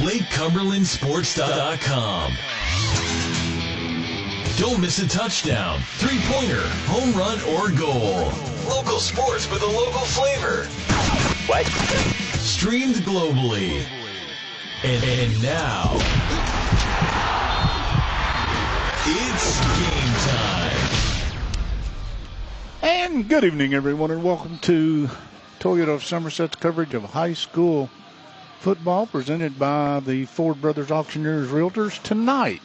LakeCumberlandSports.com. Don't miss a touchdown, three-pointer, home run, or goal. Local sports with a local flavor. What? Streamed globally. And now, it's game time. And good evening, everyone, and welcome to Toyota of Somerset's coverage of high school football presented by the Ford Brothers Auctioneers Realtors. Tonight,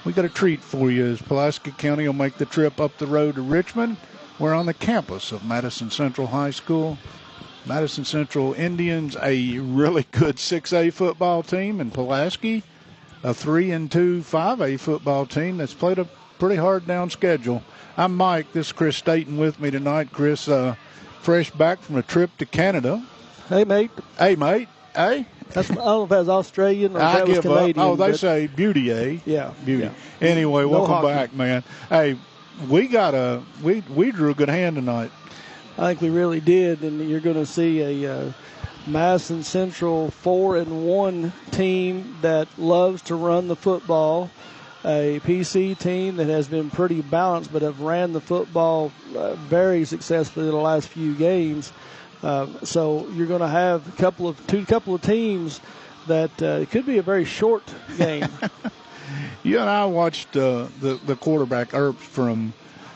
we got a treat for you as Pulaski County will make the trip up the road to Richmond. We're on the campus of Madison Central High School. Madison Central Indians, a really good 6A football team, and Pulaski, a 3-2 5A football team that's played a pretty hard down schedule. I'm Mike. This is Chris Staten with me tonight. Chris, fresh back from a trip to Canada. Hey, mate. Hey, mate. Hey. I don't know if that's Australian or if that was Canadian. Oh, they say beauty, eh? Yeah. Beauty. Yeah. Anyway, welcome hockey. back, man. Hey, we drew a good hand tonight. I think we really did, and you're going to see a Madison Central 4-1 team that loves to run the football, a PC team that has been pretty balanced but have ran the football very successfully the last few games. So you're going to have a couple of teams that it could be a very short game. You and I watched the quarterback Earps from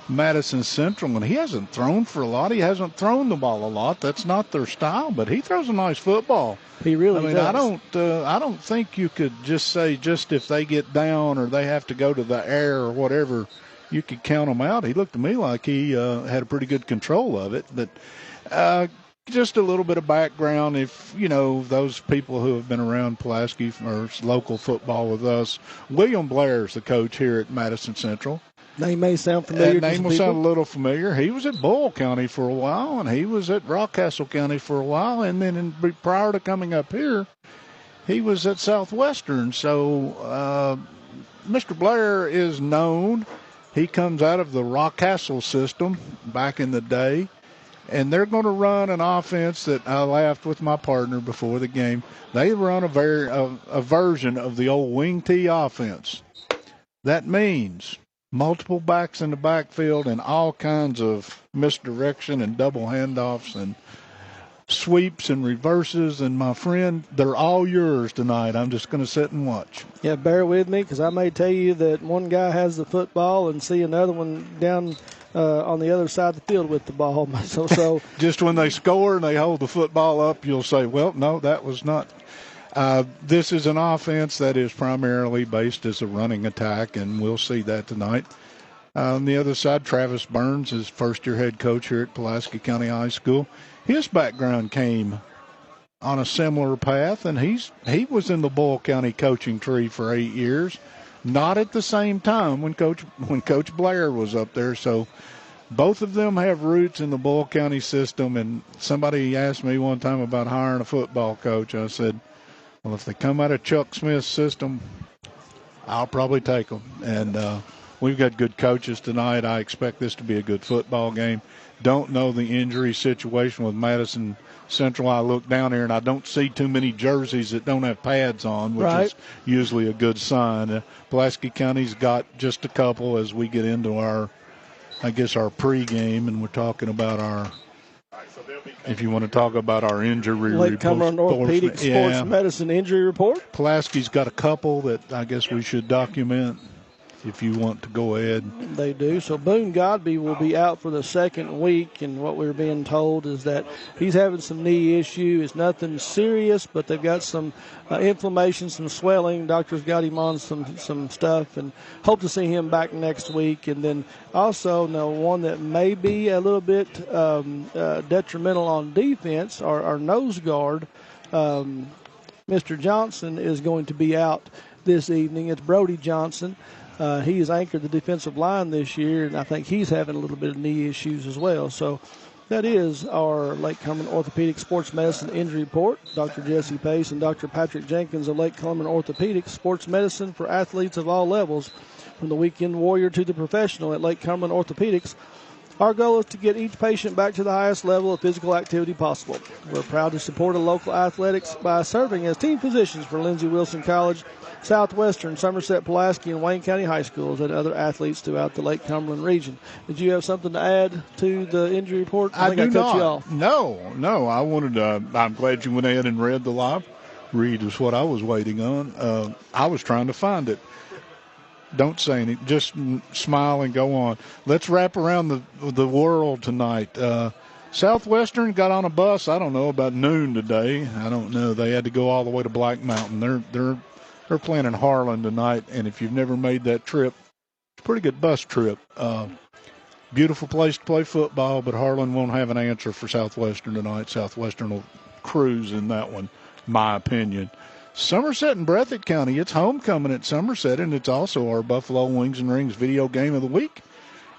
Madison Central, and he hasn't thrown for a lot. He hasn't thrown the ball a lot. That's not their style, but he throws a nice football. He really does. I don't think you could just say just if they get down or they have to go to the air or whatever, you could count them out. He looked to me like he had a pretty good control of it, but just a little bit of background, if, you know, those people who have been around Pulaski or local football with us. William Blair is the coach here at Madison Central. Name may sound familiar. That name will sound a little familiar. He was at Bull County for a while, and he was at Rockcastle County for a while, and then prior to coming up here, he was at Southwestern. So Mr. Blair is known. He comes out of the Rockcastle system back in the day. And they're going to run an offense that I laughed with my partner before the game. They run a version of the old wing T offense. That means multiple backs in the backfield and all kinds of misdirection and double handoffs and sweeps and reverses. And, my friend, they're all yours tonight. I'm just going to sit and watch. Yeah, bear with me because I may tell you that one guy has the football and see another one down on the other side of the field with the ball. So just when they score and they hold the football up, you'll say, well, no, that was not. This is an offense that is primarily based as a running attack, and we'll see that tonight. On the other side, Travis Burns is first-year head coach here at Pulaski County High School. His background came on a similar path, and he was in the Bull County coaching tree for 8 years. Not at the same time when Coach Blair was up there. So both of them have roots in the Bull County system. And somebody asked me one time about hiring a football coach. I said, well, if they come out of Chuck Smith's system, I'll probably take them. And we've got good coaches tonight. I expect this to be a good football game. Don't know the injury situation with Madison Central. I look down here and I don't see too many jerseys that don't have pads on, which is usually a good sign. Pulaski County's got just a couple as we get into our pregame, and we're talking about if you want to talk about our injury report. Lake Cumberland Orthopedic Sports Medicine injury report. Pulaski's got a couple that I guess we should document. If you want to go ahead. They do. So Boone Godby will be out for the second week, and what we're being told is that he's having some knee issue. It's nothing serious, but they've got some inflammation, some swelling. Doctor's got him on some stuff, and hope to see him back next week. And then also, one that may be a little bit detrimental on defense, our nose guard, Mr. Johnson, is going to be out this evening. It's Brody Johnson. He has anchored the defensive line this year, and I think he's having a little bit of knee issues as well. So that is our Lake Cumberland Orthopedic Sports Medicine injury report. Dr. Jesse Pace and Dr. Patrick Jenkins of Lake Cumberland Orthopedic Sports Medicine for athletes of all levels, from the weekend warrior to the professional at Lake Cumberland Orthopedics. Our goal is to get each patient back to the highest level of physical activity possible. We're proud to support a local athletics by serving as team physicians for Lindsey Wilson College, Southwestern, Somerset, Pulaski, and Wayne County High Schools, and other athletes throughout the Lake Cumberland region. Did you have something to add to the injury report? I think I cut you off. No. I wanted to. I'm glad you went ahead and read the live read is what I was waiting on. I was trying to find it. Don't say anything. Just smile and go on. Let's wrap around the world tonight. Southwestern got on a bus, I don't know, about noon today. I don't know. They had to go all the way to Black Mountain. They're playing in Harlan tonight, and if you've never made that trip, it's a pretty good bus trip. Beautiful place to play football, but Harlan won't have an answer for Southwestern tonight. Southwestern will cruise in that one, my opinion. Somerset and Breathitt County, it's homecoming at Somerset, and it's also our Buffalo Wings and Rings video game of the week.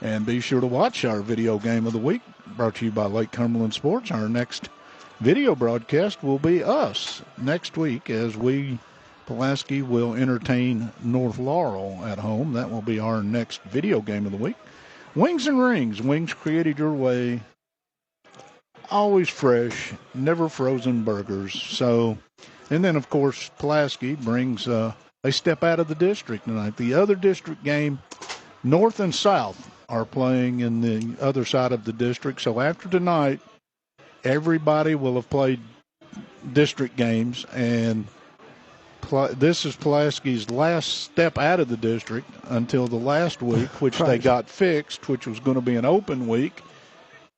And be sure to watch our video game of the week, brought to you by Lake Cumberland Sports. Our next video broadcast will be us next week as Pulaski will entertain North Laurel at home. That will be our next video game of the week. Wings and Rings, wings created your way, always fresh, never frozen burgers. So, and then, of course, Pulaski brings a step out of the district tonight. The other district game, North and South are playing in the other side of the district. So after tonight, everybody will have played district games, and this is Pulaski's last step out of the district until the last week, which they got fixed, which was going to be an open week.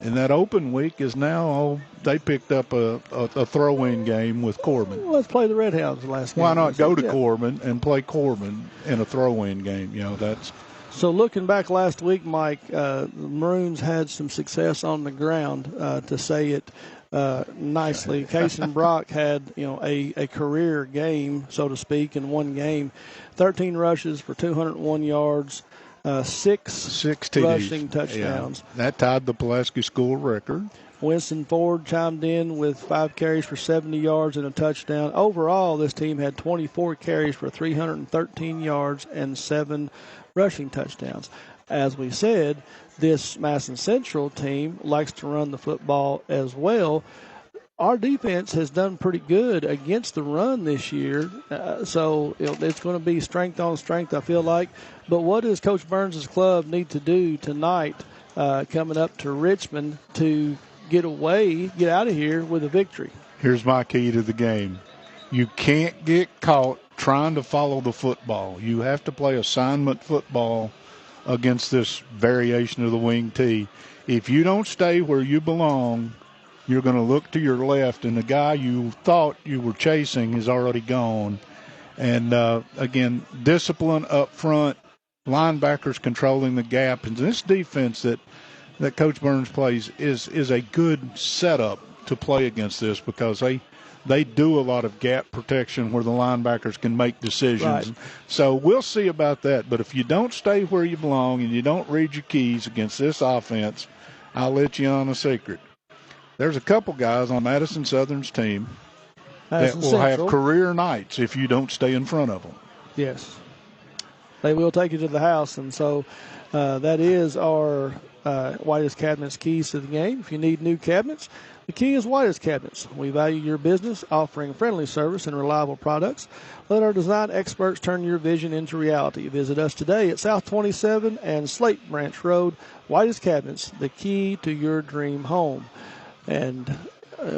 And that open week is now, they picked up a throw-in game with Corbin. Well, let's play the Red Hounds last game. Why not go to Corbin and play Corbin in a throw-in game? That's. So looking back last week, Mike, the Maroons had some success on the ground, to say it nicely. Cason Brock had, a career game, so to speak, in one game. 13 rushes for 201 yards. Six rushing touchdowns. Yeah, that tied the Pulaski school record. Winston Ford chimed in with 5 carries for 70 yards and a touchdown. Overall, this team had 24 carries for 313 yards and 7 rushing touchdowns. As we said, this Madison Central team likes to run the football as well. Our defense has done pretty good against the run this year, so it's going to be strength on strength, I feel like. But what does Coach Burns' club need to do tonight coming up to Richmond to get out of here with a victory? Here's my key to the game. You can't get caught trying to follow the football. You have to play assignment football against this variation of the wing tee. If you don't stay where you belong, you're going to look to your left, and the guy you thought you were chasing is already gone. And, again, discipline up front, linebackers controlling the gap. And this defense that Coach Burns plays is a good setup to play against this, because they do a lot of gap protection where the linebackers can make decisions. Right. So we'll see about that. But if you don't stay where you belong and you don't read your keys against this offense, I'll let you on a secret. There's a couple guys on Madison Southern's team that will have career nights if you don't stay in front of them. Yes. They will take you to the house, and so that is our Whitest Cabinets keys to the game. If you need new cabinets, the key is Whitest Cabinets. We value your business, offering friendly service and reliable products. Let our design experts turn your vision into reality. Visit us today at South 27 and Slate Branch Road. Whitest Cabinets, the key to your dream home. And,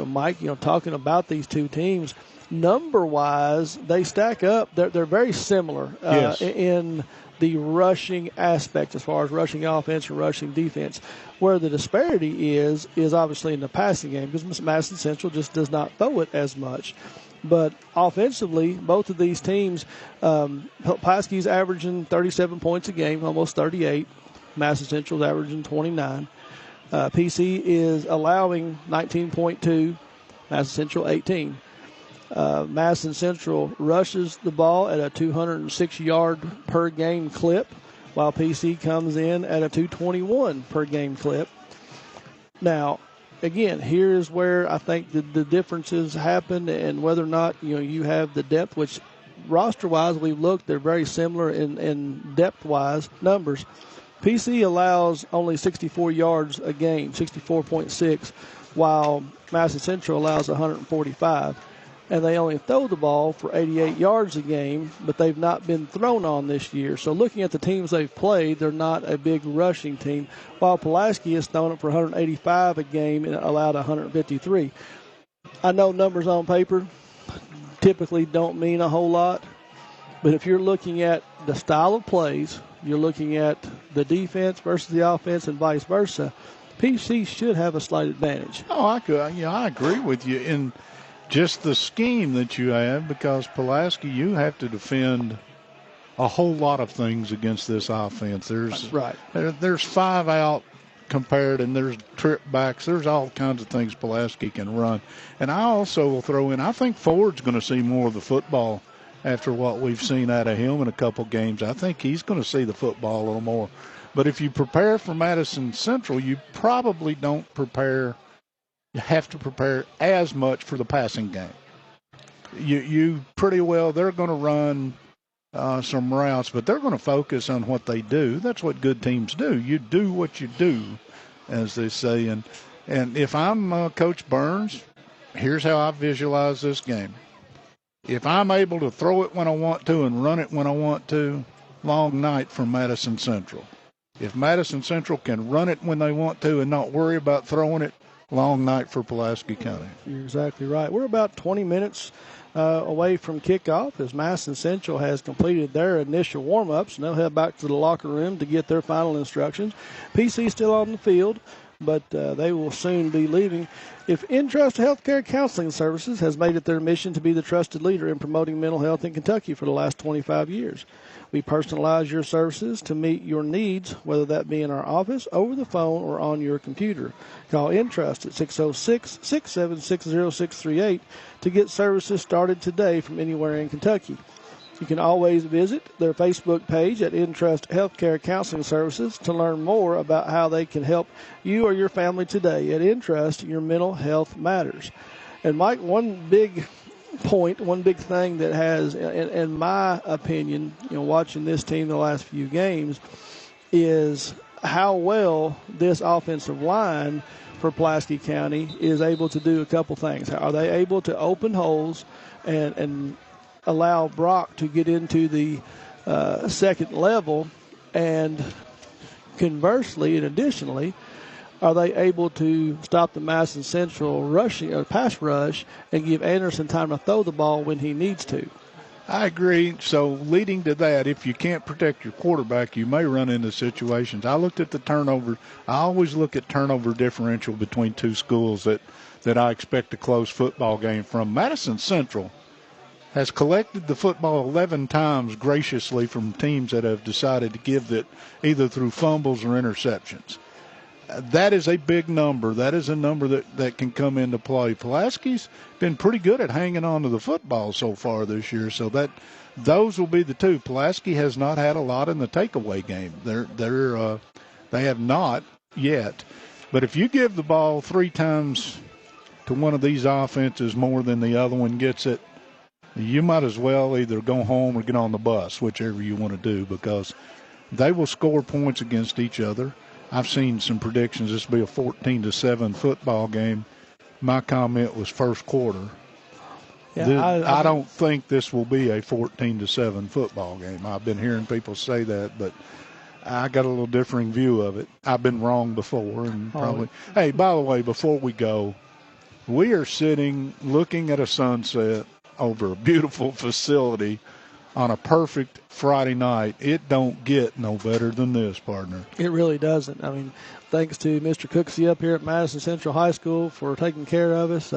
Mike, talking about these two teams, number-wise, they stack up. They're very similar yes. in the rushing aspect as far as rushing offense or rushing defense. Where the disparity is obviously in the passing game, because Madison Central just does not throw it as much. But offensively, both of these teams, Pulaski's averaging 37 points a game, almost 38. Madison Central's averaging 29. PC is allowing 19.2, Madison Central 18. Madison Central rushes the ball at a 206-yard per game clip, while PC comes in at a 221 per game clip. Now, again, here is where I think the differences happen, and whether or not you have the depth, which roster-wise we've looked, they're very similar in depth-wise numbers. PC allows only 64 yards a game, 64.6, while Madison Central allows 145. And they only throw the ball for 88 yards a game, but they've not been thrown on this year. So looking at the teams they've played, they're not a big rushing team, while Pulaski has thrown it for 185 a game and allowed 153. I know numbers on paper typically don't mean a whole lot, but if you're looking at the style of plays, you're looking at the defense versus the offense and vice versa, PC should have a slight advantage. Oh, I agree with you in just the scheme that you have, because Pulaski, you have to defend a whole lot of things against this offense. There's 5 out compared, and there's trip backs. There's all kinds of things Pulaski can run. And I also will throw in, I think Ford's going to see more of the football after what we've seen out of him in a couple games. I think he's going to see the football a little more. But if you prepare for Madison Central, you probably don't have to prepare as much for the passing game. You pretty well, they're going to run some routes, but they're going to focus on what they do. That's what good teams do. You do what you do, as they say. And if I'm Coach Burns, here's how I visualize this game. If I'm able to throw it when I want to and run it when I want to, long night for Madison Central. If Madison Central can run it when they want to and not worry about throwing it, long night for Pulaski County. You're exactly right. We're about 20 minutes away from kickoff as Madison Central has completed their initial warm-ups, and they'll head back to the locker room to get their final instructions. PC still on the field, but they will soon be leaving. If Entrust Healthcare Counseling Services has made it their mission to be the trusted leader in promoting mental health in Kentucky for the last 25 years. We personalize your services to meet your needs, whether that be in our office, over the phone, or on your computer. Call Entrust at 606-676-0638 to get services started today from anywhere in Kentucky. You can always visit their Facebook page at Entrust Healthcare Counseling Services to learn more about how they can help you or your family today. At Entrust, your mental health matters. And Mike, one big thing that has, in my opinion, watching this team the last few games, is how well this offensive line for Pulaski County is able to do a couple things. Are they able to open holes and allow Brock to get into the second level, and conversely and additionally, are they able to stop the Madison Central rushing or pass rush and give Anderson time to throw the ball when he needs to? I agree. So leading to that, if you can't protect your quarterback, you may run into situations. I looked at the turnover. I always look at turnover differential between two schools that I expect a close football game from. Madison Central has collected the football 11 times graciously from teams that have decided to give it either through fumbles or interceptions. That is a big number. That is a number that can come into play. Pulaski's been pretty good at hanging on to the football so far this year, so those will be the two. Pulaski has not had a lot in the takeaway game. They have not yet. But if you give the ball 3 times to one of these offenses more than the other one gets it, you might as well either go home or get on the bus, whichever you want to do, because they will score points against each other. I've seen some predictions. This will be a 14-7 football game. My comment was first quarter. Yeah, I don't think this will be a 14-7 football game. I've been hearing people say that, but I got a little differing view of it. I've been wrong before, and probably. Hey, by the way, before we go, we are sitting looking at a sunset over a beautiful facility on a perfect Friday night. It don't get no better than this, partner. It really doesn't. I mean, thanks to Mr. Cooksey up here at Madison Central High School for taking care of us.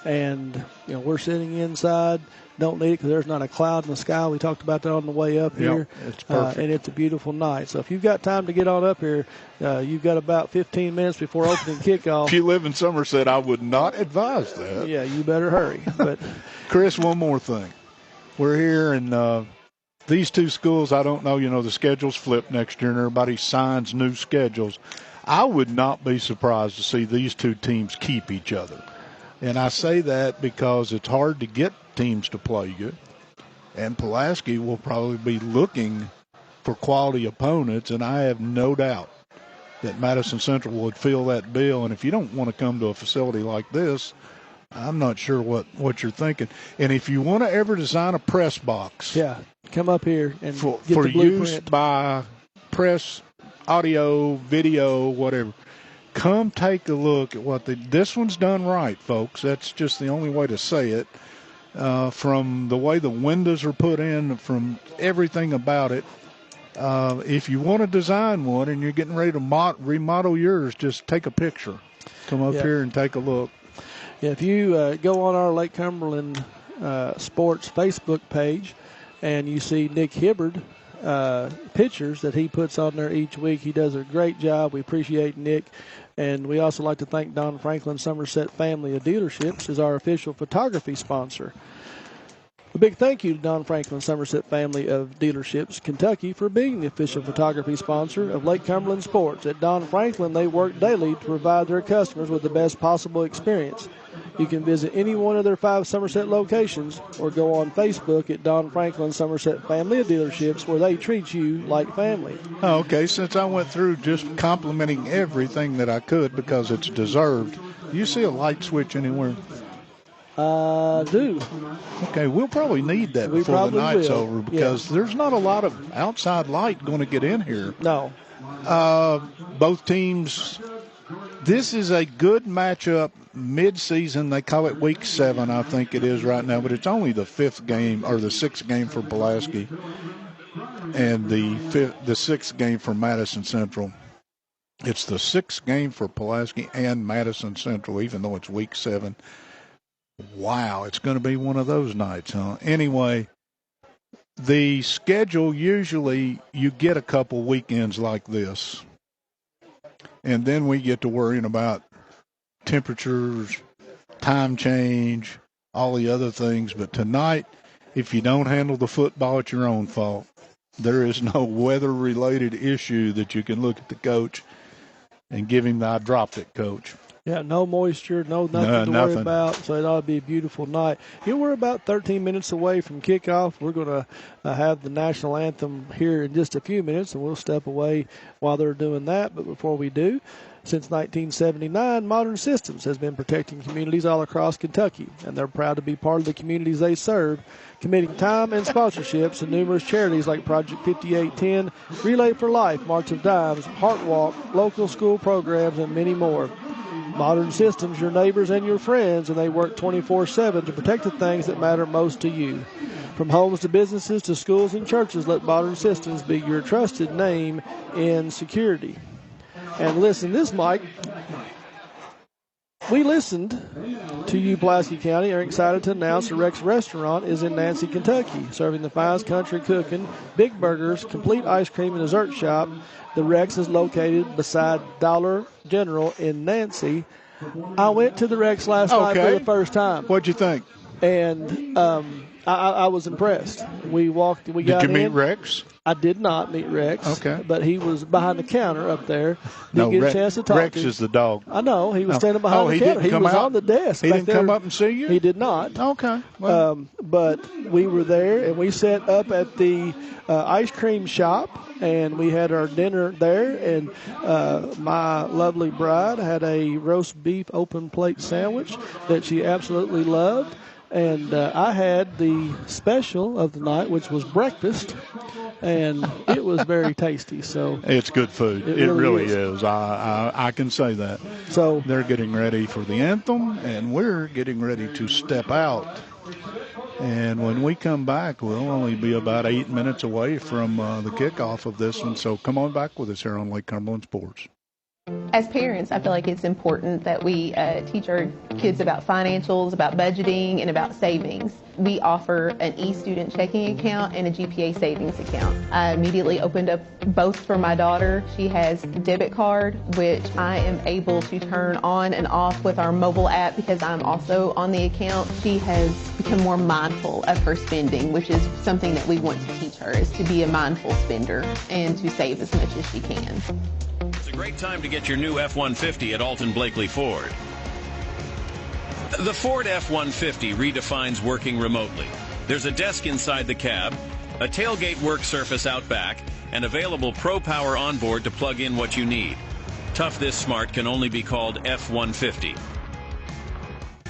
And we're sitting inside. Don't need it because there's not a cloud in the sky. We talked about that on the way up here. It's perfect. And it's a beautiful night. So if you've got time to get on up here, you've got about 15 minutes before opening kickoff. If you live in Somerset, I would not advise that. Yeah, you better hurry. But Chris, one more thing. We're here, and these two schools, I don't know, the schedules flip next year, and everybody signs new schedules. I would not be surprised to see these two teams keep each other. And I say that because it's hard to get teams to play you. And Pulaski will probably be looking for quality opponents, and I have no doubt that Madison Central would fill that bill. And if you don't want to come to a facility like this, I'm not sure what you're thinking. And if you want to ever design a press box, come up here and for get the blueprint. use by press, audio, video, whatever. Come take a look at what this one's done right, folks. That's just the only way to say it. From the way the windows are put in, from everything about it. If you want to design one and you're getting ready to remodel yours, just take a picture. Come up here and take a look. Yeah, if you go on our Lake Cumberland Sports Facebook page and you see Nick Hibbard pictures that he puts on there each week, he does a great job. We appreciate Nick. And we also like to thank Don Franklin Somerset Family of Dealerships as our official photography sponsor. A big thank you to Don Franklin Somerset Family of Dealerships, Kentucky, for being the official photography sponsor of Lake Cumberland Sports. At Don Franklin, they work daily to provide their customers with the best possible experience. You can visit any one of their 5 Somerset locations or go on Facebook at Don Franklin Somerset Family of Dealerships, where they treat you like family. Oh, okay, since I went through just complimenting everything that I could because it's deserved, do you see a light switch anywhere? Do. Okay, we'll probably need that before the night's over because there's not a lot of outside light going to get in here. No. Both teams, this is a good matchup mid-season. They call it Week 7, I think it is right now, but it's only the 5th game or the 6th game for Pulaski and the 6th game for Madison Central. It's the 6th game for Pulaski and Madison Central, even though it's Week 7. Wow, it's going to be one of those nights, huh? Anyway, the schedule, usually you get a couple weekends like this, and then we get to worrying about temperatures, time change, all the other things. But tonight, if you don't handle the football, it's your own fault. There is no weather-related issue that you can look at the coach and give him the I dropped it, coach. Yeah, no moisture, nothing to worry about, so it ought to be a beautiful night. We're about 13 minutes away from kickoff. We're going to have the national anthem here in just a few minutes, and we'll step away while they're doing that. But before we do, since 1979, Modern Systems has been protecting communities all across Kentucky, and they're proud to be part of the communities they serve, committing time and sponsorships to numerous charities like Project 5810, Relay for Life, March of Dimes, Heart Walk, local school programs, and many more. Modern Systems, your neighbors and your friends, and they work 24/7 to protect the things that matter most to you. From homes to businesses to schools and churches, let Modern Systems be your trusted name in security. And listen, this, Mike, we listened to you, Pulaski County, are excited to announce the Rex Restaurant is in Nancy, Kentucky, serving the finest country cooking, big burgers, complete ice cream and dessert shop. The Rex is located beside Dollar General in Nancy. I went to the Rex last night for the first time. What'd you think? And I was impressed. We got in. Did you meet Rex? I did not meet Rex. Okay. But he was behind the counter up there. Didn't get a chance to talk Rex to him. is the dog. I know. He was standing behind the counter. He was on the desk. He didn't come up and see you? He did not. Okay. Well. But we were there, and we set up at the ice cream shop, and we had our dinner there, and my lovely bride had a roast beef open plate sandwich that she absolutely loved. And I had the special of the night, which was breakfast, and it was very tasty. So it's good food. It really is. I can say that. So they're getting ready for the anthem, and we're getting ready to step out. And when we come back, we'll only be about 8 minutes away from the kickoff of this one. So come on back with us here on Lake Cumberland Sports. As parents, I feel like it's important that we teach our kids about financials, about budgeting, and about savings. We offer an e-student checking account and a GPA savings account. I immediately opened up both for my daughter. She has a debit card, which I am able to turn on and off with our mobile app because I'm also on the account. She has become more mindful of her spending, which is something that we want to teach her, is to be a mindful spender and to save as much as she can. It's a great time to get your new F-150 at Alton Blakely Ford. The Ford F-150 redefines working remotely. There's a desk inside the cab, a tailgate work surface out back, and available Pro Power onboard to plug in what you need. Tough This Smart can only be called F-150.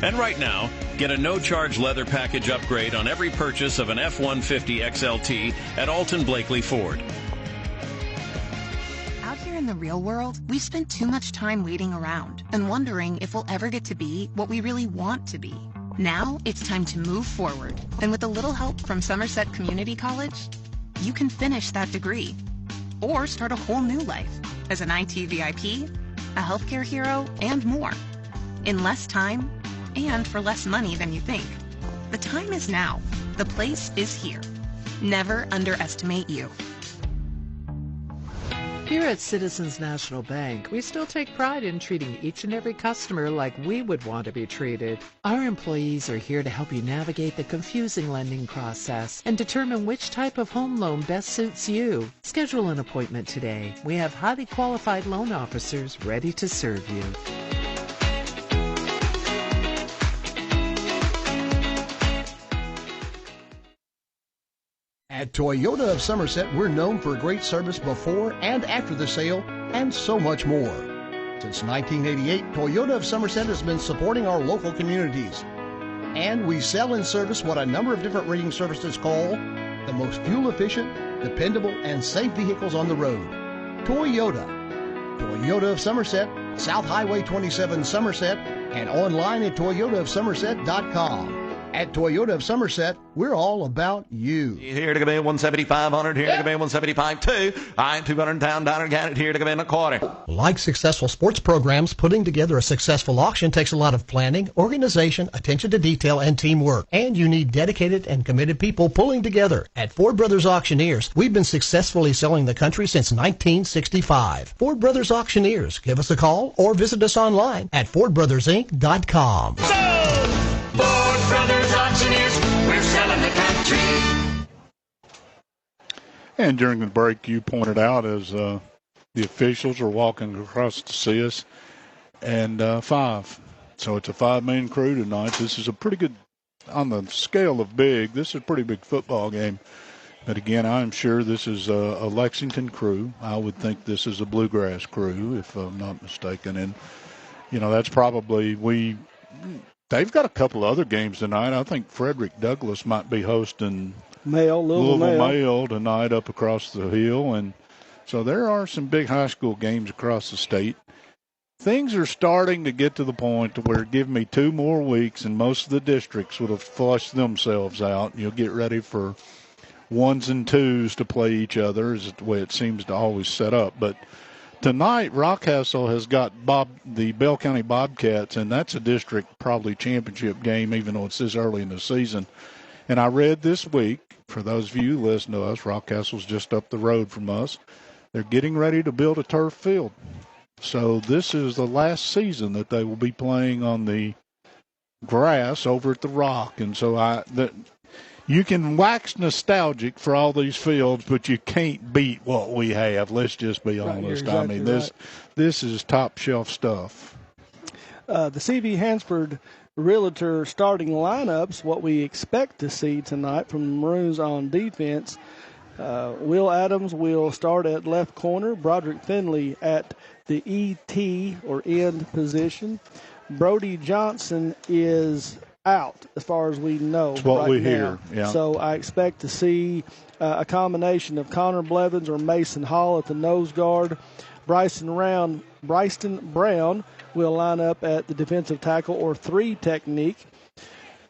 And right now, get a no-charge leather package upgrade on every purchase of an F-150 XLT at Alton Blakely Ford. Out here in the real world, we spend too much time waiting around and wondering if we'll ever get to be what we really want to be. Now it's time to move forward, and with a little help from Somerset Community College, you can finish that degree or start a whole new life as an IT VIP, a healthcare hero, and more in less time and for less money than you think. The time is now. The place is here. Never underestimate you. Here at Citizens National Bank, we still take pride in treating each and every customer like we would want to be treated. Our employees are here to help you navigate the confusing lending process and determine which type of home loan best suits you. Schedule an appointment today. We have highly qualified loan officers ready to serve you. At Toyota of Somerset, we're known for great service before and after the sale, and so much more. Since 1988, Toyota of Somerset has been supporting our local communities. And we sell and service what a number of different rating services call the most fuel-efficient, dependable, and safe vehicles on the road. Toyota. Toyota of Somerset, South Highway 27 Somerset, and online at toyotaofsomerset.com. At Toyota of Somerset, we're all about you. Here to come in 17500, here to come in 175.2. I'm 200 down, count it here to come in a quarter. Like successful sports programs, putting together a successful auction takes a lot of planning, organization, attention to detail, and teamwork. And you need dedicated and committed people pulling together. At Ford Brothers Auctioneers, we've been successfully selling the country since 1965. Ford Brothers Auctioneers. Give us a call or visit us online at FordBrothersInc.com. Ford Brothers Auctioneers, we're selling the country. And during the break, you pointed out as the officials are walking across to see us, and 5. So it's a 5-man crew tonight. This is a pretty good, on the scale of big, this is a pretty big football game. But again, I'm sure this is a Lexington crew. I would think this is a Bluegrass crew, if I'm not mistaken. And, you know, that's probably they've got a couple other games tonight. I think Frederick Douglass might be hosting Louisville Mail tonight up across the hill. And so there are some big high school games across the state. Things are starting to get to the point to where give me 2 more weeks and most of the districts would have flushed themselves out. You'll get ready for 1s and 2s to play each other is the way it seems to always set up. But tonight, Rockcastle has got the Bell County Bobcats, and that's a district probably championship game, even though it's this early in the season. And I read this week, for those of you who listen to us, Rockcastle's just up the road from us, they're getting ready to build a turf field. So this is the last season that they will be playing on the grass over at the Rock. And so you can wax nostalgic for all these fields, but you can't beat what we have. Let's just be honest. Exactly this is top shelf stuff. The CV Hansford Realtor starting lineups, what we expect to see tonight from the Maroons on defense. Will Adams will start at left corner. Broderick Finley at the ET or end position. Brody Johnson is out as far as we know. That's what right we now. hear. Yeah. So I expect to see a combination of Connor Blevins or Mason Hall at the nose guard. Bryson Brown will line up at the defensive tackle or 3 technique.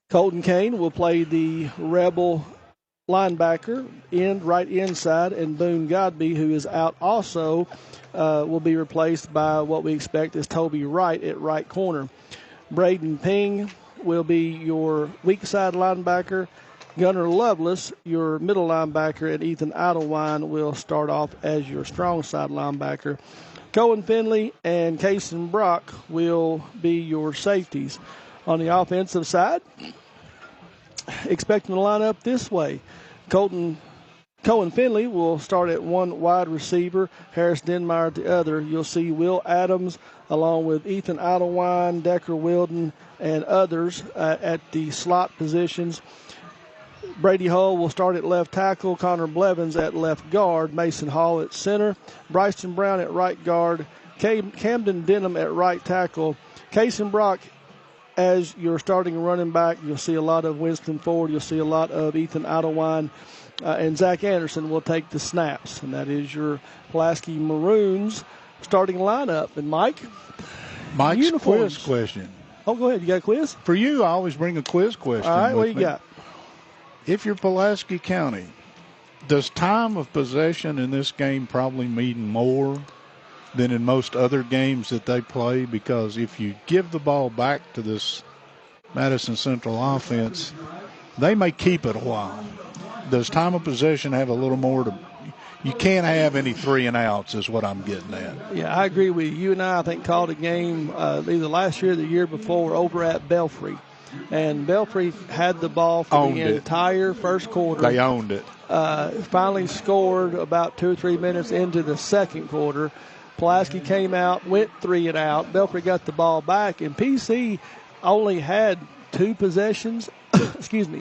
Colton Kane will play the Rebel linebacker right inside, and Boone Godby, who is out also, will be replaced by what we expect is Toby Wright at right corner. Braden Ping will be your weak side linebacker. Gunnar Lovelace, your middle linebacker, and Ethan Idlewine will start off as your strong side linebacker. Cohen Finley and Kason Brock will be your safeties. On the offensive side, expect them to line up this way. Cohen Finley will start at one wide receiver, Harris Denmeyer at the other. You'll see Will Adams along with Ethan Idlewine, Decker Wilden, and others at the slot positions. Brady Hull will start at left tackle, Connor Blevins at left guard, Mason Hall at center, Bryson Brown at right guard, Camden Denham at right tackle, Cason Brock as your starting running back. You'll see a lot of Winston Ford. You'll see a lot of Ethan Idlewine. And Zach Anderson will take the snaps. And that is your Pulaski Maroons starting lineup. And Mike's quiz question. Oh, go ahead. You got a quiz? For you, I always bring a quiz question. All right, what you got? If you're Pulaski County, does time of possession in this game probably mean more than in most other games that they play? Because if you give the ball back to this Madison Central offense, they may keep it a while. Does time of possession have a little more to – you can't have any 3 and outs is what I'm getting at. Yeah, I agree with you. You and I think, called a game either last year or the year before over at Belfry. And Belfry had the ball for the entire first quarter. They owned it. Finally scored about 2 or 3 minutes into the second quarter. Pulaski came out, went 3 and out. Belfry got the ball back, and PC only had 2 possessions,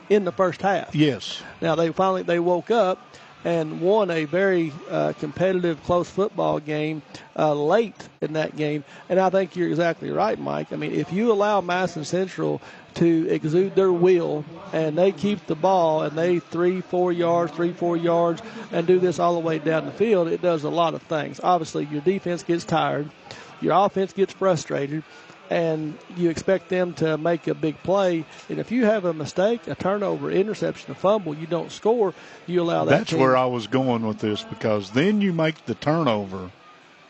in the first half. Yes. Now they woke up and won a very competitive, close football game late in that game. And I think you're exactly right, Mike. I mean, if you allow Madison Central to exude their will and they keep the ball and they 3-4 yards and do this all the way down the field, it does a lot of things. Obviously, your defense gets tired, your offense gets frustrated, and you expect them to make a big play. And if you have a mistake, a turnover, interception, a fumble, you don't score, you allow that. That's where I was going with this, because then you make the turnover,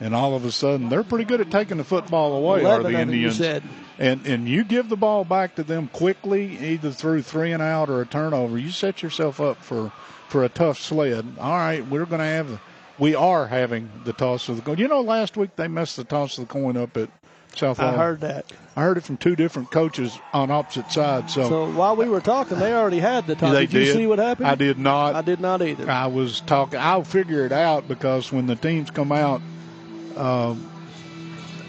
and all of a sudden they're pretty good at taking the football away, are the Indians. You said. And you give the ball back to them quickly, either through 3 and out or a turnover, you set yourself up for a tough sled. All right, we are having the toss of the coin. You know, last week they messed the toss of the coin up at South Florida. I heard that. I heard it from 2 different coaches on opposite sides. So while we were talking, they already had the toss. Did you see what happened? I did not. I did not either. I was talking. I'll figure it out, because when the teams come out,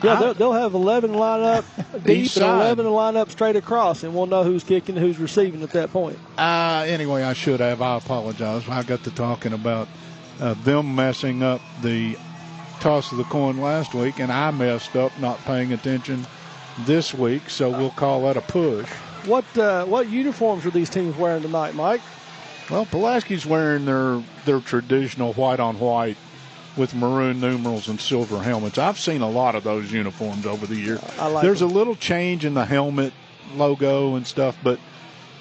they'll have 11 line up deep and 11 line up straight across, and we'll know who's kicking and who's receiving at that point. Anyway, I should have. I apologize. I got to talking about them messing up the toss of the coin last week, and I messed up not paying attention this week, so we'll call that a push. What uniforms are these teams wearing tonight, Mike? Well, Pulaski's wearing their traditional white on white with maroon numerals and silver helmets. I've seen a lot of those uniforms over the years. There's a little change in the helmet logo and stuff, but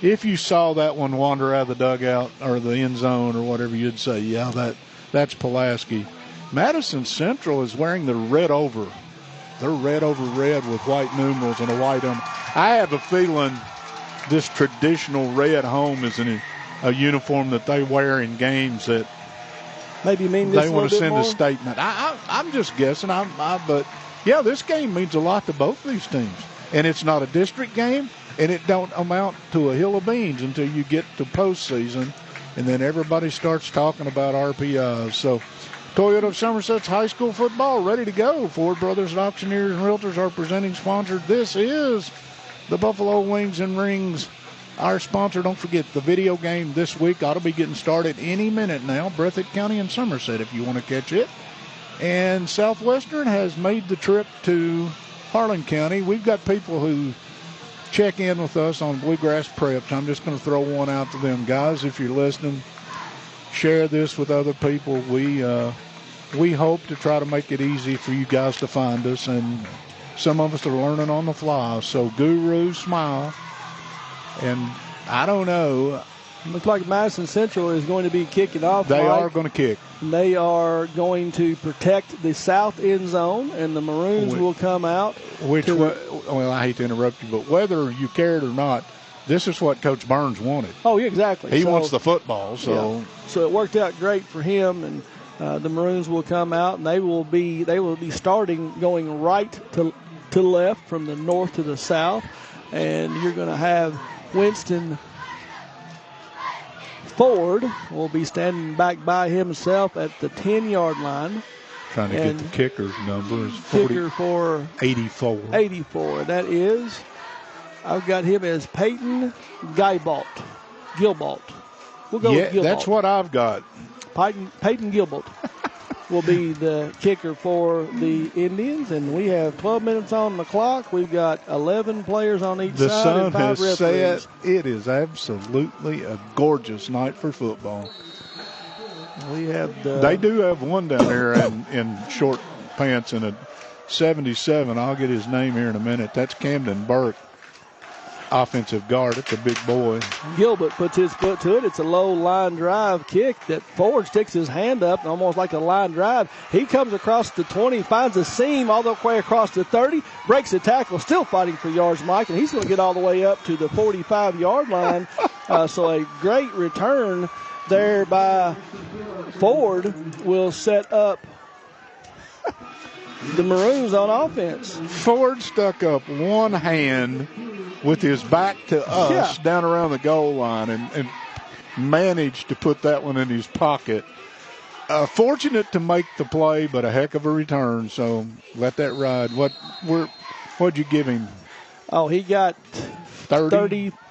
if you saw that one wander out of the dugout or the end zone or whatever, you'd say, yeah, that's Pulaski. Madison Central is wearing the red over. They're red over red with white numerals and a white helmet. I have a feeling this traditional red home is a uniform that they wear in games that maybe mean they want to send more? a statement. I'm just guessing. But yeah, this game means a lot to both these teams, and it's not a district game, and it don't amount to a hill of beans until you get to postseason, and then everybody starts talking about RPIs. So Toyota of Somerset's high school football ready to go. Ford Brothers and Auctioneers and Realtors are presenting sponsor. This is the Buffalo Wings and Rings, our sponsor. Don't forget, the video game this week ought to be getting started any minute now. Breathitt County and Somerset, if you want to catch it. And Southwestern has made the trip to Harlan County. We've got people who check in with us on Bluegrass Preps. I'm just going to throw one out to them. Guys, if you're listening, share this with other people. We hope to try to make it easy for you guys to find us, and some of us are learning on the fly. So Guru, smile. And I don't know. Looks like Madison Central is going to be kicking off. They are going to kick. They are going to protect the south end zone, and the Maroons will come out. Well, I hate to interrupt you, but whether you cared or not, this is what Coach Burns wanted. Oh, yeah, exactly. He wants the football. So it worked out great for him, and the Maroons will come out, and they will be starting going right to left from the north to the south, and you're going to have Winston Ford will be standing back by himself at the 10-yard line. Trying to get the kicker's number. Kicker for 84. 84. That is, I've got him as Peyton Gilbalt. We'll go with Gilbert. That's what I've got. Peyton Gilbert will be the kicker for the Indians, and we have 12 minutes on the clock. We've got 11 players on each the side. sun and 5 has referees. set. It is absolutely a gorgeous night for football. We have they do have one down here in short pants in a 77. I'll get his name here in a minute. That's Camden Burke, offensive guard. It's a big boy. Gilbert puts his foot to it. It's a low line drive kick that Ford sticks his hand up, almost like a line drive. He comes across the 20, finds a seam all the way across the 30, breaks the tackle, still fighting for yards, Mike, and he's going to get all the way up to the 45-yard line. So a great return there by Ford will set up the Maroons on offense. Ford stuck up one hand with his back to us down around the goal line and managed to put that one in his pocket. Fortunate to make the play, but a heck of a return, so let that ride. What'd you give him? Oh, he got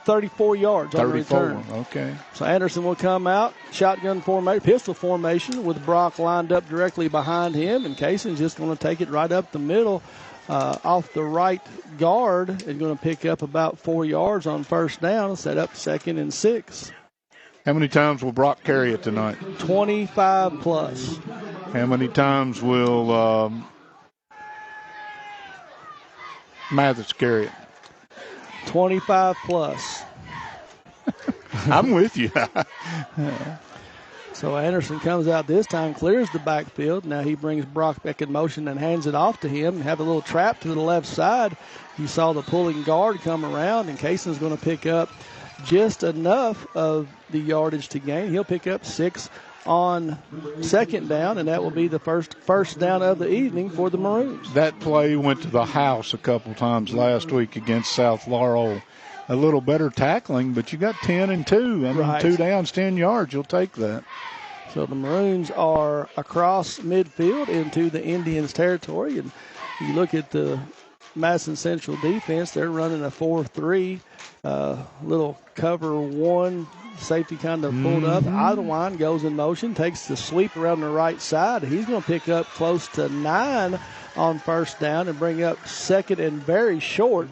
34 yards on the return. Okay. So Anderson will come out, shotgun formation, pistol formation with Brock lined up directly behind him, and Cason's just going to take it right up the middle off the right guard and going to pick up about 4 yards on first down, set up 2nd and 6. How many times will Brock carry it tonight? 25 plus. How many times will Mathis carry it? 25 plus. I'm with you. So Anderson comes out this time, clears the backfield. Now he brings Brock back in motion and hands it off to him. Have a little trap to the left side. You saw the pulling guard come around, and Cason's going to pick up just enough of the yardage to gain. He'll pick up 6 on 2nd down, and that will be the first down of the evening for the Maroons. That play went to the house a couple times last week against South Laurel. A little better tackling, but you got 10 and 2. I mean, right. 2 downs, 10 yards. You'll take that. So the Maroons are across midfield into the Indians' territory, and you look at the Madison Central defense, they're running a 4-3, little cover 1, safety kind of pulled up. Idlewind goes in motion, takes the sweep around the right side. He's going to pick up close to 9 on first down and bring up 2nd and very short.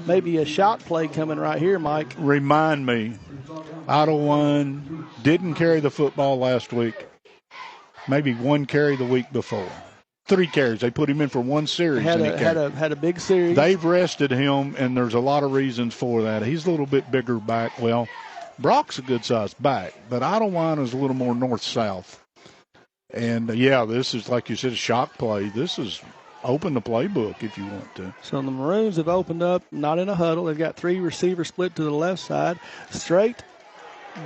Maybe a shot play coming right here, Mike. Remind me, Idlewind didn't carry the football last week. Maybe 1 carry the week before. 3 carries. They put him in for 1 series. Had a big series. They've rested him, and there's a lot of reasons for that. He's a little bit bigger back. Well, Brock's a good-sized back, but Idlewind is a little more north-south. And, this is, like you said, a shock play. This is open the playbook if you want to. So the Maroons have opened up, not in a huddle. They've got 3 receivers split to the left side. Straight.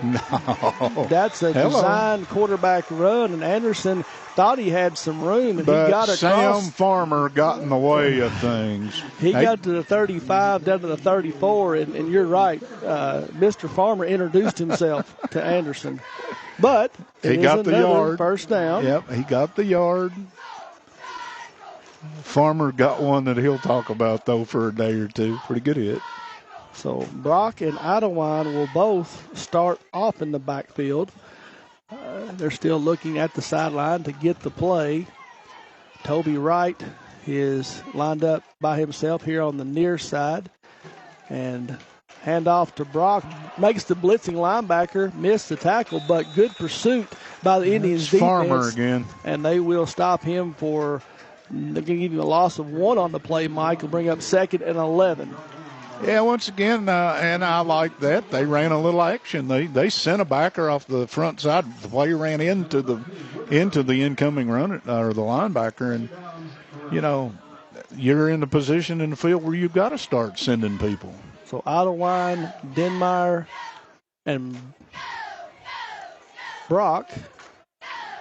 No. That's a designed quarterback run, and Anderson thought he had some room, and but he got across. Sam Farmer got in the way of things. He got to the 35, down to the 34, and you're right. Mr. Farmer introduced himself to Anderson. But he got the yard. First down. Yep, he got the yard. Farmer got one that he'll talk about, though, for a day or two. Pretty good hit. So Brock and Idlewind will both start off in the backfield. They're still looking at the sideline to get the play. Toby Wright is lined up by himself here on the near side. And handoff to Brock. Makes the blitzing linebacker miss the tackle, but good pursuit by the Indians defense. Farmer again. And they will stop him for, they're going to give him a loss of 1 on the play, Mike. Will bring up 2nd and 11. Yeah, once again, and I like that. They ran a little action. They sent a backer off the front side. The player ran into the incoming runner or the linebacker, and you're in the position in the field where you've got to start sending people. So Idlewind, Denmeyer, and Brock.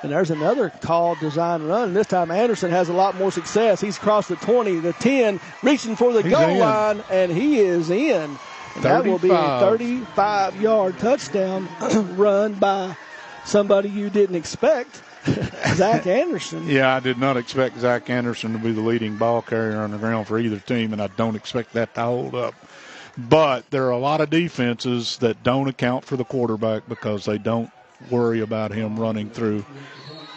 And there's another call, design run. And this time Anderson has a lot more success. He's crossed the 20, the 10, reaching for the goal line, and he is in. And that will be a 35-yard touchdown run by somebody you didn't expect, Zach Anderson. Yeah, I did not expect Zach Anderson to be the leading ball carrier on the ground for either team, and I don't expect that to hold up. But there are a lot of defenses that don't account for the quarterback because they don't worry about him running through.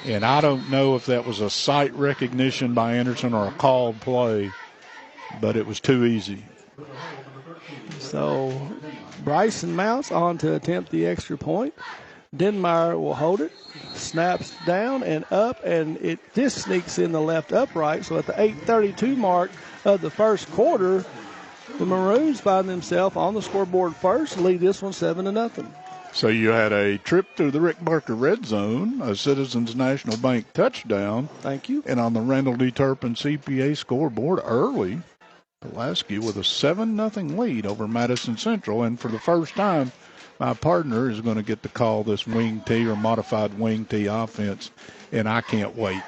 And I don't know if that was a sight recognition by Anderson or a called play, but it was too easy. So Bryson Mounts on to attempt the extra point. Denmeyer will hold it, snaps down and up, and it just sneaks in the left upright. So at the 8:32 mark of the first quarter, the Maroons find themselves on the scoreboard first, lead this one 7-0. So you had a trip through the Rick Barker red zone, a Citizens National Bank touchdown. Thank you. And on the Randall D. Turpin CPA scoreboard early, Pulaski with a 7-0 lead over Madison Central. And for the first time, my partner is going to get to call this wing T or modified wing T offense, and I can't wait.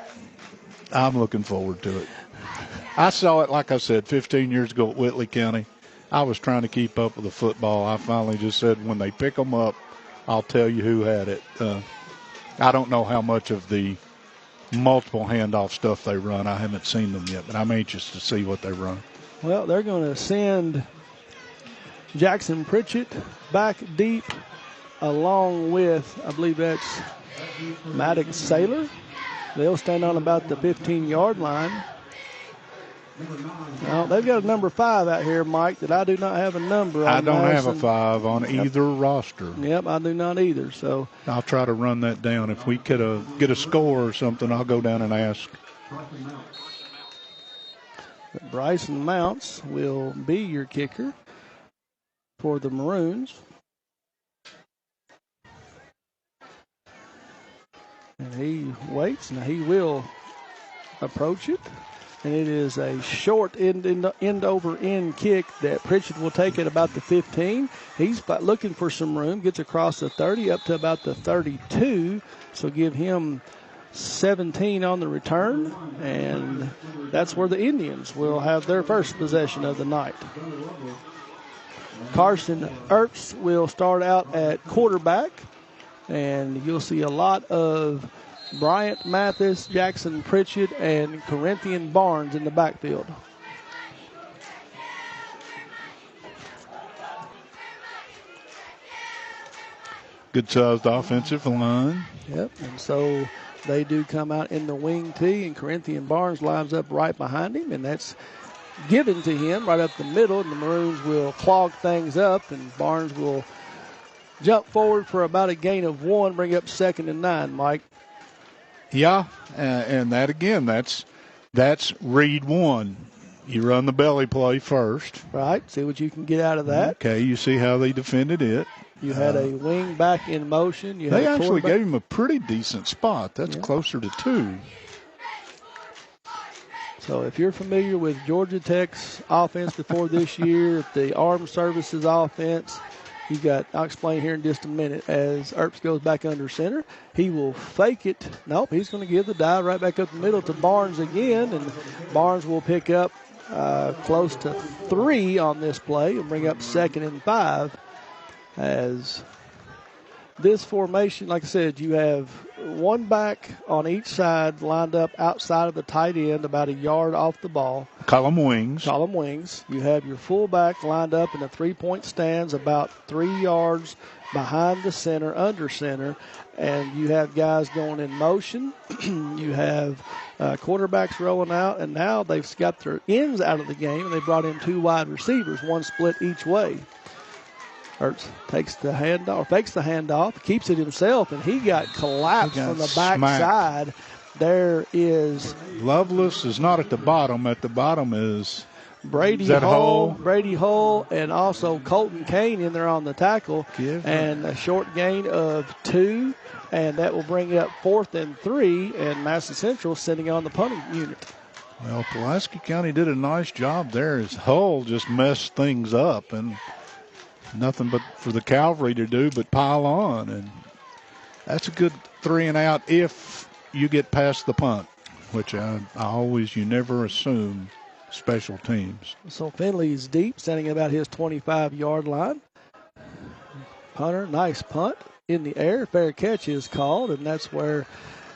I'm looking forward to it. I saw it, like I said, 15 years ago at Whitley County. I was trying to keep up with the football. I finally just said, when they pick them up, I'll tell you who had it. I don't know how much of the multiple handoff stuff they run. I haven't seen them yet, but I'm anxious to see what they run. Well, they're going to send Jackson Pritchett back deep along with, I believe that's Maddox Saylor. They'll stand on about the 15-yard line. Now, they've got a number 5 out here, Mike, that I do not have a number on. I don't Madison. have a 5 on either roster. Yep, I do not either. So I'll try to run that down. If we could get a score or something, I'll go down and ask. Bryson Mounts will be your kicker for the Maroons. And he waits, and he will approach it. And it is a short end-over-end kick that Pritchett will take at about the 15. He's looking for some room, gets across the 30 up to about the 32. So give him 17 on the return, and that's where the Indians will have their first possession of the night. Carson Earps will start out at quarterback, and you'll see a lot of Bryant Mathis, Jackson Pritchett, and Corinthian Barnes in the backfield. Good-sized offensive line. Yep, and so they do come out in the wing tee, and Corinthian Barnes lines up right behind him, and that's given to him right up the middle, and the Maroons will clog things up, and Barnes will jump forward for about a gain of 1, bring up 2nd and 9, Mike. Yeah, and that again, that's read 1. You run the belly play first. Right, see what you can get out of that. Okay, you see how they defended it. You had a wing back in motion. They actually gave him a pretty decent spot. That's closer to 2. So if you're familiar with Georgia Tech's offense before this year, the Armed Services offense, I'll explain here in just a minute. As Earps goes back under center, he will fake it. Nope, he's going to give the dive right back up the middle to Barnes again, and Barnes will pick up close to 3 on this play and bring up 2nd and 5. As this formation, like I said, you have one back on each side lined up outside of the tight end about a yard off the ball. Column wings. You have your fullback lined up in the 3-point stands about 3 yards behind the center, under center, and you have guys going in motion. You have quarterbacks rolling out, and now they've got their ends out of the game, and they brought in 2 wide receivers, one split each way. Ertz fakes the handoff, keeps it himself, and he got collapsed from the backside. There is Lovelace is not at the bottom. At the bottom is Brady Hull, and also Colton Kane in there on the tackle, and a short gain of 2, and that will bring up 4th and 3, and Madison Central sitting on the punting unit. Well, Pulaski County did a nice job there as Hull just messed things up, and nothing but for the cavalry to do but pile on, and that's a good 3 and out if you get past the punt, which you never assume special teams. So Finley's deep, standing about his 25-yard line. Punter, nice punt in the air. Fair catch is called, and that's where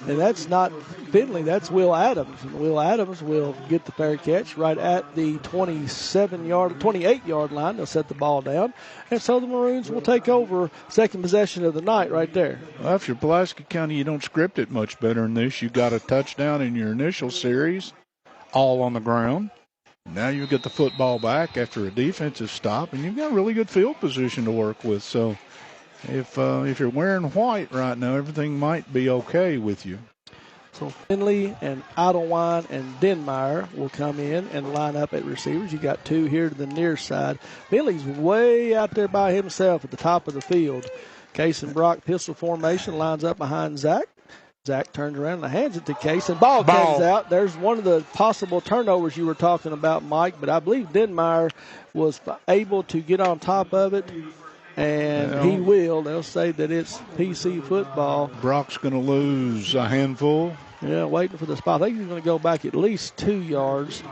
And that's not Finley, that's Will Adams. And Will Adams will get the fair catch right at the 28-yard line. They'll set the ball down. And so the Maroons will take over second possession of the night right there. Well, if you're Pulaski County, you don't script it much better than this. You got a touchdown in your initial series, all on the ground. Now you get the football back after a defensive stop, and you've got really good field position to work with. So if you're wearing white right now, everything might be okay with you. So Finley and Idlewild and Denmeyer will come in and line up at receivers. You got two here to the near side. Finley's way out there by himself at the top of the field. Case and Brock pistol formation lines up behind Zach. Zach turns around and hands it to Case, and ball comes out. There's one of the possible turnovers you were talking about, Mike, but I believe Denmeyer was able to get on top of it, and he will. They'll say that it's PC football. Brock's going to lose a handful. Yeah, waiting for the spot. I think he's going to go back at least 2 yards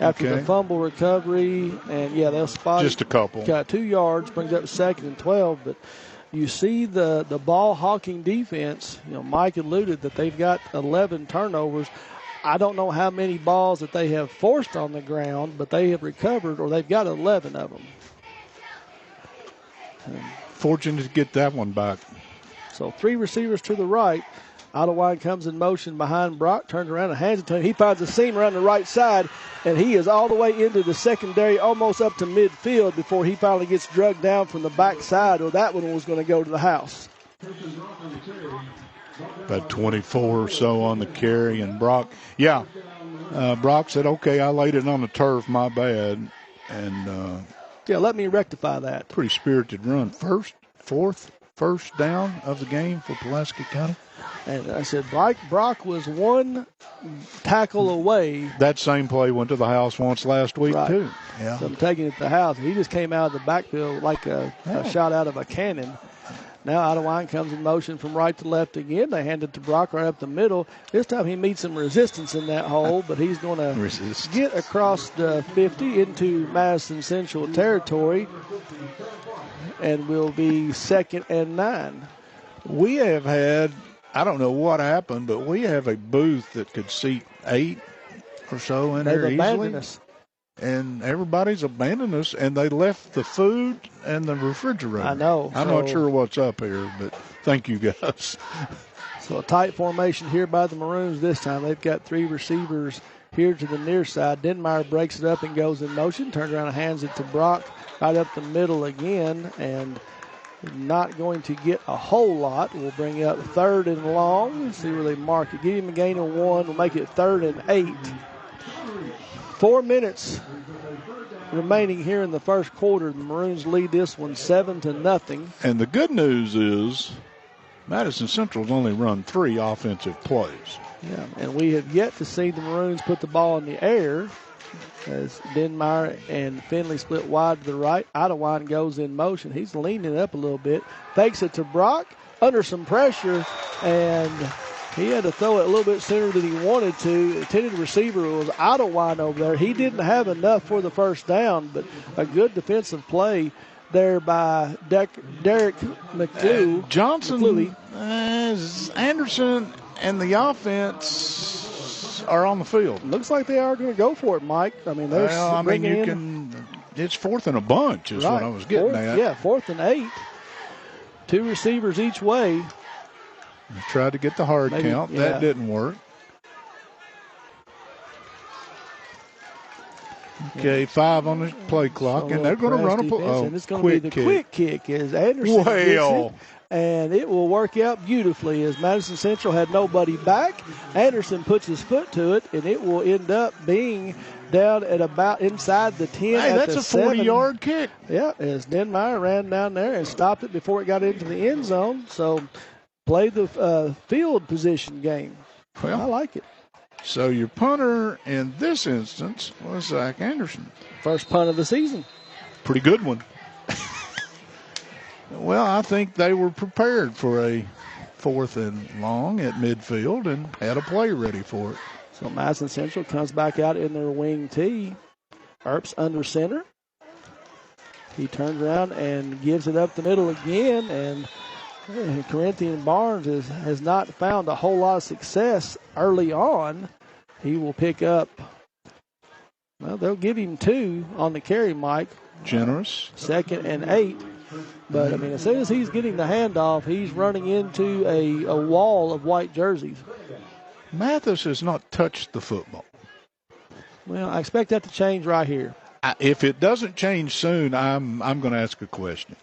after the fumble recovery, and, they'll spot just a couple. Got 2 yards, brings up 2nd and 12, but you see the ball hawking defense. Mike alluded that they've got 11 turnovers. I don't know how many balls that they have forced on the ground, but they have recovered, or they've got 11 of them. Fortunate to get that one back. So 3 receivers to the right. Idlewild comes in motion behind Brock, turns around and hands it to him. He finds a seam around the right side, and he is all the way into the secondary, almost up to midfield before he finally gets drugged down from the backside, or that one was going to go to the house. About 24 or so on the carry, and Brock, Brock said, okay, I laid it on the turf, my bad. And let me rectify that. Pretty spirited run. First down of the game for Pulaski County. And I said, Brock was one tackle away. That same play went to the house once last week, too. Yeah. So I'm taking it to the house. He just came out of the backfield like a shot out of a cannon. Now Idlewild comes in motion from right to left again. They hand it to Brock right up the middle. This time he meets some resistance in that hole, but he's going to get across the 50 into Madison Central territory and will be 2nd and 9. We have had, I don't know what happened, but we have a booth that could seat 8 or so in there easily. Us. And everybody's abandoned us, and they left the food and the refrigerator. I know. I'm not sure what's up here, but thank you, guys. So a tight formation here by the Maroons this time. They've got 3 receivers here to the near side. Denmeyer breaks it up and goes in motion, turns around and hands it to Brock right up the middle again, and not going to get a whole lot. We'll bring up 3rd and long. See where they mark it. Give him a gain of 1. We'll make it 3rd and 8. 4 minutes remaining here in the first quarter. The Maroons lead this one 7-0. And the good news is Madison Central's only run 3 offensive plays. Yeah, and we have yet to see the Maroons put the ball in the air as Denmeyer and Finley split wide to the right. Idlewild goes in motion. He's leaning up a little bit. Fakes it to Brock under some pressure, and he had to throw it a little bit sooner than he wanted to. The intended receiver was Idlewild over there. He didn't have enough for the first down, but a good defensive play there by Derek McClue. Johnson, Anderson, and the offense are on the field. Looks like they are going to go for it, Mike. I mean, they're it's 4th and a bunch is what I was getting at. Yeah, 4th and 8. 2 receivers each way. Tried to get the hard count. That didn't work. Okay, 5 on the play clock, and they're going to run and it's going to be the quick kick as Anderson gets it, and it will work out beautifully as Madison Central had nobody back. Anderson puts his foot to it, and it will end up being down at about inside the 10. Hey, that's a 40-yard kick. Yeah, as Denmeyer ran down there and stopped it before it got into the end zone. So play the field position game. Well, I like it. So your punter in this instance was Zach Anderson. First punt of the season. Pretty good one. Well, I think they were prepared for a 4th and long at midfield and had a play ready for it. So Madison Central comes back out in their wing tee. Earps under center. He turns around and gives it up the middle again, and Corinthian Barnes has not found a whole lot of success early on. He will pick up, well, they'll give him 2 on the carry, Mike. Generous. 2nd and 8. But, I mean, as soon as he's getting the handoff, he's running into a wall of white jerseys. Mathis has not touched the football. Well, I expect that to change right here. If it doesn't change soon, I'm going to ask a question.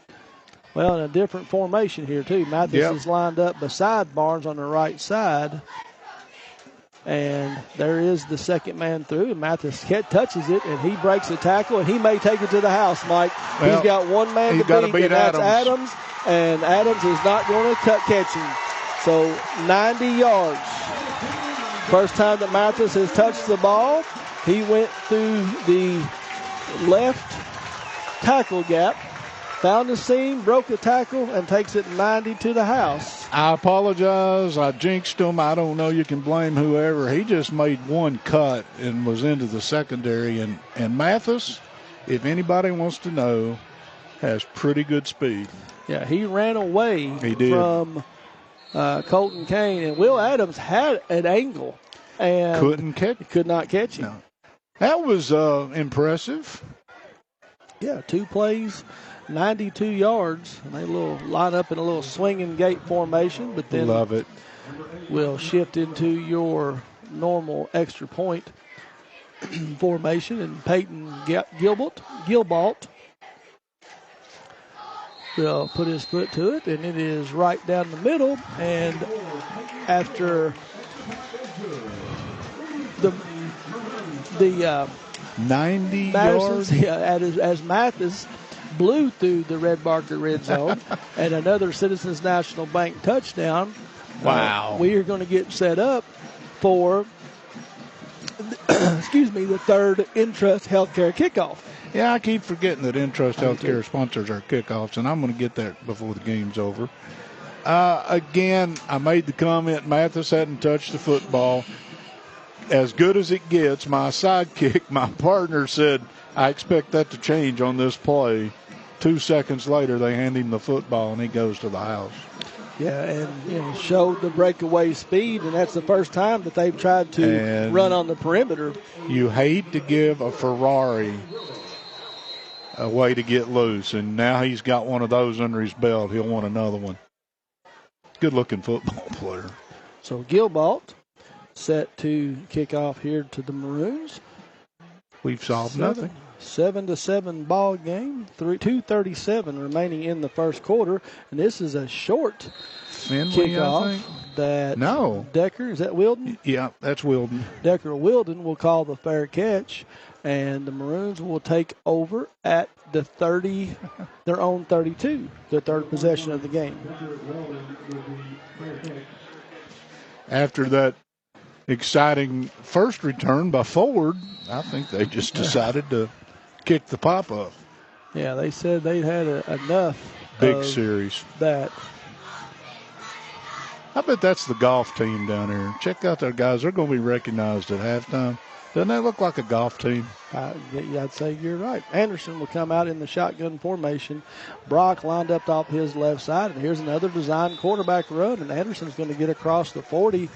Well, in a different formation here, too. Mathis is lined up beside Barnes on the right side. And there is the second man through, and Mathis touches it, and he breaks the tackle, and he may take it to the house, Mike. Well, he's got one man to beat, and that's Adams, and Adams is not going to catch him. So 90 yards. First time that Mathis has touched the ball, he went through the left tackle gap, found the seam, broke the tackle, and takes it 90 to the house. I apologize. I jinxed him. I don't know. You can blame whoever. He just made one cut and was into the secondary. And Mathis, if anybody wants to know, has pretty good speed. Yeah, he ran away from Colton Kane. And Will Adams had an angle and could not catch him. No. That was impressive. Yeah, 2 plays. 92 yards, and they line up in a little swinging gate formation, but then love it. We'll shift into your normal extra point formation, and Peyton Gilbalt will put his foot to it, and it is right down the middle, and after the 90 yards, yards, as Mathis blew through the Red Barker red zone, and another Citizens National Bank touchdown. Wow. We are going to get set up for, the third Intrust Healthcare kickoff. Yeah, I keep forgetting that Intrust Healthcare sponsors our kickoffs, and I'm going to get that before the game's over. Again, I made the comment Mathis hadn't touched the football. As good as it gets, my sidekick, my partner, said, I expect that to change on this play. 2 seconds later, they hand him the football, and he goes to the house. Yeah, and showed the breakaway speed, and that's the first time that they've tried to run on the perimeter. You hate to give a Ferrari a way to get loose, and now he's got one of those under his belt. He'll want another one. Good-looking football player. So Gilbalt set to kick off here to the Maroons. We've solved nothing. 7-7 ball game. 2:37 remaining in the first quarter, and this is a short kickoff. Decker, is that Wilden? Yeah, that's Wilden. Decker Wilden will call the fair catch, and the Maroons will take over at the 30, their own 32, the third possession of the game. After that exciting first return by Ford, I think they just decided to kick the pop up. Yeah, they said they'd had enough. Big series. That. I bet that's the golf team down there. Check out their guys. They're going to be recognized at halftime. Doesn't that look like a golf team? I'd say you're right. Anderson will come out in the shotgun formation. Brock lined up off his left side, and here's another design quarterback run, and Anderson's going to get across the 40,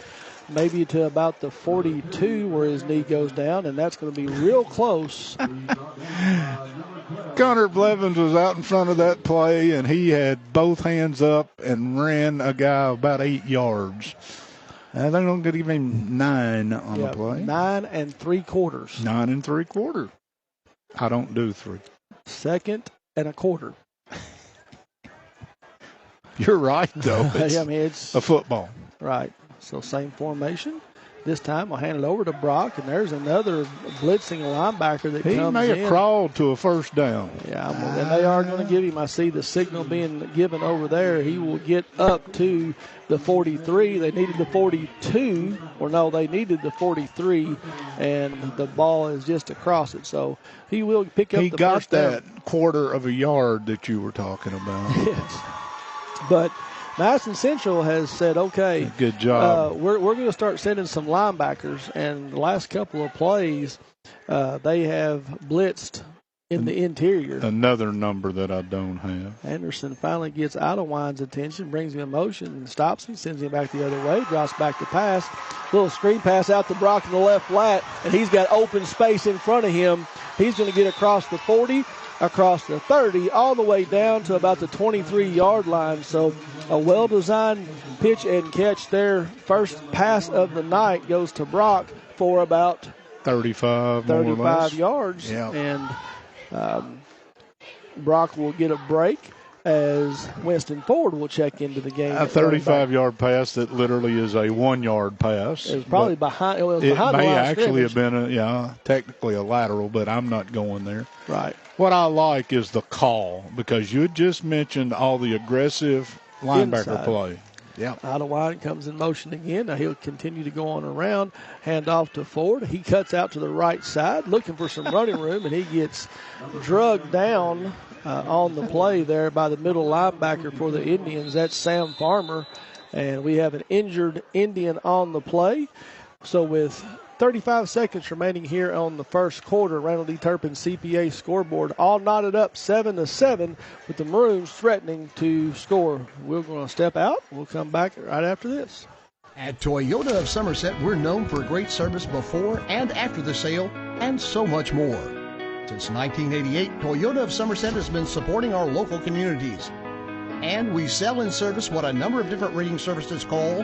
maybe to about the 42 where his knee goes down, and that's going to be real close. Connor Blevins was out in front of that play, and he had both hands up and ran a guy about 8 yards. They're going to give him 9 on the play. 9 3/4. 9 3/4. I don't do 3. 2nd and a quarter. You're right, though. It's a football. Right. So same formation. This time I'll hand it over to Brock, and there's another blitzing linebacker that comes in. He may have crawled to a first down. Yeah, and they are going to give him, I see the signal being given over there. He will get up to the 43. They needed the 42, or no, they needed the 43, and the ball is just across it. So he will pick up the first down. He got that quarter of a yard that you were talking about. Yes. But Madison Central has said, okay, good job. We're going to start sending some linebackers, and the last couple of plays, they have blitzed in the interior. Another number that I don't have. Anderson finally gets Idlewine's attention, brings him in motion, and stops him, sends him back the other way, drops back to pass. Little screen pass out to Brock in the left flat, and he's got open space in front of him. He's going to get across the 40, across the 30, all the way down to about the 23-yard line. So a well-designed pitch and catch there. First pass of the night goes to Brock for about 35 yards. Yeah. And Brock will get a break as Winston Ford will check into the game. A 35-yard pass that literally is a 1-yard pass. It was probably behind. It It behind may the line actually have scrimmage. been technically a lateral, but I'm not going there. Right. What I like is the call, because you had just mentioned all the aggressive linebacker Inside. play. Yeah. Idlewild comes in motion again. Now he'll continue to go on around. Hand off to Ford. He cuts out to the right side looking for some running room, and he gets drugged down on the play there by the middle linebacker for the Indians. That's Sam Farmer, and we have an injured Indian on the play. So with 35 seconds remaining here on the first quarter, Randall D. Turpin CPA scoreboard all knotted up 7-7 with the Maroons threatening to score. We're going to step out. We'll come back right after this. At Toyota of Somerset, we're known for great service before and after the sale and so much more. Since 1988, Toyota of Somerset has been supporting our local communities. And we sell and service what a number of different rating services call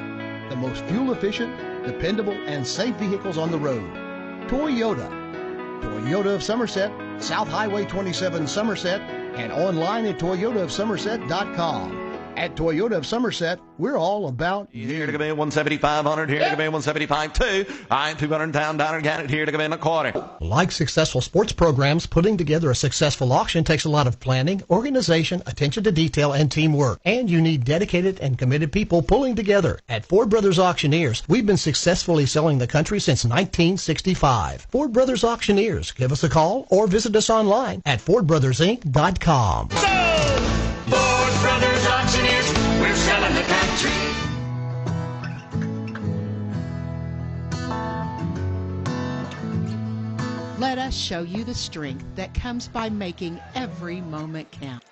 the most fuel-efficient, dependable, and safe vehicles on the road. Toyota. Toyota of Somerset, South Highway 27 Somerset, and online at toyotaofsomerset.com. At Toyota of Somerset, we're all about you. Here to come in 175-100, here to come in 175-2. I'm 200 down, down, got it here to come in a quarter. Like successful sports programs, putting together a successful auction takes a lot of planning, organization, attention to detail, and teamwork. And you need dedicated and committed people pulling together. At Ford Brothers Auctioneers, we've been successfully selling the country since 1965. Ford Brothers Auctioneers. Give us a call or visit us online at FordBrothersInc.com. Ford Brothers Auctioneers, we're selling the country. Let us show you the strength that comes by making every moment count.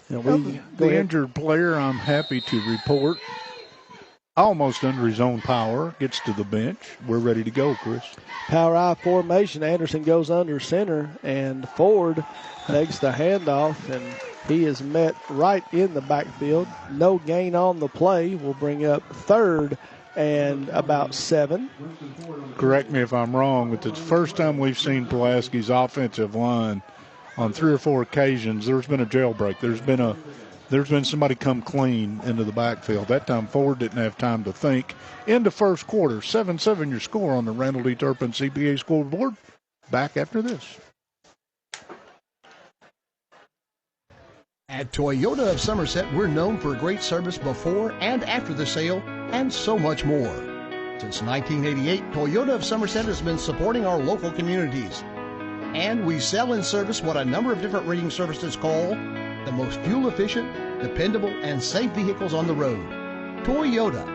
The injured player, I'm happy to report, almost under his own power, gets to the bench. We're ready to go, Chris. Power I formation. Anderson goes under center, and Ford takes the handoff, and he is met right in the backfield. No gain on the play. Will bring up third and about 7. Correct me if I'm wrong, but it's the first time we've seen Pulaski's offensive line on 3 or 4 occasions. There's been a jailbreak. There's been somebody come clean into the backfield. That time Ford didn't have time to think. Into first quarter, 7-7 your score on the Randall D. Turpin CPA scoreboard. Back after this. At Toyota of Somerset, we're known for great service before and after the sale and so much more. Since 1988, Toyota of Somerset has been supporting our local communities. And we sell and service what a number of different rating services call the most fuel-efficient, dependable, and safe vehicles on the road. Toyota.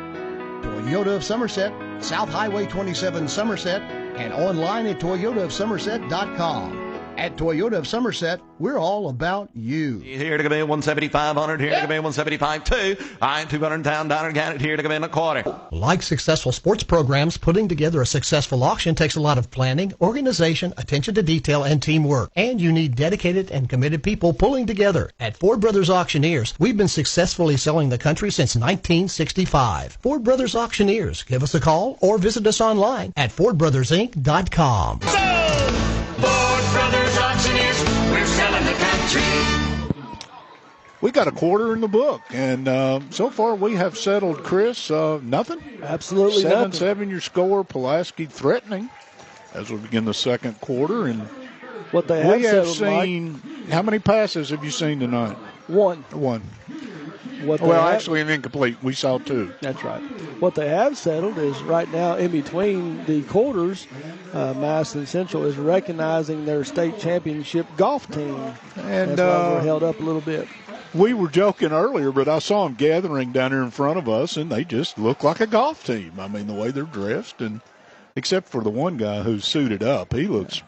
Toyota of Somerset, South Highway 27 Somerset, and online at toyotaofsomerset.com. At Toyota of Somerset, we're all about you. Here to come in 175-100, here to come in 175-2. I'm 200 down, down, got it here to come in a quarter. Like successful sports programs, putting together a successful auction takes a lot of planning, organization, attention to detail, and teamwork. And you need dedicated and committed people pulling together. At Ford Brothers Auctioneers, we've been successfully selling the country since 1965. Ford Brothers Auctioneers. Give us a call or visit us online at FordBrothersInc.com. Ford Brothers Auctioneers, we're selling the country. We got a quarter in the book, and so far we have settled, Chris, nothing. Absolutely nothing. 7-7 your score. Pulaski threatening as we begin the second quarter. And what they have we have settled, seen, Mike, how many passes have you seen tonight? One. Actually an incomplete. We saw 2. That's right. What they have settled is right now in between the quarters, Madison Central is recognizing their state championship golf team. And that's why we're held up a little bit. We were joking earlier, but I saw them gathering down here in front of us, and they just look like a golf team. I mean, the way they're dressed, and except for the one guy who's suited up, he looks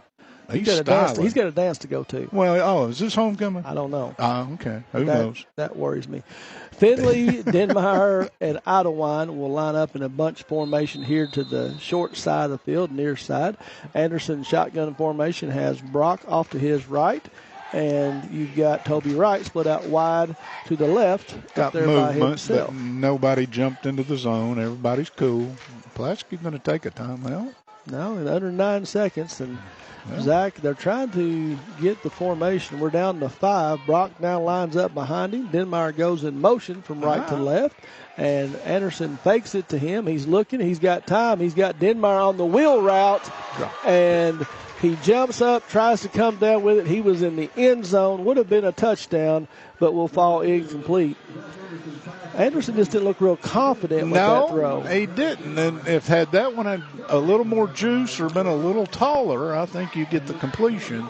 He's styling. He's got a dance to go to. Well, is this homecoming? I don't know. Okay. Who knows? That worries me. Finley, Denmeyer, and Idawine will line up in a bunch formation here to the short side of the field, near side. Anderson shotgun formation has Brock off to his right, and you've got Toby Wright split out wide to the left. Got there movement, by himself. but nobody jumped into the zone. Everybody's cool. Pulaski's going to take a timeout. No, in under 9 seconds, and Zach, they're trying to get the formation. We're down to 5. Brock now lines up behind him. Denmeyer goes in motion from right to left, and Anderson fakes it to him. He's looking. He's got time. He's got Denmeyer on the wheel route, and he jumps up, tries to come down with it. He was in the end zone. Would have been a touchdown, but will fall incomplete. Anderson just didn't look real confident with that throw. No, he didn't. And if had that one had a little more juice or been a little taller, I think you get the completion.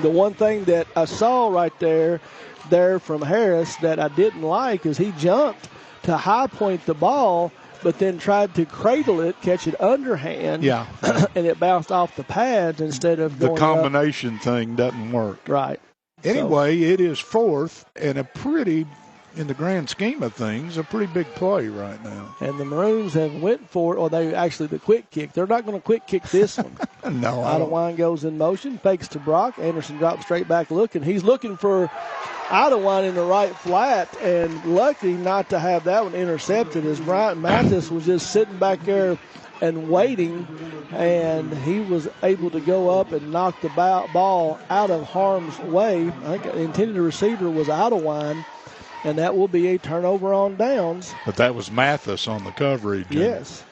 The one thing that I saw right there from Harris that I didn't like is he jumped to high point the ball, but then tried to cradle it, catch it underhand, and it bounced off the pads instead of going the combination thing doesn't work. Right. Anyway, it is 4th and a pretty, in the grand scheme of things, a pretty big play right now. And the Maroons have went for it, or they actually the quick kick. They're not going to quick kick this one. No, Idawine goes in motion, fakes to Brock. Anderson drops straight back looking. He's looking for Idawine in the right flat, and lucky not to have that one intercepted as Bryant Mathis was just sitting back there and waiting, and he was able to go up and knock the ball out of harm's way. I think the intended receiver was Idawine, and that will be a turnover on downs. But that was Mathis on the coverage. Yes.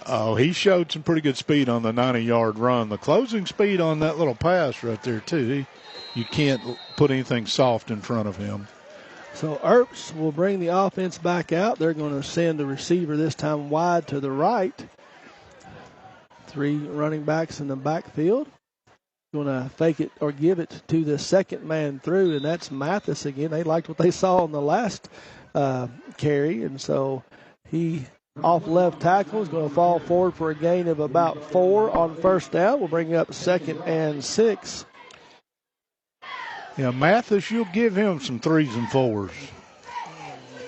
Oh, he showed some pretty good speed on the 90-yard run. The closing speed on that little pass right there, too. You can't put anything soft in front of him. So Earps will bring the offense back out. They're going to send the receiver this time wide to the right. 3 running backs in the backfield. Going to fake it or give it to the second man through, and that's Mathis again. They liked what they saw on the last carry, and so he off left tackle is going to fall forward for a gain of about 4 on first down. We'll bring up 2nd and 6. Yeah, Mathis, you'll give him some 3s and 4s.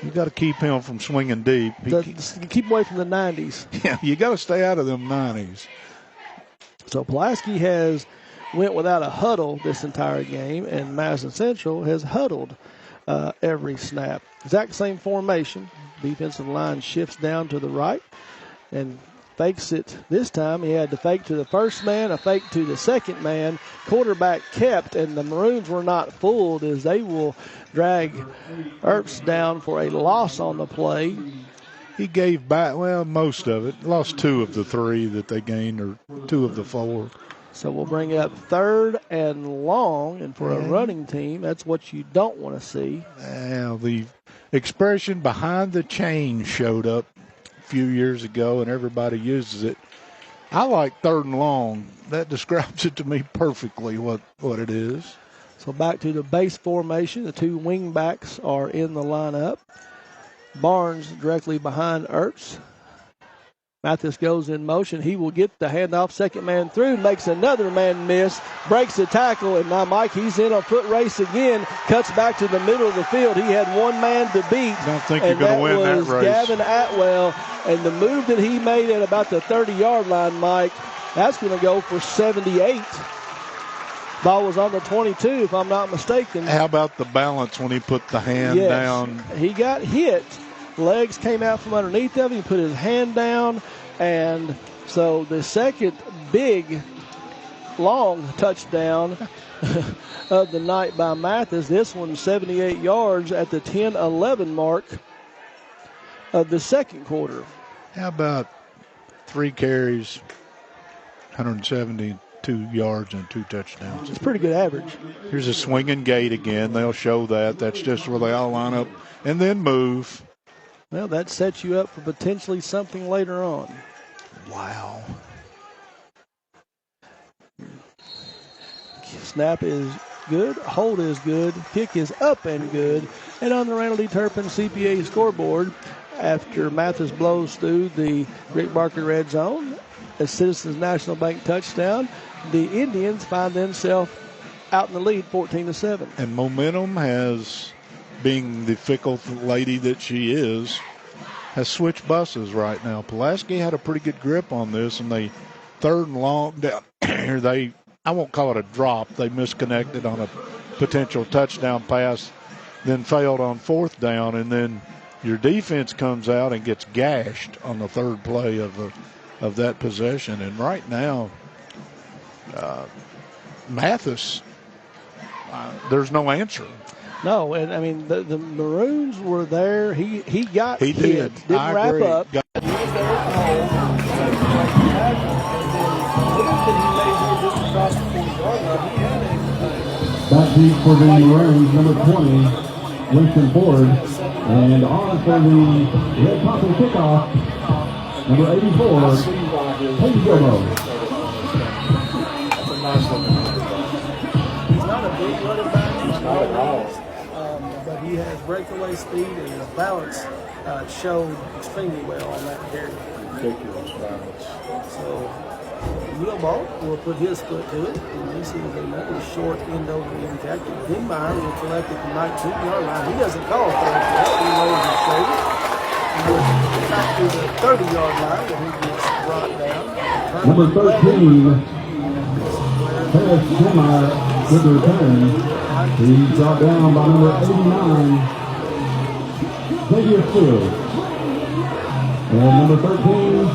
You got to keep him from swinging deep. Keep away from the 90s. Yeah, you got to stay out of them 90s. So Pulaski has went without a huddle this entire game, and Madison Central has huddled every snap. Exact same formation. Defensive line shifts down to the right and fakes it. This time he had to fake to the first man, a fake to the second man. Quarterback kept, and the Maroons were not fooled as they will drag Earps down for a loss on the play. He gave back, most of it. Lost 2 of the 3 that they gained, or 2 of the 4. So we'll bring it up 3rd and long, and for a running team, that's what you don't want to see. The expression behind the chain showed up a few years ago, and everybody uses it. I like 3rd and long. That describes it to me perfectly, what it is. So back to the base formation. The 2 wing backs are in the lineup. Barnes directly behind Earps. Mathis goes in motion. He will get the handoff. Second man through. Makes another man miss. Breaks the tackle. And now Mike, he's in a foot race again. Cuts back to the middle of the field. He had one man to beat. I don't think you're going to win that race. Gavin Atwell. And the move that he made at about the 30-yard line, Mike, that's going to go for 78. Ball was on the 22, if I'm not mistaken. How about the balance when he put the hand down? He got hit. Legs came out from underneath of him. He put his hand down. And so the second big, long touchdown of the night by Mathis. This one 78 yards at the 10-11 mark of the second quarter. How about 3 carries, 172 yards and 2 touchdowns? It's pretty good average. Here's a swinging gate again. They'll show that. That's just where they all line up and then move. Well, that sets you up for potentially something later on. Wow. Snap is good. Hold is good. Kick is up and good. And on the Randall D. Turpin CPA scoreboard, after Mathis blows through the Rick Barker red zone, a Citizens National Bank touchdown. The Indians find themselves out in the lead 14-7. And momentum has, being the fickle lady that she is, has switched buses right now. Pulaski had a pretty good grip on this, and they third and long down here, I won't call it a drop. They misconnected on a potential touchdown pass, then failed on fourth down, and then your defense comes out and gets gashed on the third play of that possession. And right now, Mathis, there's no answer. No, and I mean the Maroons were there. He got he hit. Didn't wrap agree. up. Back deep for the Maroons, number 20, Winston Ford. And on for the Red Poppin kickoff, number 84, Hayes Gilbo. He's not a big running back, but he has breakaway speed and the balance showed extremely well on that carry. Ridiculous balance. So Gilbo will put his foot to it, and this is another short end over the end tackle. Denmeyer will collect at the 19-yard line. He doesn't call for it. He lowers his shoulder. He goes back to the 30-yard line, and he gets brought down. Number 13, Harris Denmeyer with the return. He's brought down by number 89, Xavier Field. And number 13,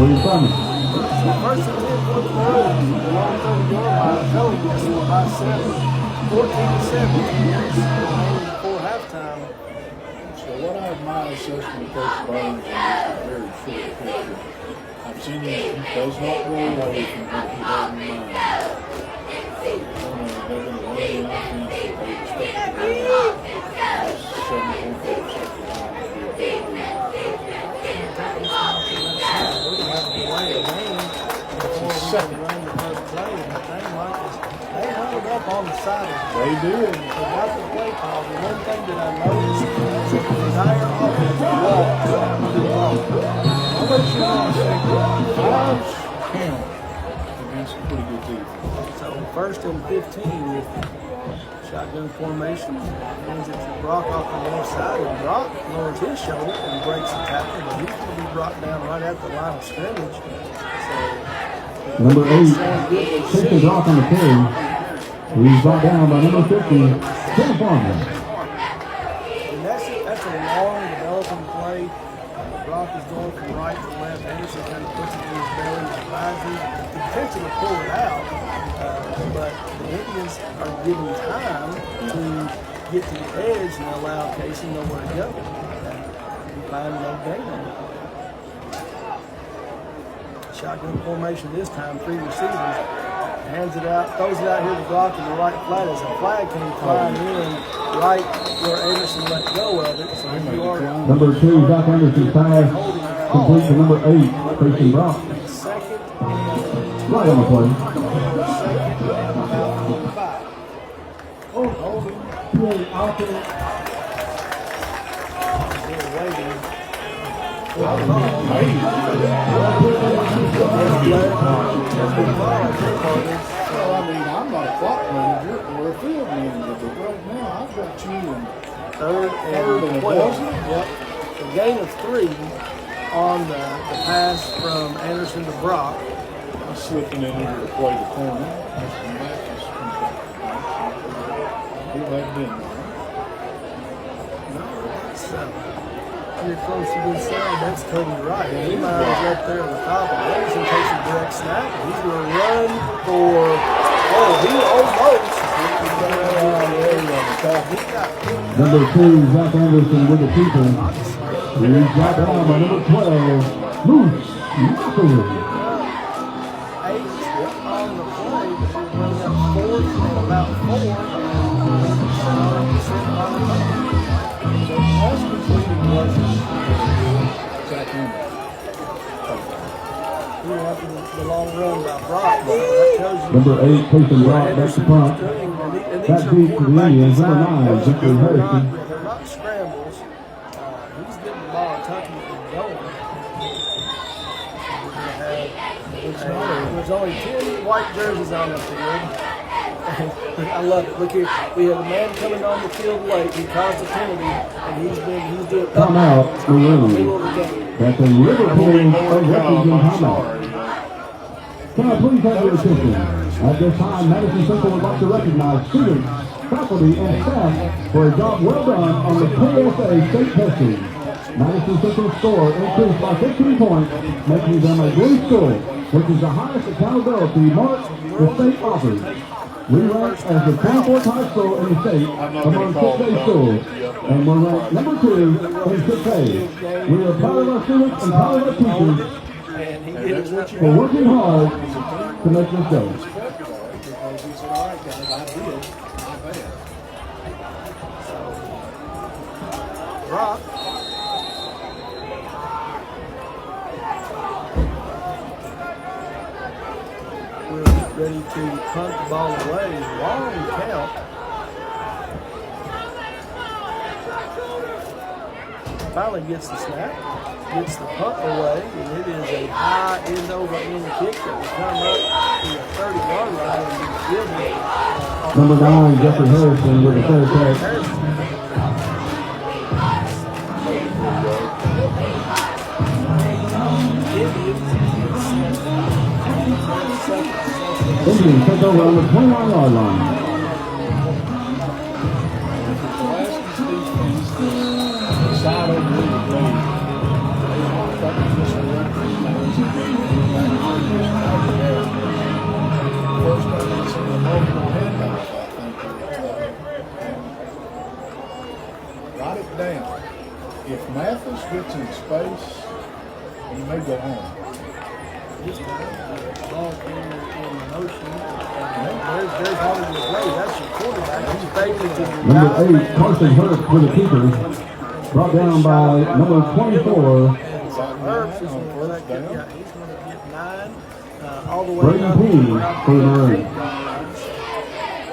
William Simon. First and 10 for the Maroons. The long 30-yard line. Kelly gets it by 7. 14-7. Before halftime. So what I admire so from Coach Burns in this very short picture, I've seen him, he does not go away from what he has in mind. They're going to run the offense that they expect to run. 7 up on the sideline. They did. They got the play call. The one thing that I noticed is that the entire offense walked. I'll let you know, fives count against a pretty good defense. So first and 15 with shotgun formation. Hands it to Brock off the left side, and Brock lowers his shoulder and breaks the tackle, but he's going to be brought down right at the line of scrimmage. So number 8, taking Brock on the carry. He's brought down by number 50, Tim Farmer. And that's a long developing play. Brock is going from right to left. Anderson kind of puts it in his belly and slides it. The intention to pull it out, but the Indians are given time to get to the edge and allow Casey nowhere to go. And find no gain on it. Shotgun formation this time, 3 receivers. Hands it out, throws it out here to Brock in the right flat as a flag came flying in right where Anderson let go of it. So number 2, Zach Anderson pass complete to number 8, Christian Brock. Second right on the play. Well, I mean, I'm not a clock manager or a field manager, but right now I've got you in third and 12. Yep. A gain of 3 on the pass from Anderson to Brock. I'm slipping in here to play the corner. Who had been? No, that's you're close to this side. That's Cody Wright. Niemeyer is up there at the top, and Anderson takes a direct snap. He's going to run for. He almost. Number 2, Zach Anderson with the people. He's brought down by number 12, Moose. 8 on the play, but he's running up 4th and about 4. That's completing rushes. Zach Anderson. The long run by Brock. That tells you number 8, Casey Brock, back to front. Back deep to the Indians, number 9, Victor Harrison. They're not scrambles. He's getting the ball and tucking it and going. We're going to have There's only 10 white jerseys on the field. I love it. Look here, we have a man coming on the field late. He caused a penalty, and he's doing timeout, Maroon. That's a Liverpool Refugees timeout. Can I please have your attention? At this time, Madison Central would like to recognize students, faculty, and staff for a job well done on the KSA state testing. Madison Central's score increased by 15 points, making them a blue school, which is the highest accountability mark the state offers. We rank as the 24th high school in the state among 6A schools, and we're ranked number 2 in 6A. We are proud of our students and proud of our teachers for working hard to make this go. Rock. We're ready to punt the ball away. Long count. Finally gets the snap, gets the punt away, and it is a high end-over-end kick that will come up to the 30-yard line and be given. Number 9, Jeffrey Harrison with the third catch. Indians take over on the 29-yard line. Write it down. If Mathis gets in space, you may go home. Ball in motion. There's Hollywood Way. That's your quarterback. He's faking to the Number 8, Carson Hurst with the keeper. Brought down by number 24. Herbst is going to get 9 all the way Brady up P to around for the Maroons.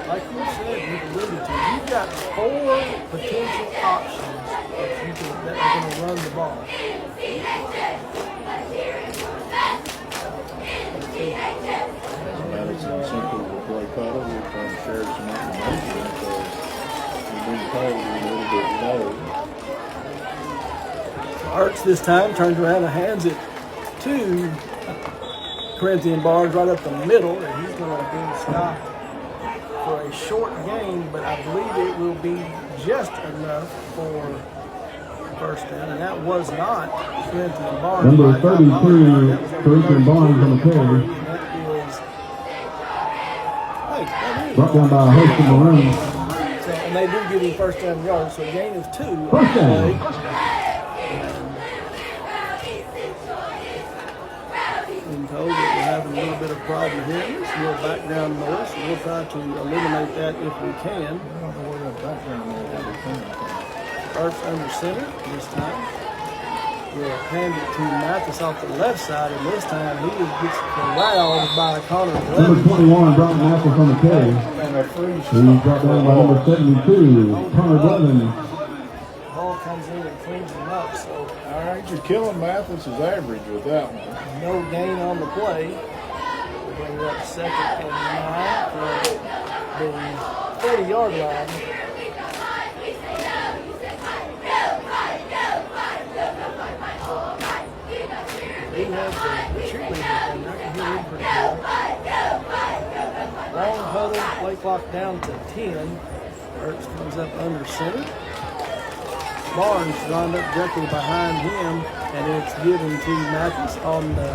Like you said, you alluded to, you've got 4 potential options that are going to run the ball. Madison Central will play cuddle. We're trying to share some information because we've been told we're a little bit low. Arts this time turns around and hands it to Corinthian Barnes right up the middle, and he's going to be stopped for a short gain, but I believe it will be just enough for first down, and that was not Corinthian Barnes. Number 32, Corinthian Barnes on the carry. Brought down by a host of Maroons. So, and they do give him first down yards, so a gain of 2. First down. Been told that we're having a little bit of problem here. It's a little background noise, so we'll try to eliminate that if we can. I don't know where that background noise is coming from. Earth's under center this time. We'll hand it to Mathis off the left side, and this time he gets corralled by Connor Number Blevins. 21, Brock Mathis on the carry. He's brought down by number 72, Connor Blevins. Ball comes in and cleans him up, so All right, you're killing Mathis's average with that one. no gain on the play. We'll bring it up 2nd and 9 for the 40-yard line. They have the cheerleaders and I can hear them pretty good. Long huddle, play clock down to 10. Ertz comes up under center. Barnes lined up directly behind him, and it's given to Mathis on the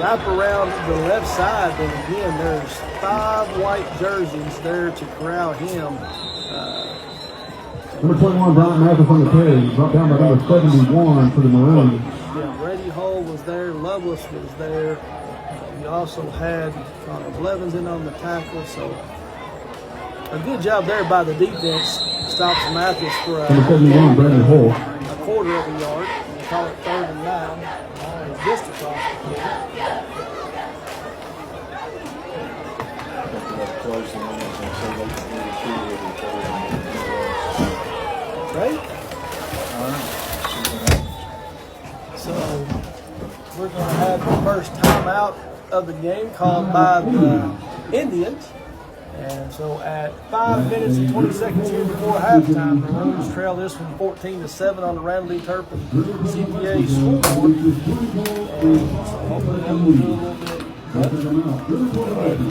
wrap around the left side. And again, there's 5 white jerseys there to corral him. Number 21, Brock Mathis on the carry. Brought down by number 71 for the Maroons. Yeah, Brady Hull was there. Lovelace was there. We also had Connor Blevins in on the tackle. So a good job there by the defense. Stops Mathis for Number 71, Brady Hull. a quarter of a yard. We call it 3rd and 9. Just across the field. Right? So we're going to have the first timeout of the game called by the Indians. And so at 5 minutes and 20 seconds here before halftime, the Maroons trail this one 14-7 on the Randall D. Turpin CPA scoreboard. And so hopefully that will do a little bit better.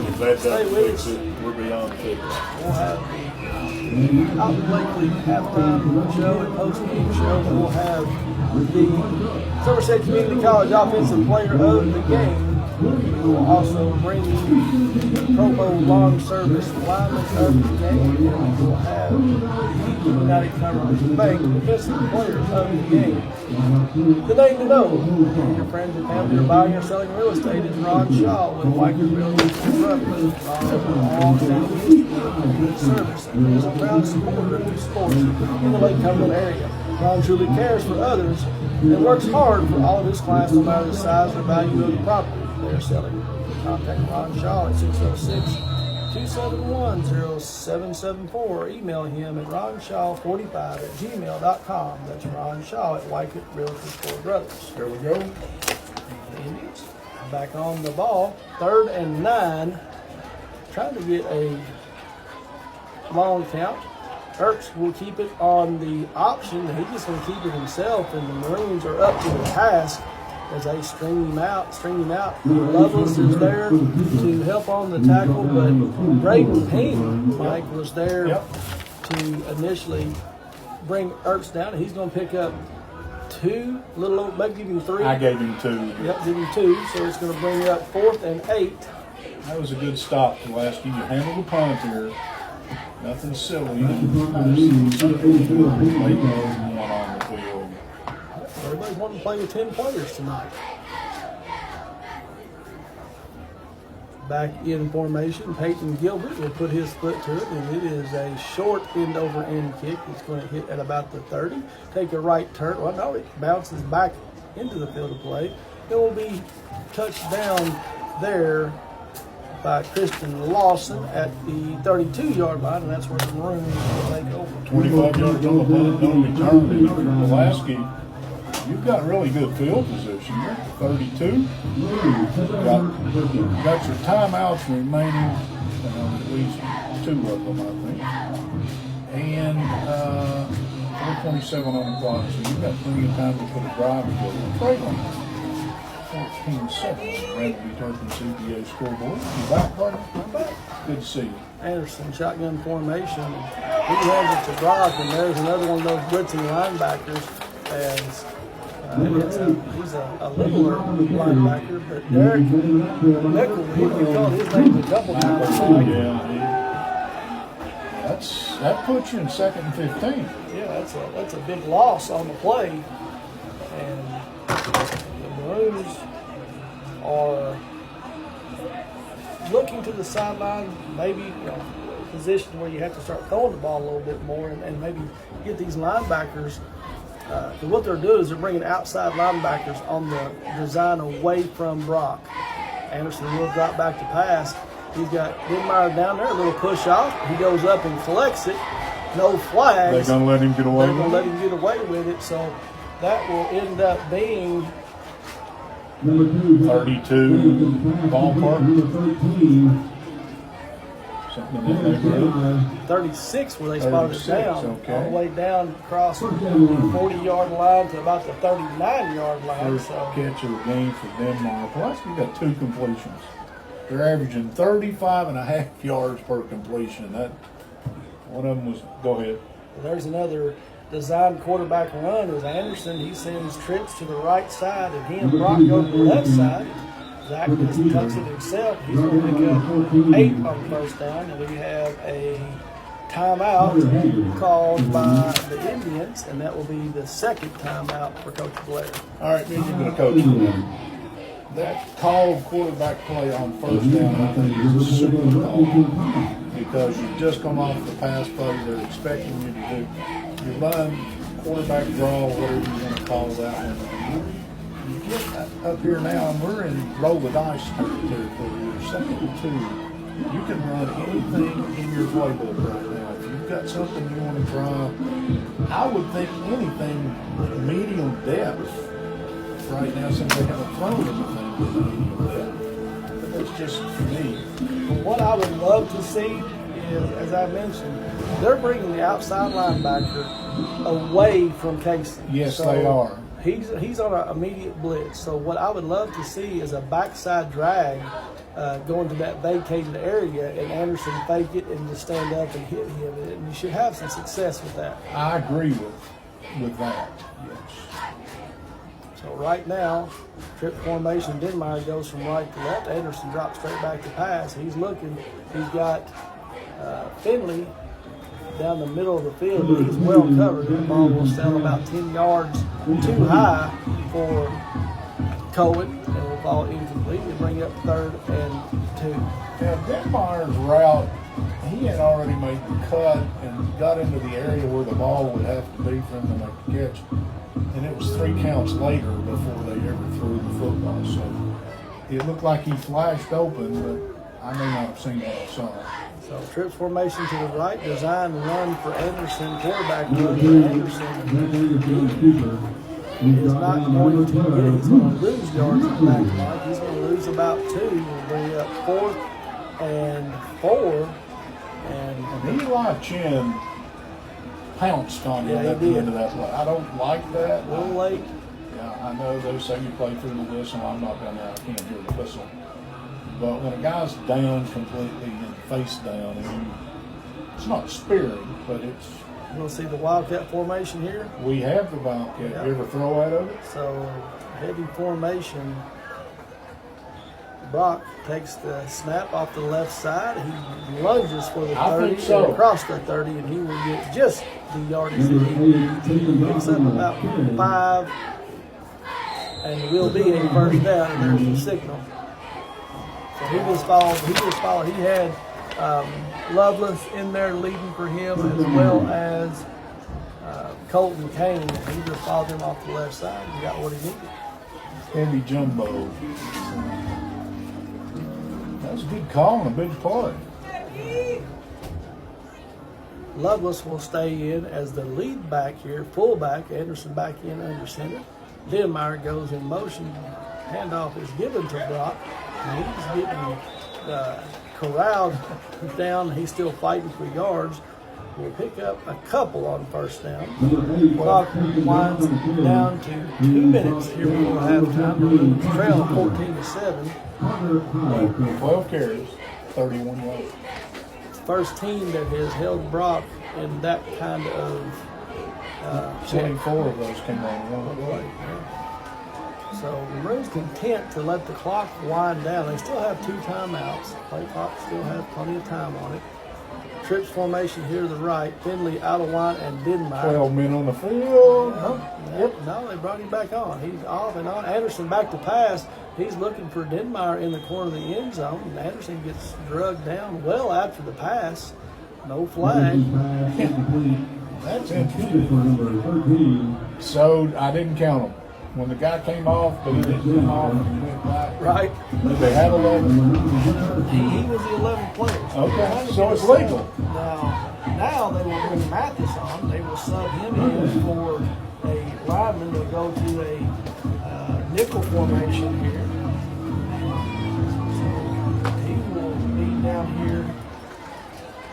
If that Stay doesn't with fix us. it, we're beyond fixed. We'll have the Alton Blakely halftime show and post-game show. We'll have the Somerset Community College Offensive Player of the Game. We'll also bring you the Pro Bowl Long Service Lineman of the Game. And we'll have the United Commerce Bank Defensive Player of the Game. The name to know if your friends and family are buying or selling real estate is Ron Shaw with Wycott Realty Brothers. Ron has a long-standing history of good service and is a proud supporter of sports in the Lake Cumberland area. Ron truly cares for others and works hard for all of his clients no matter the size or value of the property they're selling. Contact Ron Shaw at 606-271-0774 or email him at ronshaw45@gmail.com. That's Ron Shaw at Wycott Realty Brothers. Here we go. The Indians back on the ball, 3rd and 9, trying to get a long count. Ertz will keep it on the option. He's just going to keep it himself, and the Maroons are up to the task as they string him out. Lovelace is there to help on the tackle, but Braden Payne, Mike, was there to initially bring Ertz down. He's going to pick up 2, maybe give him 3. I gave him 2. Yep, give him 2, so it's going to bring you up 4th and 8. That was a good stop, Pulaski. You handled the punt here. Nothing silly. Something on the field. Everybody's wanting to play with 10 players tonight. Back in formation, Peyton Gilbert will put his foot to it, and it is a short end-over-end kick. It's going to hit at about the 30. Take a right turn. Well, no, it bounces back into the field of play. It will be touched down there by Christian Lawson at the 32-yard line, and that's where the Maroons will take over. 25 yards on the punt, no return. Pulaski, you've got really good field position. You're at 32. You've got your timeouts remaining, at least 2 of them, I think. And 4:27 on the clock, so you've got plenty of time to put a drive together. Trailing 14-7. Randall D. Turpin CPA scoreboard. You back, partner? I'm back. Good to see you. Anderson, shotgun formation. He hands it to Brock, and there's another one of those blitzing linebackers. As he's a littler linebacker, but Derek Nickel, he called his name a couple times. That puts you in 2nd and 15. Yeah, that's a big loss on the play, and the Maroons are looking to the sideline, maybe position where you have to start throwing the ball a little bit more, and maybe get these linebackers. Because what they're doing is they're bringing outside linebackers on the design away from Brock. Anderson will drop back to pass. He's got Widmeyer down there, a little push off. He goes up and collects it. No flags. They're going to let him get away with it? They're going to let him get away with it. So that will end up being 32 ballpark. Something in that neighborhood. 36 where they spotted it down. Okay. All the way down across the 40-yard line to about the 39-yard line. First catch of the game for them now. Pulaski got 2 completions. They're averaging 35.5 yards per completion. That one of them was, go ahead. There's another designed quarterback run as Anderson. He sends trips to the right side, and he and Brock go to the left side. Zach just tucks it himself. He's going to pick up 8 on first down, and we have a timeout called by the Indians, and that will be the 2nd timeout for Coach Blair. All right, man, you're going to coach them. That called quarterback play on first down, I think, is a super call because you just come off the pass play they're expecting you to do. You run quarterback draw, whatever you want to call that one. You get up here now, and we're in roll the dice territory. You're 2nd and 2. You can run anything in your playbook right now. If you've got something you want to try, I would think anything medium depth right now, since they haven't thrown anything. But that's just me. What I would love to see is, as I mentioned, they're bringing the outside linebacker away from Casey. Yes, So they are. He's on an immediate blitz. So what I would love to see is a backside drag going to that vacated area, and Anderson fake it and just stand up and hit him. And you should have some success with that. I agree with that. Yes. So right now, trip formation, Denmeyer goes from right to left. Anderson drops straight back to pass. He's looking. He's got Finley down the middle of the field, but he's well covered. The ball will sail about 10 yards too high for Cohen, and will fall incomplete and bring up 3rd and 2. Now, Denmeyer's route, he had already made the cut and got into the area where the ball would have to be for him to make the catch. And it was 3 counts later before they ever threw the football. So it looked like he flashed open, but I may not have seen what I saw. So trips formation to the right, design run for Anderson, quarterback run for Anderson. He's not going to get it. He's going to lose yards in the back line. He's going to lose about 2. We'll bring up 4th and 4. And Eli Chin pounced on him at the end of that play. I don't like that. A little late. Yeah, I know they say you play through the whistle. I'm not down there. I can't hear the whistle. But when a guy's down completely and face down, and it's not spearing, but it's. You want to see the Wildcat formation here? We have the Wildcat. Yep. You ever throw out of it? So, heavy formation. Brock takes the snap off the left side. He lunges for the 30 and across the 30, and he will get just the yardage that he needs. He picks up about 5, and will be a first down, and there's the signal. So he just followed. He had Lovelace in there leading for him, as well as Colton Kane. He just followed him off the left side and got what he needed. Heavy jumbo. That was a good call and a big play. Lovelace will stay in as the lead back here, fullback. Anderson back in under center. Denmeyer goes in motion. Handoff is given to Brock. And he's getting corralled down. He's still fighting for yards. We'll pick up a couple on first down. Clock winds down to 2 minutes. Here we will have time. Trail 14-7. 12 carries, 31 yards. First team that has held Brock in that kind of 24 of those came on one play. So the Maroons content to let the clock wind down. They still have 2 timeouts. Play clock still has plenty of time on it. Trips formation here to the right. Finley out of line and Denmeyer. 12 men on the field. No, they brought him back on. He's off and on. Anderson back to pass. He's looking for Denmeyer in the corner of the end zone. And Anderson gets drugged down well after the pass. No flag. That's interesting. So I didn't count them. When the guy came off, but he didn't come off and he went back. Right. Did they have 11? He was the 11th player. Okay, so it's legal. Now they will bring Mathis on. They will sub him in for a lineman to go to a nickel formation here. So he will be down here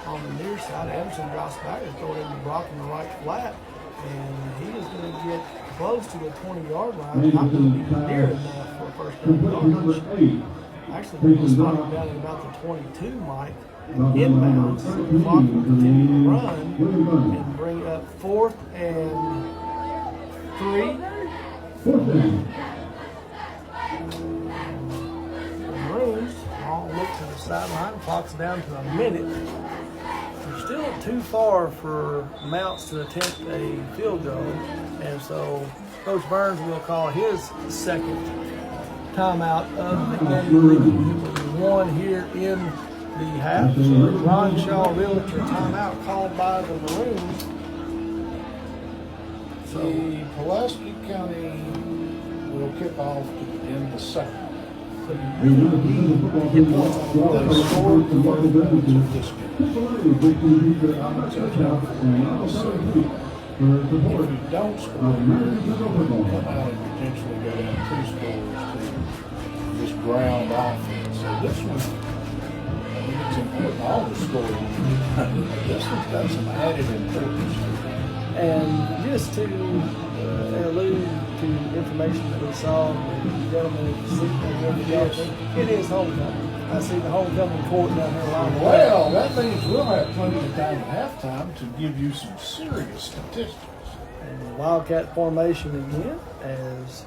on the near side. Anderson drops back and throw it into Brock in the right flat. And he is going to get close to the 20-yard line. Not going to be near enough for a first down yardage. Actually, we'll spot him down at about the 22, Mike. Inbounds. So the clock will continue to run and bring up 4th and 3. The Maroons all look to the sideline. Clock's down to a minute. They're still too far for Mounts to attempt a field goal, and so Coach Burns will call his second timeout of the game. One here in the half. So Ron Shaw Realtor timeout called by the Maroons. So the Pulaski County will kick off in the second. So you really need to get points on the board. They scored the first points of this game. If you don't score, you come out and potentially go down 2 scores to this ground offense. So this one, I mean, it's important. All the scoring. This one's got some added importance to it. And just to allude to information that we saw, the gentleman it is homecoming. I see the homecoming court down there along the way. Well, that means we'll have plenty of time at halftime to give you some serious statistics. And Wildcat formation again, as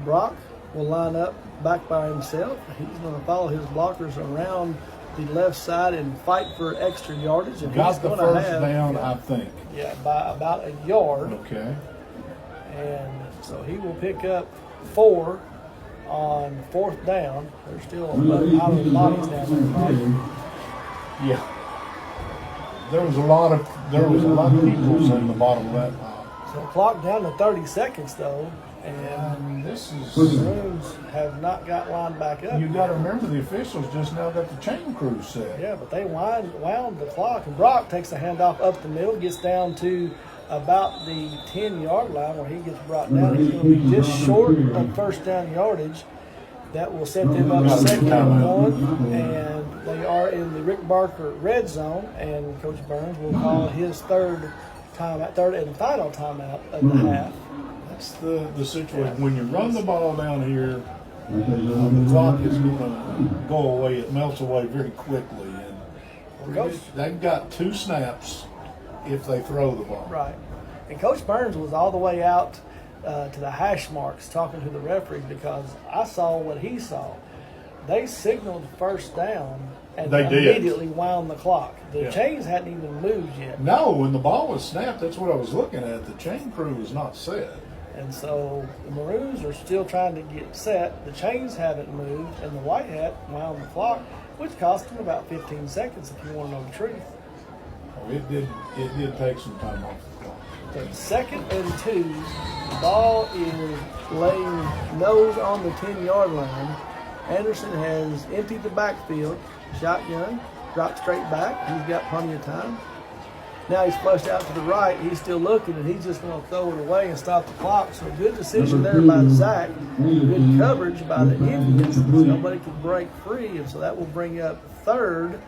Brock will line up back by himself. He's going to follow his blockers around the left side and fight for extra yardage. And Got he's the going first to have, down, I think. Yeah, by about a yard. Okay. And so he will pick up 4 on 4th down. There's still a lot of bodies down there. Yeah. There was a lot of people in the bottom of that pile. So clock down to 30 seconds though, and this is Maroons have not got lined back up. You got to remember the officials just now got the chain crew set. Yeah, but they wound the clock, and Brock takes the handoff up the middle, gets down to about the 10-yard line where he gets brought down. He's going to be just short of first down yardage. That will set them up second and 1, and they are in the Rick Barker red zone, and Coach Burns will call his third and final timeout of the half. That's the situation. When you run the ball down here, the clock is going to go away. It melts away very quickly, and they've got 2 snaps if they throw the ball. Right. And Coach Burns was all the way out to the hash marks talking to the referees because I saw what he saw. They signaled first down and immediately wound the clock. The chains hadn't even moved yet. No, when the ball was snapped, that's what I was looking at. The chain crew was not set. And so the Maroons are still trying to get set. The chains haven't moved, and the White Hat wound the clock, which cost them about 15 seconds if you want to know the truth. Oh, it did take some time off the clock. So 2nd and 2, the ball is laying nose on the 10-yard line. Anderson has emptied the backfield, shotgun, dropped straight back. He's got plenty of time. Now he's flushed out to the right. He's still looking, and he's just going to throw it away and stop the clock. So good decision there by Zach. Good coverage by the Indians. Nobody could break free, and so that will bring up 3rd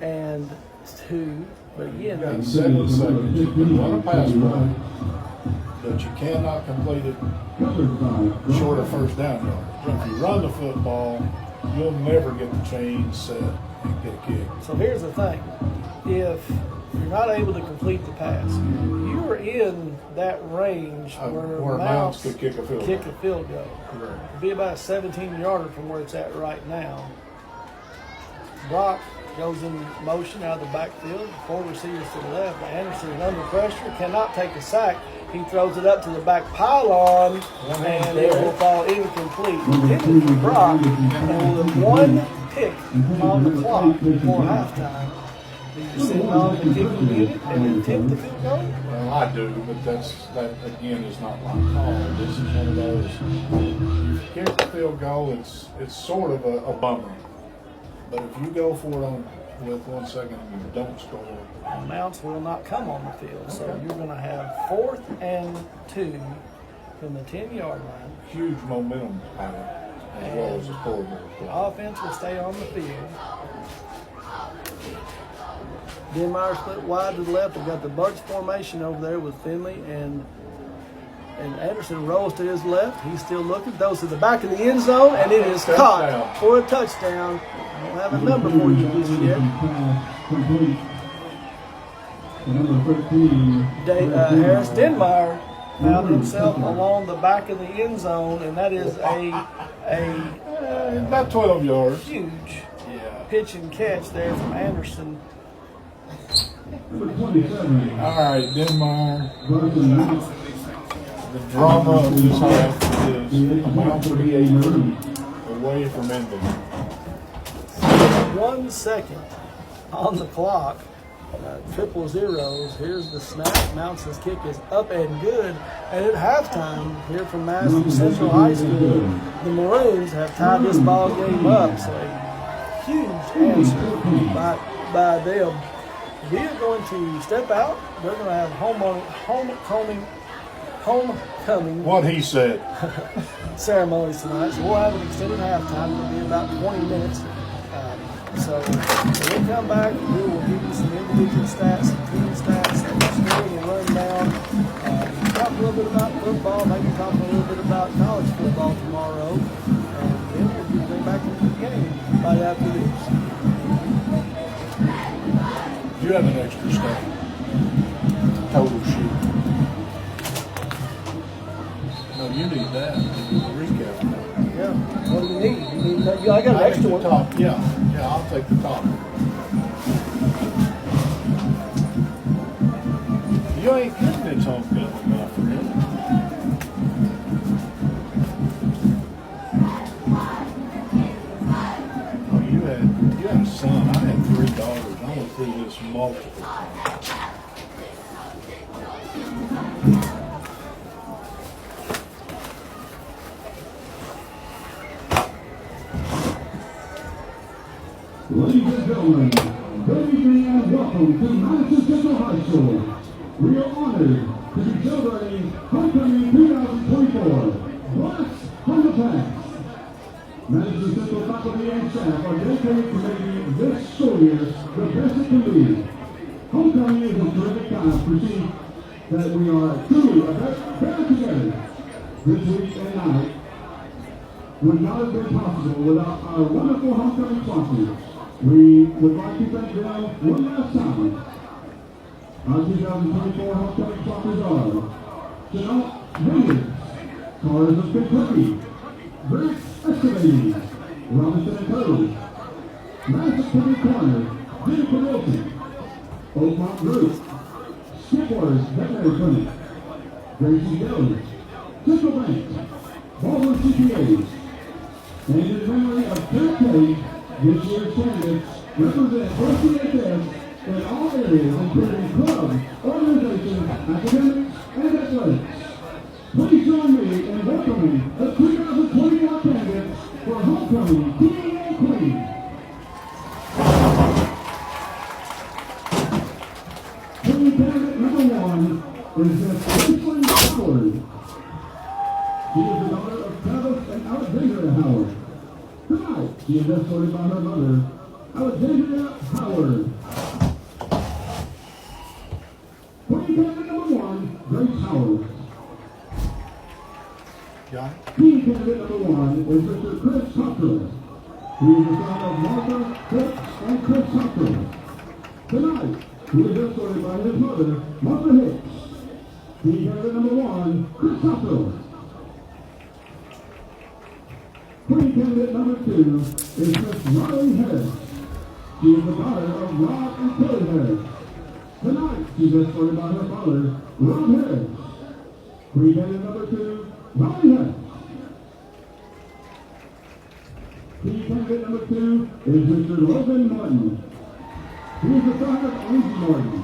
and 2. But again, in 7 seconds, you can run a pass play, but you cannot complete it short of first down yard. If you run the football, you'll never get the chain set and get a kick. So here's the thing. If you're not able to complete the pass, you are in that range where Mounts could kick a field goal. Correct. It'd be about a 17-yarder from where it's at right now. Brock goes in motion out of the backfield, 4 receivers to the left. Anderson is under pressure, cannot take a sack. He throws it up to the back pylon, and it will fall incomplete. Intended for Brock, and with 1 tick on the clock before halftime, do you send on the kicking unit and attempt the field goal? Well, I do, but that again is not my call. This is one of those. You kick the field goal, it's sort of a bummer. But if you go for it with 1 second and you don't score, Mounts will not come on the field. So you're going to have 4th and 2 from the 10-yard line. Huge momentum power as well as the scoreboard. Offense will stay on the field. Denmeyer split wide to the left. They've got the bunch formation over there with Finley and Anderson rolls to his left. He's still looking. Throws to the back of the end zone, and it is caught for a touchdown. I don't have a number for you just yet. Harris Denmeyer found himself along the back of the end zone, and that is about 12 yards. Huge pitch and catch there from Anderson. All right, Denmeyer. The drama of this half is about to be away from ending. 1 second on the clock. Triple zeros. Here's the snap. Mounts' kick is up and good. And at halftime, here from Madison Central High School, the Maroons have tied this ball game up. So a huge answer by them. We are going to step out. They're going to have homecoming. What he said. ceremonies tonight, so we'll have an extended halftime. It'll be about 20 minutes. So when we come back, we will give you some individual stats, some team stats, and the story will run down. Talk a little bit about football, maybe talk a little bit about college football tomorrow, and then we'll be back into the game right after this. Do you have an extra stat? Total shoot. No, you need that. Recap. Yeah. What do you need? You need that? I got an extra one. Top. Yeah, I'll take the top. You ain't getting its homecoming enough for him. Oh, you had a son. I had 3 daughters. I went through this multiple times. Ladies and gentlemen, good evening and welcome to Madison Central High School. We are honored to be celebrating Homecoming 2024. Blast from the past. Madison Central faculty and staff are dedicated to making this school year the best it can be. Homecoming is a terrific time to see that we are truly better together this week and night would not have been possible without our wonderful homecoming sponsors. We would like to thank them one last time. Our 2024 homecoming sponsors are Chanel Hayes, Cars of Kentucky, Grant Excavating, Robinson & Co., Madison Public Corner, Jennifer Wilson, Oakmont Group, Skipwars Veterinary Clinic, Gracie Deli, Central Bank, Baldwin CPAs, and in memory of Kurt Cage, this year's candidates represent OCHS in all areas, including clubs, organizations, academics, and athletics. Please join me in welcoming the 2021 candidates for Homecoming King and Queen. Queen candidate number 1 is Miss Caitlin Howard. She is the daughter of Travis and Alexandria Howard. Tonight, she is escorted by her mother, Alexandria Howard. Queen candidate number 1, Grace Howard. Queen candidate number 1 is Mr. Chris Tucker. He is the son of Martha, Hicks, and Chris Tucker. Tonight, he is escorted by his mother, Martha Hicks. Queen candidate number 1, Chris Tucker. Queen candidate number 2 is Miss Riley Harris. She is the daughter of Rob and Kelly Harris. Tonight, she's escorted by her father, Rob Harris. Queen candidate number 2, Riley Harris. Queen candidate number 2 is Mr. Logan Martin. He is the son of Angie Martin.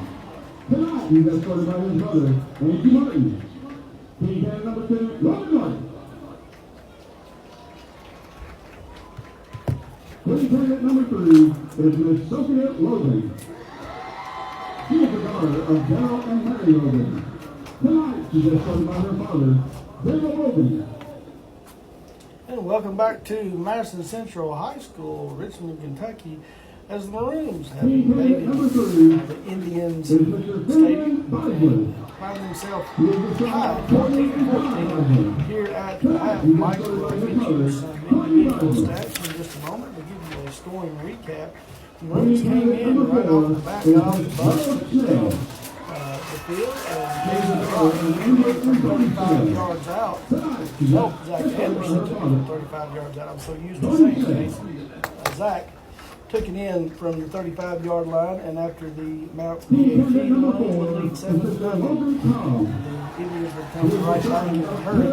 Tonight, he's escorted by his mother, Angie Martin. Queen candidate number 2, Logan Martin. Queen candidate number 3 is Miss Sophia Logan. She is the daughter of Darrell and Mary Logan. Tonight, she's escorted by her father, Darrell Logan. And welcome back to Madison Central High School, Richmond, Kentucky, as the Maroons have invaded the Indians Stadium and find themselves tied 14-14 here at the half. Michael will get you some individual stats in just a moment. We'll give you a scoring recap. The Maroons came in right off the back of the bus the field and gave the ball from 35 yards out. No, Zach Anderson took it 35 yards out. I'm so used to saying Jason. Zach took it in from the 35-yard line, and after the Mount PAT Maroons would lead 7-0, the Indians would come right back in a hurry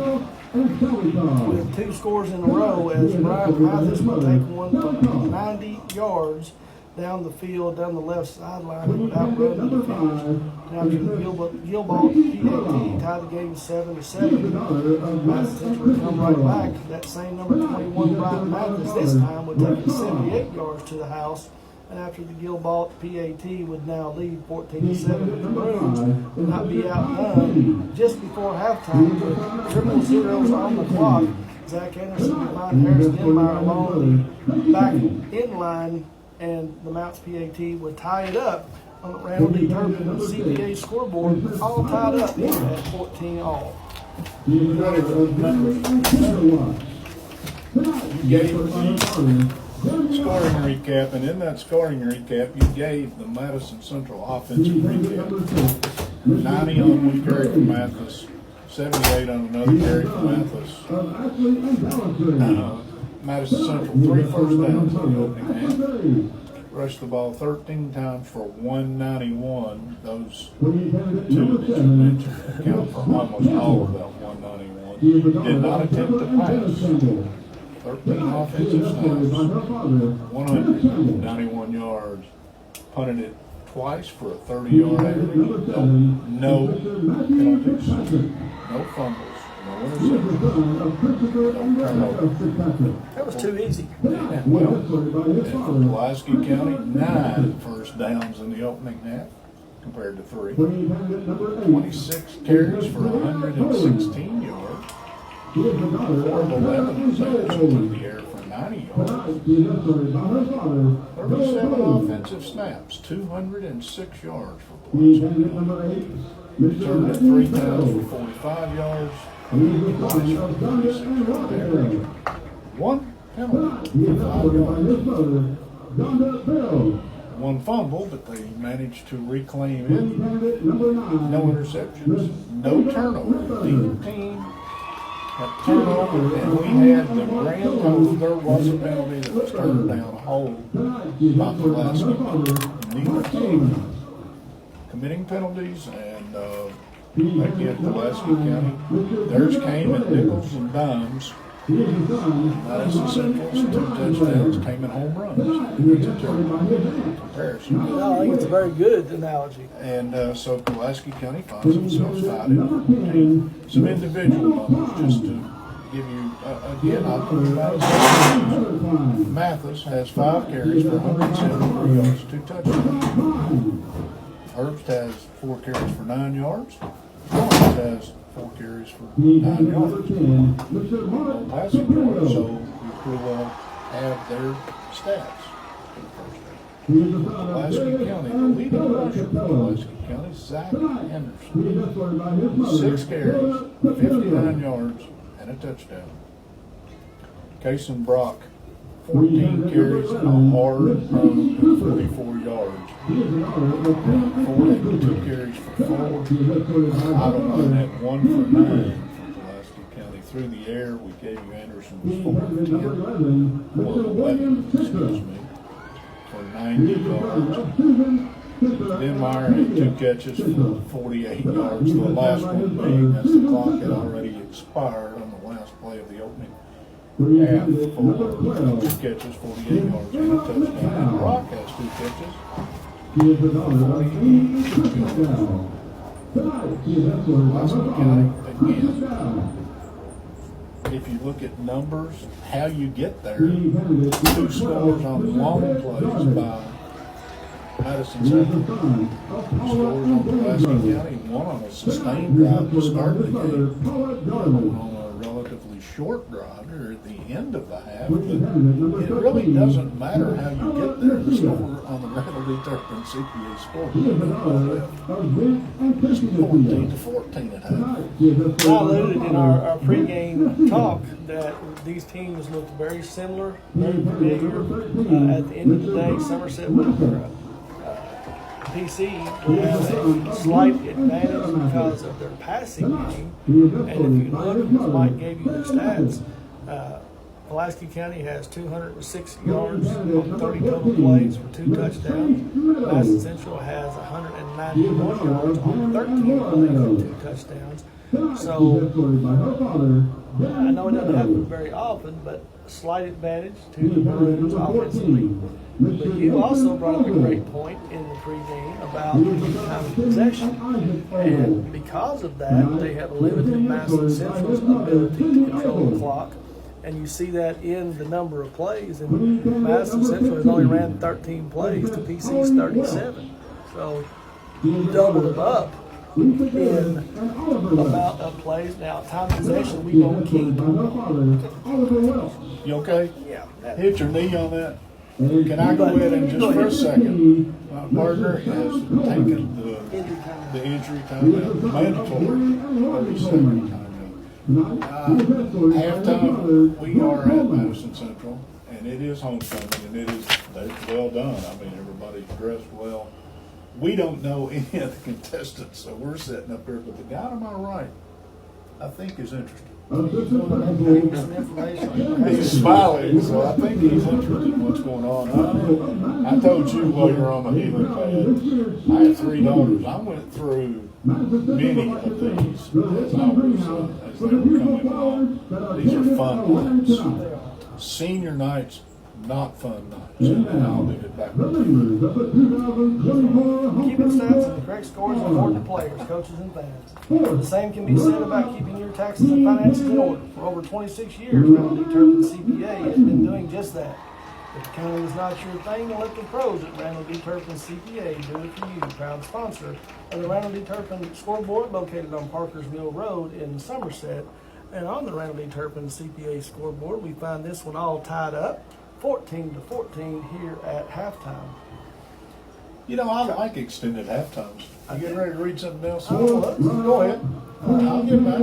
with 2 scores in a row as Brian Mathis would take one from 90 yards down the field, down the left sideline, and would outrun the defenders. And after the Gilbalt PAT tied the game 7-7, Mathis would come right back. That same number 21, Brian Mathis, this time would take it 78 yards to the house. And after the Gilbalt PAT would now lead 14-7, the Maroons would not be outdone just before halftime with triple zeros on the clock. Zach Anderson and Ryan Harrison Denmeyer along the back end line, and the Mounts PAT would tie it up on the Randall D. Turpin CPA scoreboard, all tied up at 14 all. You gave the scoring recap, and in that scoring recap, you gave the Madison Central offensive recap. 90 on one carry from Mathis, 78 on another carry from Mathis. Madison Central 3 first downs in the opening half. Rushed the ball 13 times for 191. Those two that you mentioned account for almost all of that 191. Did not attempt to pass. 13 offensive snaps, 191 yards. Punted it twice for a 30-yard average. No penalties, no fumbles, no interceptions, no turnovers. That was too easy. Well, for Pulaski County, 9 first downs in the opening half compared to 3. 26 carries for 116 yards. 4 of 11 receptions through the air for 90 yards. 37 offensive snaps, 206 yards for Pulaski County. Returned it 3 times for 45 yards. Twice for 36-yard average. 1 penalty, 5 yards. 1 fumble, but they managed to reclaim it. No interceptions, no turnovers. Neither team had turnover, and we had the grand total. There was a penalty that was turned down whole by Pulaski. Neither team committing penalties, and again, Pulaski County, theirs came at nickels and dimes. Madison Central's 2 touchdowns came in home runs. It's a comparison. No, I think it's a very good analogy. And so Pulaski County finds themselves tied in. Some individual numbers just to give you, again, I'll put Madison. Mathis has 5 carries for 173 yards, 2 touchdowns. Herbst has 4 carries for 9 yards. Lawrence has 4 carries for 9 yards. No passing yards, so you pretty well have their stats for the first half. Pulaski County, the leading rusher for Pulaski County, Zach Anderson. 6 carries, 59 yards, and a touchdown. Kason Brock, 14 carries and a hard run for 44 yards. 2 carries for 4. I don't know that 1 for 9 for Pulaski County. Through the air, we gave you Anderson was 4 of 10, 4 of 11, excuse me, for 90 yards. Denmeyer had 2 catches for 48 yards. The last one being as the clock had already expired on the last play of the opening half for 2 catches, 48 yards, and a touchdown. And Brock has 2 catches. Pulaski County, again, if you look at numbers, how you get there, 2 scores on long plays by Madison Central, scores on Pulaski County, 1 on a sustained drive to start the game, 1 on a relatively short drive or at the end of the half. But it really doesn't matter how you get there. The score on the Randall D. Turpin CPA scoreboard is 14-14 at half. I alluded in our pregame talk that these teams looked very similar, very familiar. At the end of the day, Somerset would PC would have a slight advantage because of their passing game. And if you look, as Mike gave you the stats, Pulaski County has 206 yards on 30 total plays for 2 touchdowns. Madison Central has 191 yards on 13 plays for 2 touchdowns. So I know it doesn't happen very often, but slight advantage to the Maroons offensively. But you also brought up a great point in the pregame about time of possession. And because of that, they have limited Madison Central's ability to control the clock. And you see that in the number of plays. And Madison Central has only ran 13 plays to PC's 37. So you doubled them up in amount of plays. Now, time possession, we won't keep. You okay? Yeah. Hit your knee on that. Can I go ahead and just for a second? My partner has taken the injury timeout, mandatory 30-second timeout. Halftime, we are at Madison Central, and it is homecoming, and it's well done. I mean, everybody's dressed well. We don't know any of the contestants, so we're sitting up here. But the guy to my right, I think, is interested. He's smiling, so I think he's interested in what's going on. I told you while you're on the healing pad, I have 3 daughters. I went through many of these as they were coming along. These are fun nights. Senior nights, not fun nights. And I'll leave it back. Keeping stats and the correct scores is important to players, coaches, and fans. The same can be said about keeping your taxes and finances in order. For over 26 years, Randall D. Turpin CPA has been doing just that. If accounting is not your thing, then let the pros at Randall D. Turpin CPA do it for you. Proud sponsor of the Randall D. Turpin scoreboard located on Parker's Mill Road in Somerset. And on the Randall D. Turpin CPA scoreboard, we find this one all tied up, 14-14 here at halftime. You know, I like extended half times. You getting ready to read something else? Go ahead. I'll get back.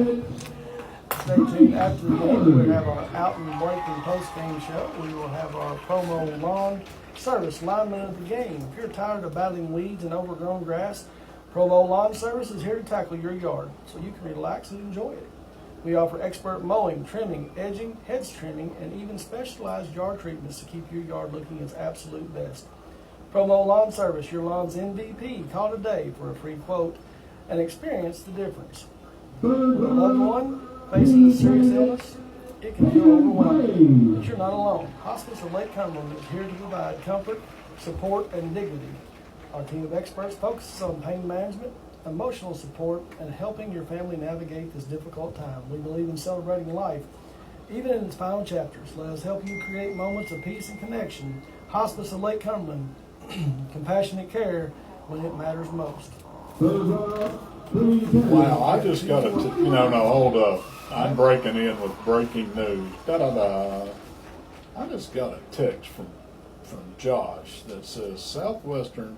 Stay tuned after the game. We have our out and breaking post-game show. We will have our promo lawn service lineman of the game. If you're tired of battling weeds and overgrown grass, Promo Lawn Service is here to tackle your yard so you can relax and enjoy it. We offer expert mowing, trimming, edging, hedge trimming, and even specialized yard treatments to keep your yard looking its absolute best. Promo Lawn Service, your lawn's MVP. Call today for a free quote and experience the difference. With a loved one facing a serious illness, it can feel overwhelming, but you're not alone. Hospice of Lake Cumberland is here to provide comfort, support, and dignity. Our team of experts focuses on pain management, emotional support, and helping your family navigate this difficult time. We believe in celebrating life, even in its final chapters. Let us help you create moments of peace and connection. Hospice of Lake Cumberland, compassionate care when it matters most. Wow, I just got a, no, hold up. I'm breaking in with breaking news. Da-da-da. I just got a text from Josh that says Southwestern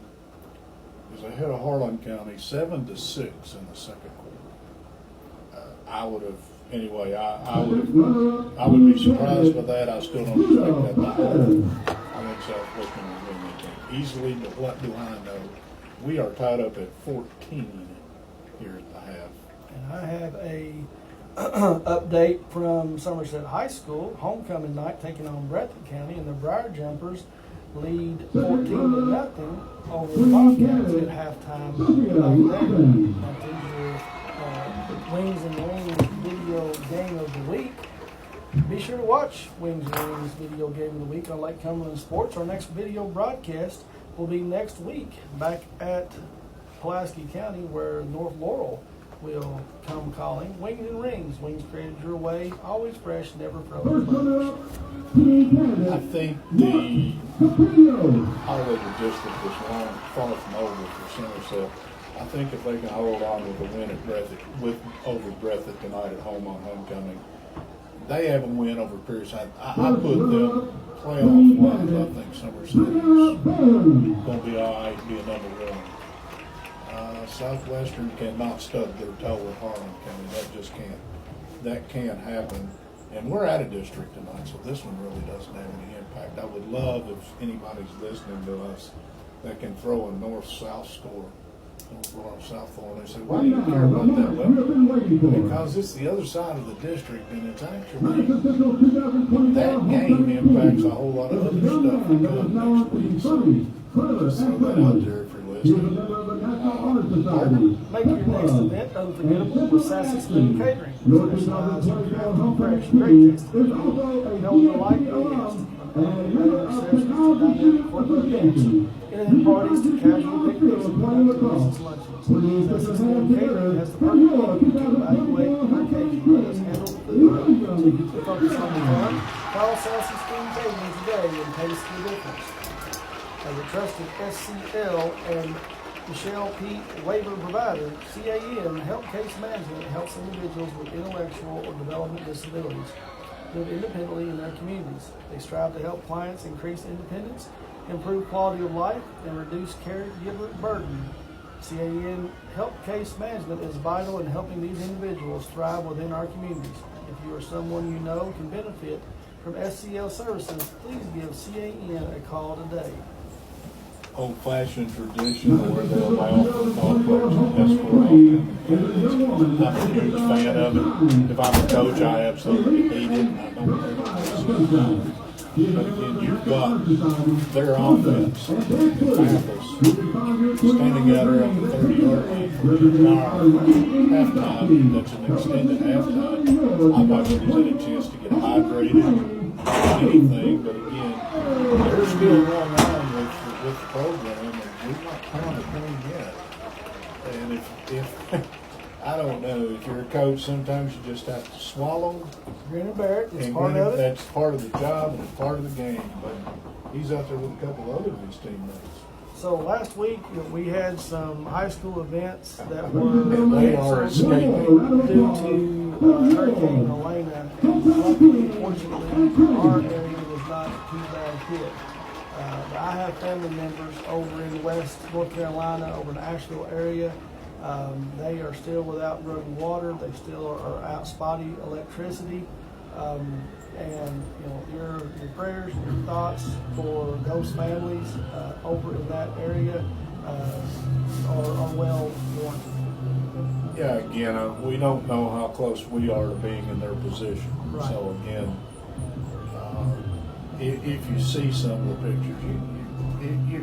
is ahead of Harlan County 7-6 in the second quarter. I would have, anyway, I would be surprised by that. I still don't expect that to happen. I think Southwestern will win the game easily, but what do I know? We are tied up at 14 here at the half. And I have a update from Somerset High School. Homecoming night taking on Breathitt County, and the Briar Jumpers lead 14-0 over the Bobcats at halftime over there. That is your Wings and Wings video game of the week. Be sure to watch Wings and Wings video game of the week on Lake Cumberland Sports. Our next video broadcast will be next week back at Pulaski County, where North Laurel will come calling. Wings and Rings. Wings created your way, always fresh, never frozen. I think the Highway District is far from over for Somerset. I think if they can hold on with a win at Breathitt, over Breathitt tonight at home on homecoming, they have a win over Pierce. I put them playoff wise. I think Somerset is going to be all right, be a number one. Southwestern cannot stub their toe with Harlan County. That just can't. That can't happen. And we're out of district tonight, so this one really doesn't have any impact. I would love if anybody's listening to us that can throw a north-south score. South Florida. They say, why do you care about that? Well, because it's the other side of the district, and it's actually that game impacts a whole lot of other stuff that comes next week. So just throw that out there if you're listening. Make your next event unforgettable with Sassy Spoon Catering. Specialized in crafty, fresh, great tasting food. Held delight your guests. Internet parties to casual picnics and delicious luncheons. Sassy Spoon Catering has the perfect menu to evaluate your occasion. Let us handle the food so you can focus on the fun. Call Sassy Spoon Catering today and taste the difference. As a trusted SCL and Michelle P. Waiver Provider, CAN Help Case Management helps individuals with intellectual or development disabilities live independently in their communities. They strive to help clients increase independence, improve quality of life, and reduce caregiver burden. CAN Help Case Management is vital in helping these individuals thrive within our communities. If you or someone you know can benefit from SCL services, please give CAN a call today. Old-fashioned tradition where they'll allow for ball players and escort. I'm a huge fan of it. If I'm a coach, I absolutely hate it. I don't think it's but again, you've got their offense, tackles, standing out there on the 30-yard line for an hour, halftime, that's an extended halftime. I'm not sure there's any chance to get hydrated or anything, but again, there's still going on with the program, and we've not found a thing yet. And if I don't know, if you're a coach, sometimes you just have to swallow. Grin and bear it. It's part of it. That's part of the job and it's part of the game. But he's out there with a couple other of his teammates. So last week we had some high school events that were they are escaping due to Hurricane Elena. Luckily, fortunately, our area was not too bad hit. But I have family members over in West North Carolina, over in the Asheville area. They are still without running water. They still are out spotty electricity. And your prayers and your thoughts for those families over in that area are well warranted. Yeah, again, we don't know how close we are to being in their position. Right. So again, if you see some of the pictures,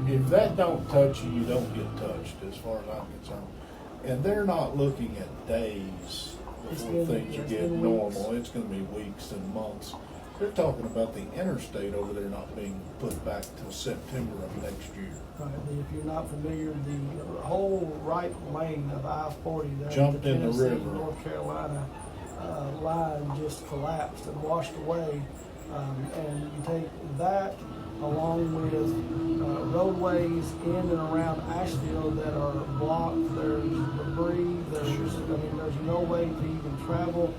if that don't touch you, you don't get touched, as far as I'm concerned. And they're not looking at days before things are getting normal. It's going to be weeks and months. They're talking about the interstate over there not being put back till September of next year. Right. If you're not familiar, the whole right lane of I-40 there, jumped the in the river. North Carolina line just collapsed and washed away. And you take that along with roadways in and around Asheville that are blocked. There's debris. There's no way to even travel.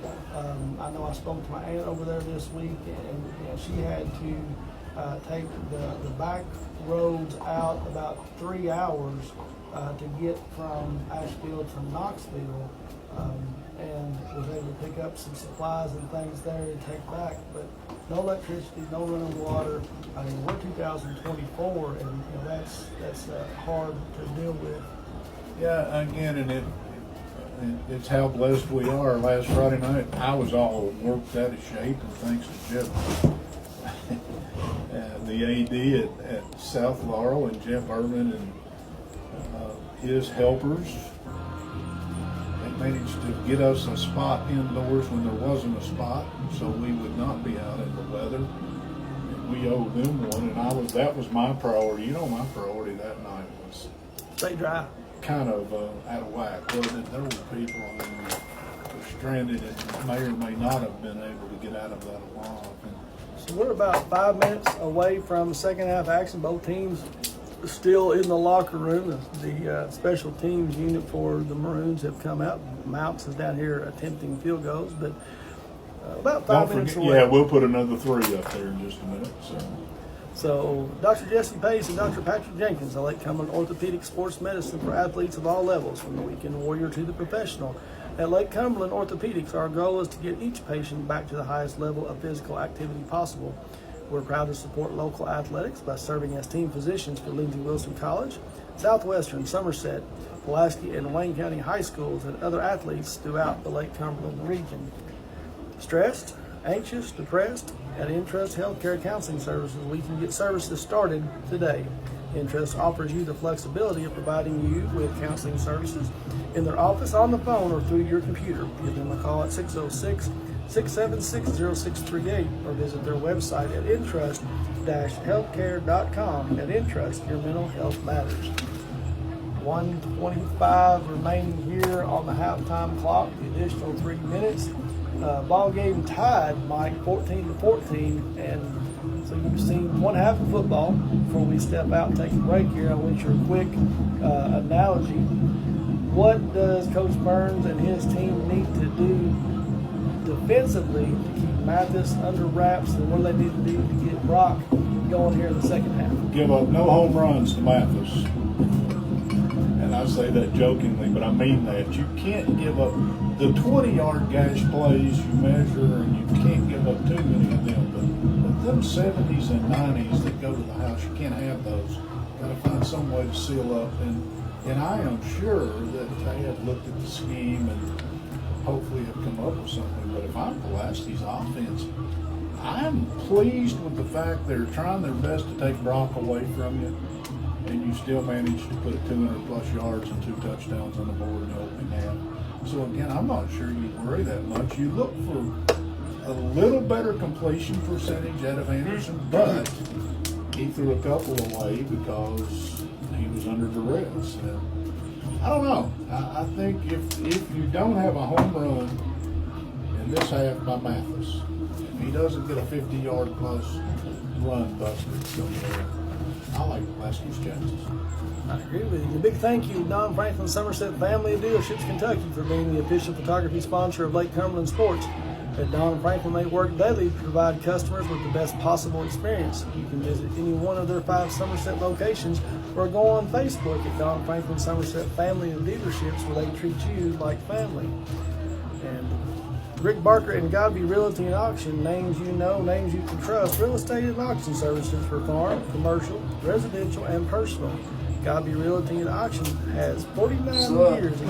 I know I spoke to my aunt over there this week, and she had to take the back roads out about 3 hours to get from Asheville to Knoxville, and was able to pick up some supplies and things there and take back. But no electricity, no running water. I mean, we're 2024, and that's hard to deal with. Yeah, again, and it's how blessed we are. Last Friday night, I was all worked out of shape, and thanks to Jeff, the AD at South Laurel, and Jeff Irvin and his helpers. Managed to get us a spot indoors when there wasn't a spot, so we would not be out in the weather. We owed them one, and that was my priority. My priority that night was stay dry. Kind of out of whack, wasn't it? There were people who were stranded and may or may not have been able to get out of that alive. So we're about 5 minutes away from second half action. Both teams still in the locker room. The special teams unit for the Maroons have come out. Mounts is down here attempting field goals, but about 5 minutes away. Yeah, we'll put another 3 up there in just a minute. So Dr. Jesse Pace and Dr. Patrick Jenkins, the Lake Cumberland Orthopedic Sports Medicine for athletes of all levels, from the weekend warrior to the professional. At Lake Cumberland Orthopedics, our goal is to get each patient back to the highest level of physical activity possible. We're proud to support local athletics by serving as team physicians for Lindsey Wilson College, Southwestern, Somerset, Pulaski, and Wayne County High Schools, and other athletes throughout the Lake Cumberland region. Stressed, anxious, depressed? At Entrust Healthcare Counseling Services, we can get services started today. Entrust offers you the flexibility of providing you with counseling services in their office, on the phone, or through your computer. Give them a call at 606-676-0638 or visit their website at entrust-healthcare.com. At Entrust, your mental health matters. 1:25 remaining here on the halftime clock, the additional 3 minutes. Ball game tied, Mike, 14-14, and So you've seen one half of football. Before we step out and take a break here, I want your quick analogy. What does Coach Burns and his team need to do defensively to keep Mathis under wraps, and what do they need to do to get Brock going here in the second half? Give up no home runs to Mathis. And I say that jokingly, but I mean that. You can't give up the 20-yard gash plays you measure, and you can't give up too many of them. But them 70s and 90s that go to the house, you can't have those. Got to find some way to seal up. And I am sure that they have looked at the scheme and hopefully have come up with something. But if I'm Pulaski's offense, I'm pleased with the fact they're trying their best to take Brock away from you, and you still manage to put 200-plus yards and 2 touchdowns on the board in the opening half. So again, I'm not sure you worry that much. You look for a little better completion percentage out of Anderson, but he threw a couple away because he was under duress. And I don't know. I think if you don't have a home run in this half by Mathis, if he doesn't get a 50-yard plus run busted somewhere, I like Pulaski's chances. I agree with you. A big thank you to Don Franklin Somerset Family of Dealerships Kentucky for being the official photography sponsor of Lake Cumberland Sports. At Don Franklin, they work daily to provide customers with the best possible experience. You can visit any one of their 5 Somerset locations or go on Facebook at Don Franklin Somerset Family of Dealerships, where they treat you like family. And Rick Barker and Godby Realty and Auction, names you know, names you can trust. Real estate and auction services for farm, commercial, residential, and personal. Godby Realty and Auction has 49 years experience in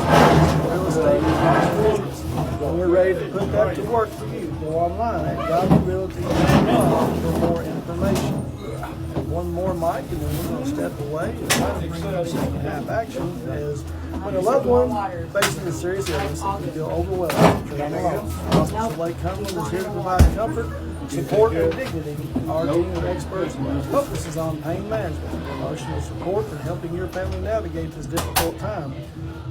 real estate and auction business. And we're ready to put that to work for you. Go online at godbyrealty.com for more information. And one more, Mike, and then we're going to step away and try to bring you second half action as when a loved one faces a serious illness, it can feel overwhelming. Hospice of Lake Cumberland is here to provide comfort, support, and dignity. Our team of experts focuses on pain management, emotional support, and helping your family navigate this difficult time.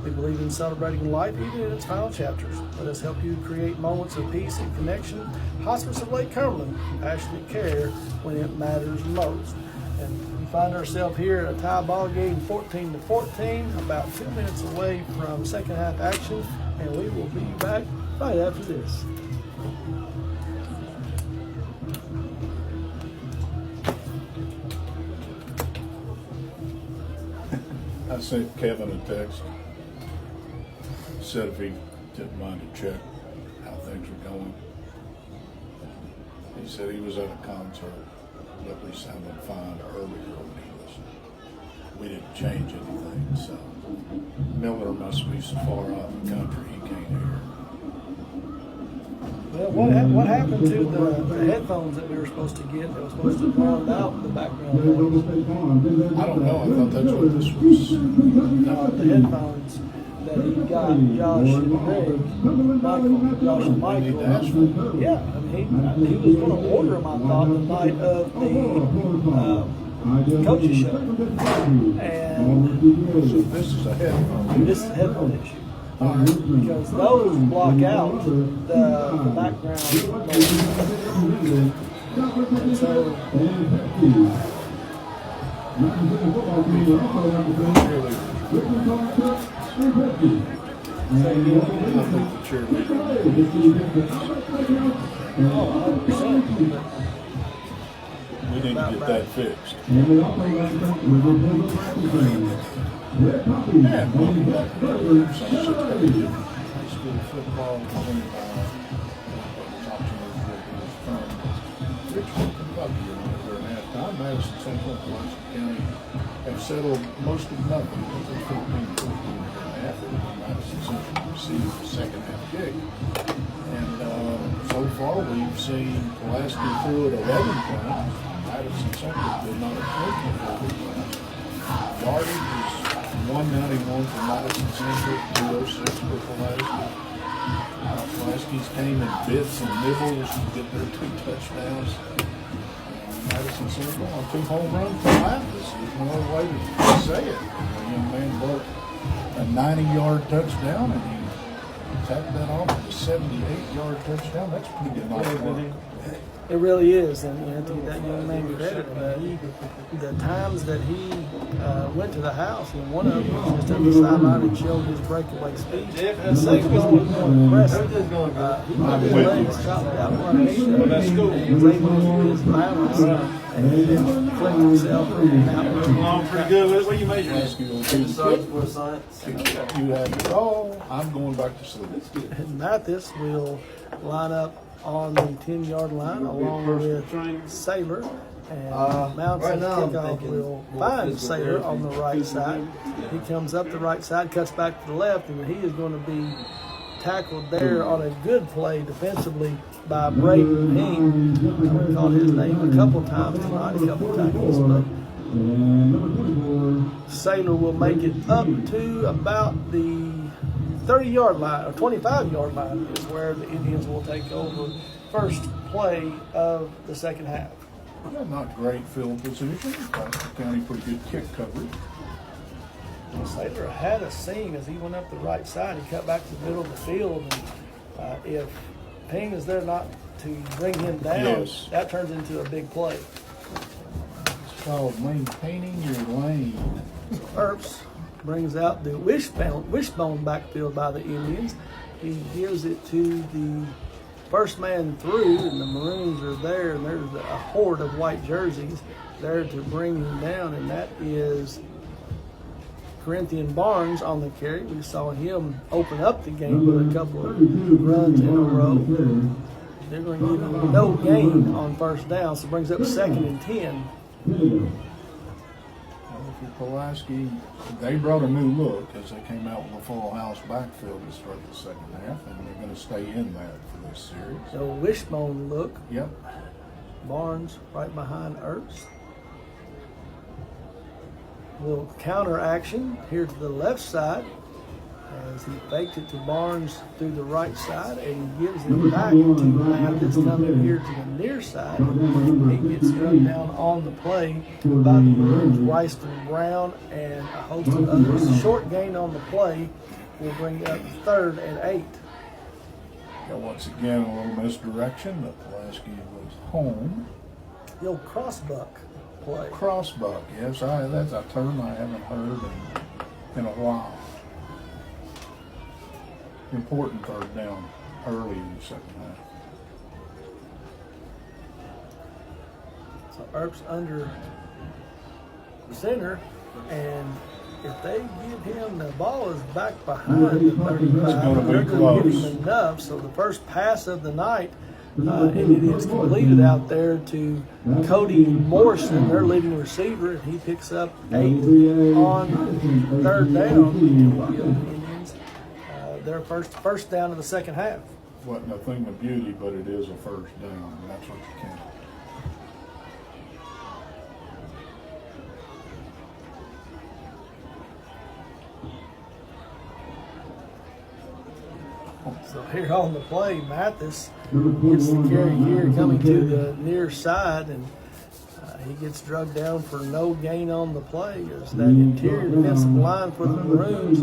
We believe in celebrating life even in its final chapters. Let us help you create moments of peace and connection. Hospice of Lake Cumberland, compassionate care when it matters most. And we find ourselves here at a tie ball game, 14-14, about 2 minutes away from second half action, and we will be back right after this. I sent Kevin a text. Said if he didn't mind to check how things were going. He said he was at a concert. Luckily sounded fine earlier when he was. We didn't change anything, so Miller must be so far out in the country he can't hear. Well, what happened to the headphones that we were supposed to get that was supposed to drown out the background noise? I don't know. I thought that's what this was. The headphones that he got Josh and Greg, Josh and Michael. Yeah, I mean, he was going to order them, I thought, the night of the coaches show. And so this is a headphone. This is a headphone issue. Because those block out the background noise. And so, We need to get that fixed. High school football Richmond, Kentucky, over in halftime. Madison Central and Pulaski County have settled most of nothing. It's 14-14 half. Madison Central received the second half kick. And so far we've seen Pulaski through at 11 points. Madison Central did not attempt to throw it. Yardage is 191 for Madison Central, 206 for Pulaski. Pulaski's came in bits and nibbles to get their 2 touchdowns. Madison Central on 2 home runs for Mathis. There's no other way to say it. The young man broke a 90-yard touchdown, and he Tapped that off with a 78-yard touchdown. That's pretty good nice work. It really is, and you have to give that young man credit. The times that he went to the house, and one of them was just on the sideline and showed his breakaway speed. The second one was more impressive. He got his legs chopped out one shot, and he was able to keep his balance and then flip himself out. Pretty good. What do you measure? Science. You have it all. I'm going back to sleep. And Mathis will line up on the 10-yard line along with Sailor, and Mounts and Kickoff will find Sailor on the right side. He comes up the right side, cuts back to the left, and he is going to be tackled there on a good play defensively by Braden Ping. I've called his name a couple times tonight, a couple tackles, but Sailor will make it up to about the 30-yard line, or 25-yard line is where the Indians will take over first play of the second half. Yeah, not great field position. Pulaski County pretty good kick coverage. Sailor had a seam as he went up the right side. He cut back to the middle of the field, and if Ping is there not to bring him down, that turns into a big play. It's called maintaining your lane. Earps brings out the wishbone backfield by the Indians. He gives it to the first man through, and the Maroons are there, and there's a horde of white jerseys there to bring him down, and that is Corinthian Barnes on the carry. We saw him open up the game with a couple of runs in a row. They're going to give him no gain on first down, so it brings up 2nd and 10. For Pulaski, they brought a new look as they came out with a full house backfield to start the second half, and they're going to stay in that for this series. So wishbone look. Yep. Barnes right behind Ertz. Little counter action here to the left side as he faked it to Barnes through the right side, and he gives it back to Mathis coming here to the near side. He gets struck down on the play by the Maroons, Royston Brown, and a host of others. Short gain on the play will bring up 3rd and 8. Now, once again, a little misdirection, but Pulaski was home. The old crossbuck play. Crossbuck, yes. That's a term I haven't heard in a while. Important third down early in the second half. So Earps under center, and if they give him, the ball is back behind the 35, they're going to give him enough. So the first pass of the night, and it is completed out there to Cody Morrison, their leading receiver, and he picks up 8 on 3rd down. Their first down of the second half. Wasn't a thing of beauty, but it is a first down, and that's what you can. So here on the play, Mathis gets the carry here coming to the near side, and he gets drugged down for no gain on the play as that interior defensive line for the Maroons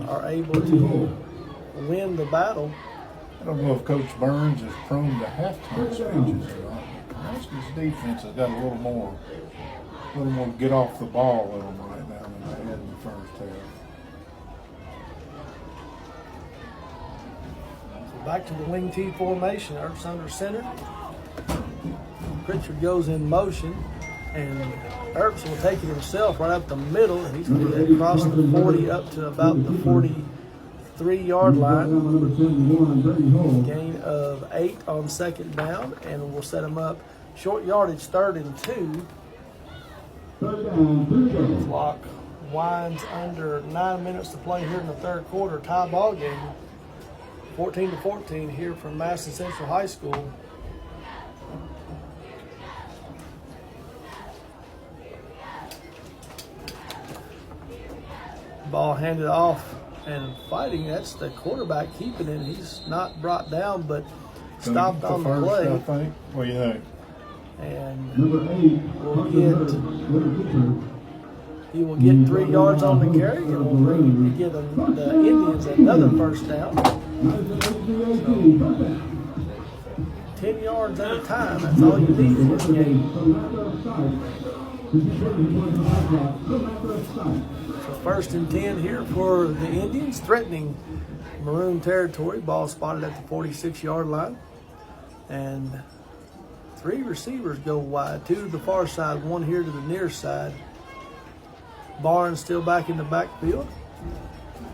are able to win the battle. I don't know if Coach Burns is prone to halftime speeches or not. Pulaski's defense has got a little more get off the ball in them right now than they had in the first half. So back to the wing T formation. Earps under center. Pritchard goes in motion, and Earps will take it himself right up the middle, and he's going to get across the 40 up to about the 43-yard line. Gain of 8 on second down, and we'll set him up short yardage 3rd and 2. Clock winds under 9 minutes to play here in the third quarter. Tie ball game, 14-14 here from Madison Central High School. Ball handed off and fighting. That's the quarterback keeping it. He's not brought down, but stopped on the play. I think. What do you think? And he will get 3 yards on the carry, and will give the Indians another first down. 10 yards at a time, that's all you need in this game. So 1st and 10 here for the Indians, threatening Maroon territory. Ball spotted at the 46-yard line. And 3 receivers go wide, 2 to the far side, 1 here to the near side. Barnes still back in the backfield.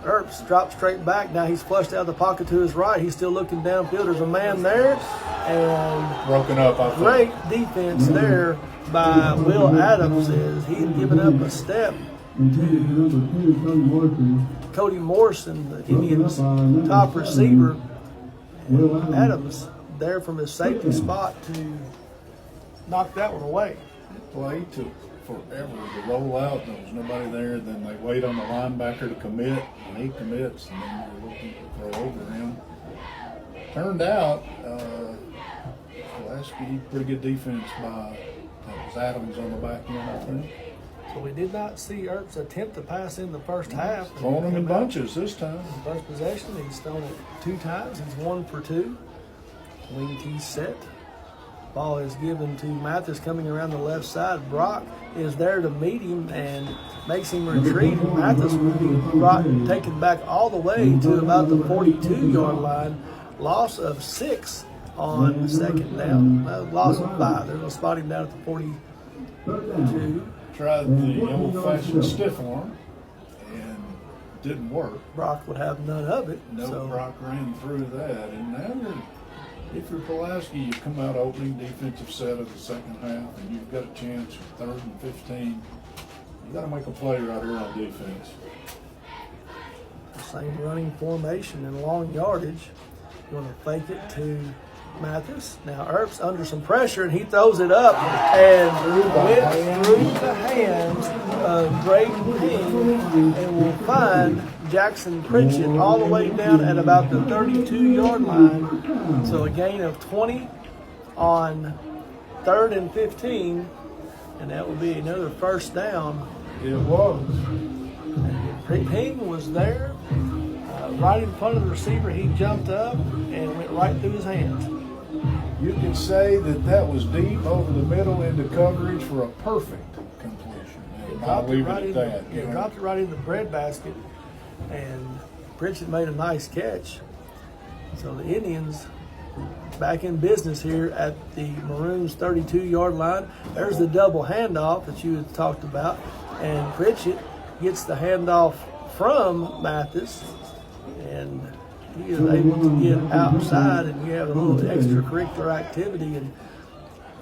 Earps drops straight back. Now he's flushed out of the pocket to his right. He's still looking downfield. There's a man there. And broken up, I think. Great defense there by Will Adams as he had given up a step to Cody Morrison, the Indians' top receiver. And Adams there from his safety spot to knock that one away. Play took forever to roll out. There was nobody there. Then they wait on the linebacker to commit, and he commits, and then they're looking to throw over him. Turned out, Pulaski, pretty good defense by that was Adams on the back end, I think. So we did not see Earps attempt to pass in the first half. Throwing them in bunches this time. First possession, he's thrown it 2 times. He's 1 for 2. Wing tee set. Ball is given to Mathis coming around the left side. Brock is there to meet him and makes him retreat. Mathis will be taken back all the way to about the 42-yard line. Loss of 6 on 2nd down. Loss of 5. They're going to spot him down at the 42. Tried the old-fashioned stiff arm and didn't work. Brock would have none of it. No, so. Brock ran through that. And now if you're Pulaski, you come out opening defensive set of the second half, and you've got a chance for 3rd and 15. You got to make a play right here on defense. The same running formation and long yardage. You want to fake it to Mathis. Now Earps under some pressure, and he throws it up and went through the hands of Braden King and will find Jackson Pritchett all the way down at about the 32-yard line. So a gain of 20 on 3rd and 15, and that will be another first down. It was. King was there, right in front of the receiver. He jumped up and went right through his hands. You could say that was deep over the middle into coverage for a perfect completion. I'll leave it at that. He dropped it right in the breadbasket, and Pritchett made a nice catch. So the Indians back in business here at the Maroons' 32-yard line. There's the double handoff that you had talked about, and Pritchett gets the handoff from Mathis, and he is able to get outside, and you have a little extracurricular activity, and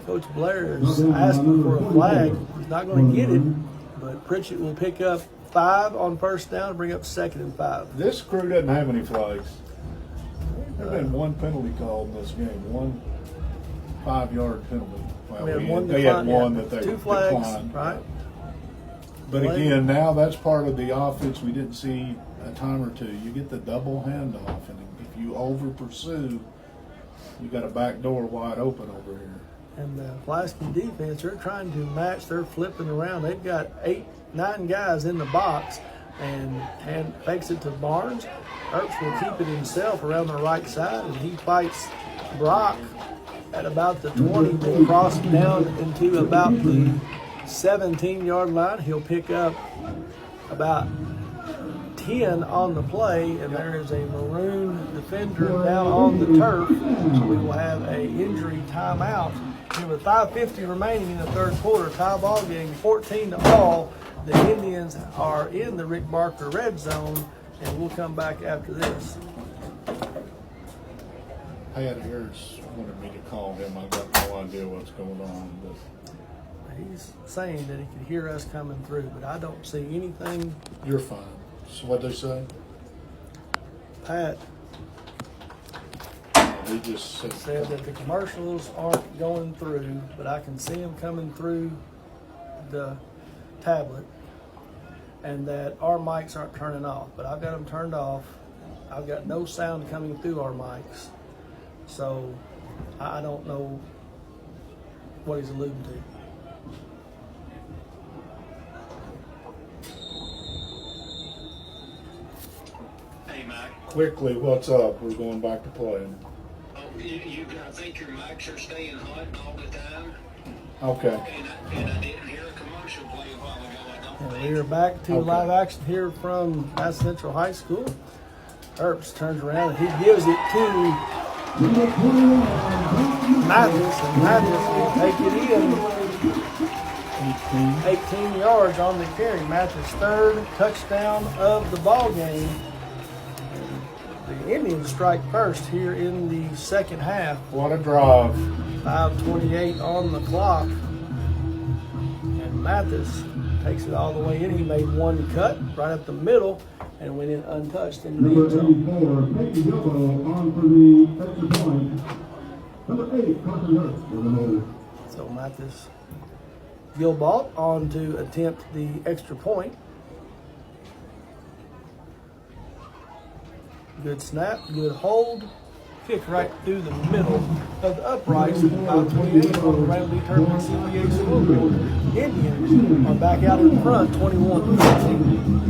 Coach Blair is asking for a flag. He's not going to get it, but Pritchett will pick up 5 on first down and bring up 2nd and 5. This crew doesn't have any flags. There's been one penalty called in this game, 1 5-yard penalty. Well, they had one that they 2 flags, declined. right? But again, now that's part of the offense we didn't see a time or two. You get the double handoff, and if you over pursue, you got a back door wide open over here. And the Pulaski defense, they're trying to match. They're flipping around. They've got 8-9 guys in the box, and fakes it to Barnes. Earps will keep it himself around the right side, and he fights Brock at about the 20. Will cross down into about the 17-yard line. He'll pick up about 10 on the play, and there is a Maroon defender down on the turf. So we will have a injury timeout. With 5:50 remaining in the 3rd quarter, tie ball game 14-all. The Indians are in the Rick Barker red zone, and we'll come back after this. Pat Harris wanted me to call him. I got no idea what's going on, but he's saying that he could hear us coming through, but I don't see anything. You're fine. So what'd they say? Pat He just said that the commercials aren't going through, but I can see them coming through the tablet, and that our mics aren't turning off, but I've got them turned off. I've got no sound coming through our mics, so I don't know what he's alluding to. Quickly, what's up? We're going back to playing. I think your mics are staying hot all the time. Okay. And I didn't hear a commercial play a while ago. And we are back to live action here from Bath Central High School. Earps turns around and he gives it to Mathis, and Mathis will take it in. 18 yards on the carry. Mathis' third touchdown of the ball game. The Indians strike first here in the second half. What a drive. 5:28 on the clock. And Mathis takes it all the way in. He made one cut right up the middle and went in untouched in the end zone. Number 84, Peyton Gilbo on for the extra point. Number 8, Carson Hurst with the move. So Mathis Gilbalt on to attempt the extra point. Good snap, good hold. Kick right through the middle of the uprights. About 28 on the Ramsey Turpin CBA scoreboard. Indians are back out in front, 21-15.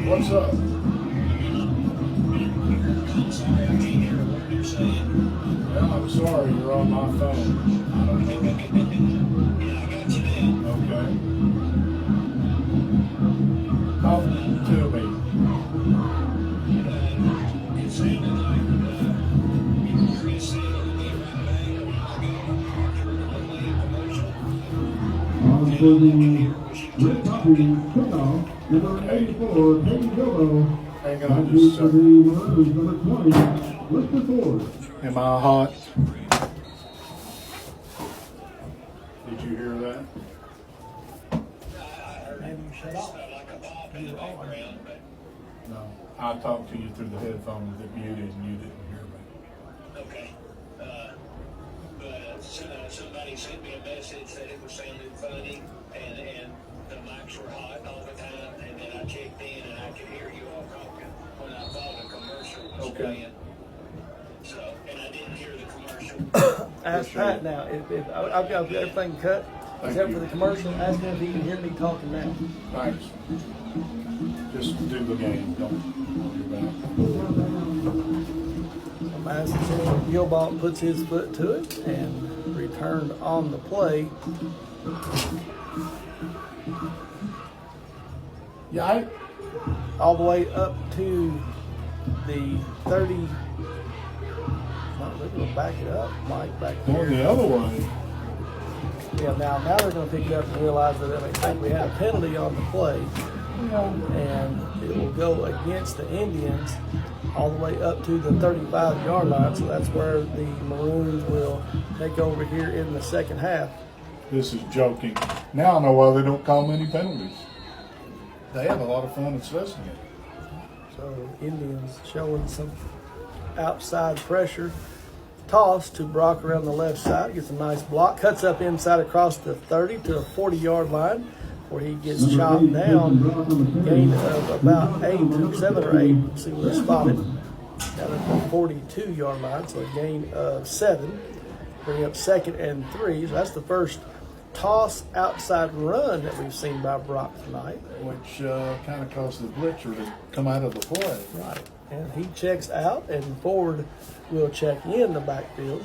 What's up? Sorry, I can't hear a word you're saying. Well, I'm sorry, you're on my phone. I don't know. Yeah, I got you then. Okay. Talk to me. It sounded like Chris said it would be right back a while ago. Parker would play a commercial. On for the red puppy kickoff. Number 84, Peyton Gilbo. Hang on just a For the second. Maroons, number 20, Lister Ford. Am I hot? Did you hear that? Maybe you shut off. Like a pop in the background, but No. I talked to you through the headphones that muted and you didn't hear me. okay. But somebody sent me a message that it was sounding funny, and the mics were hot all the time, and then I checked in and I could hear you all talking when I thought a commercial was playing. So, and I didn't hear the commercial. Ask Pat now. If I've got everything cut, except for the commercial, ask him if he can hear me talking now. Thanks. Just do the game. Don't worry about it. Madison Gilbalt puts his foot to it and returned on the play. Yeah, all the way up to the 30. They're going to back it up, Mike, back there. Going the other way. Yeah, now they're going to pick it up and realize that I think we had a penalty on the play. And it will go against the Indians all the way up to the 35-yard line. So that's where the Maroons will take over here in the second half. This is joking. Now I know why they don't call many penalties. They have a lot of fun assessing it. So Indians showing some outside pressure. Toss to Brock around the left side. Gets a nice block. Cuts up inside across the 30 to a 40-yard line where he gets chopped down. Gain of about 7 or 8. Let's see where it's spotted. Down at the 42-yard line. So a gain of 7. Bring up 2nd and 3. So that's the first toss outside run that we've seen by Brock tonight. Which kind of caused the blitzer to come out of the play. Right. And he checks out, and Ford will check in the backfield.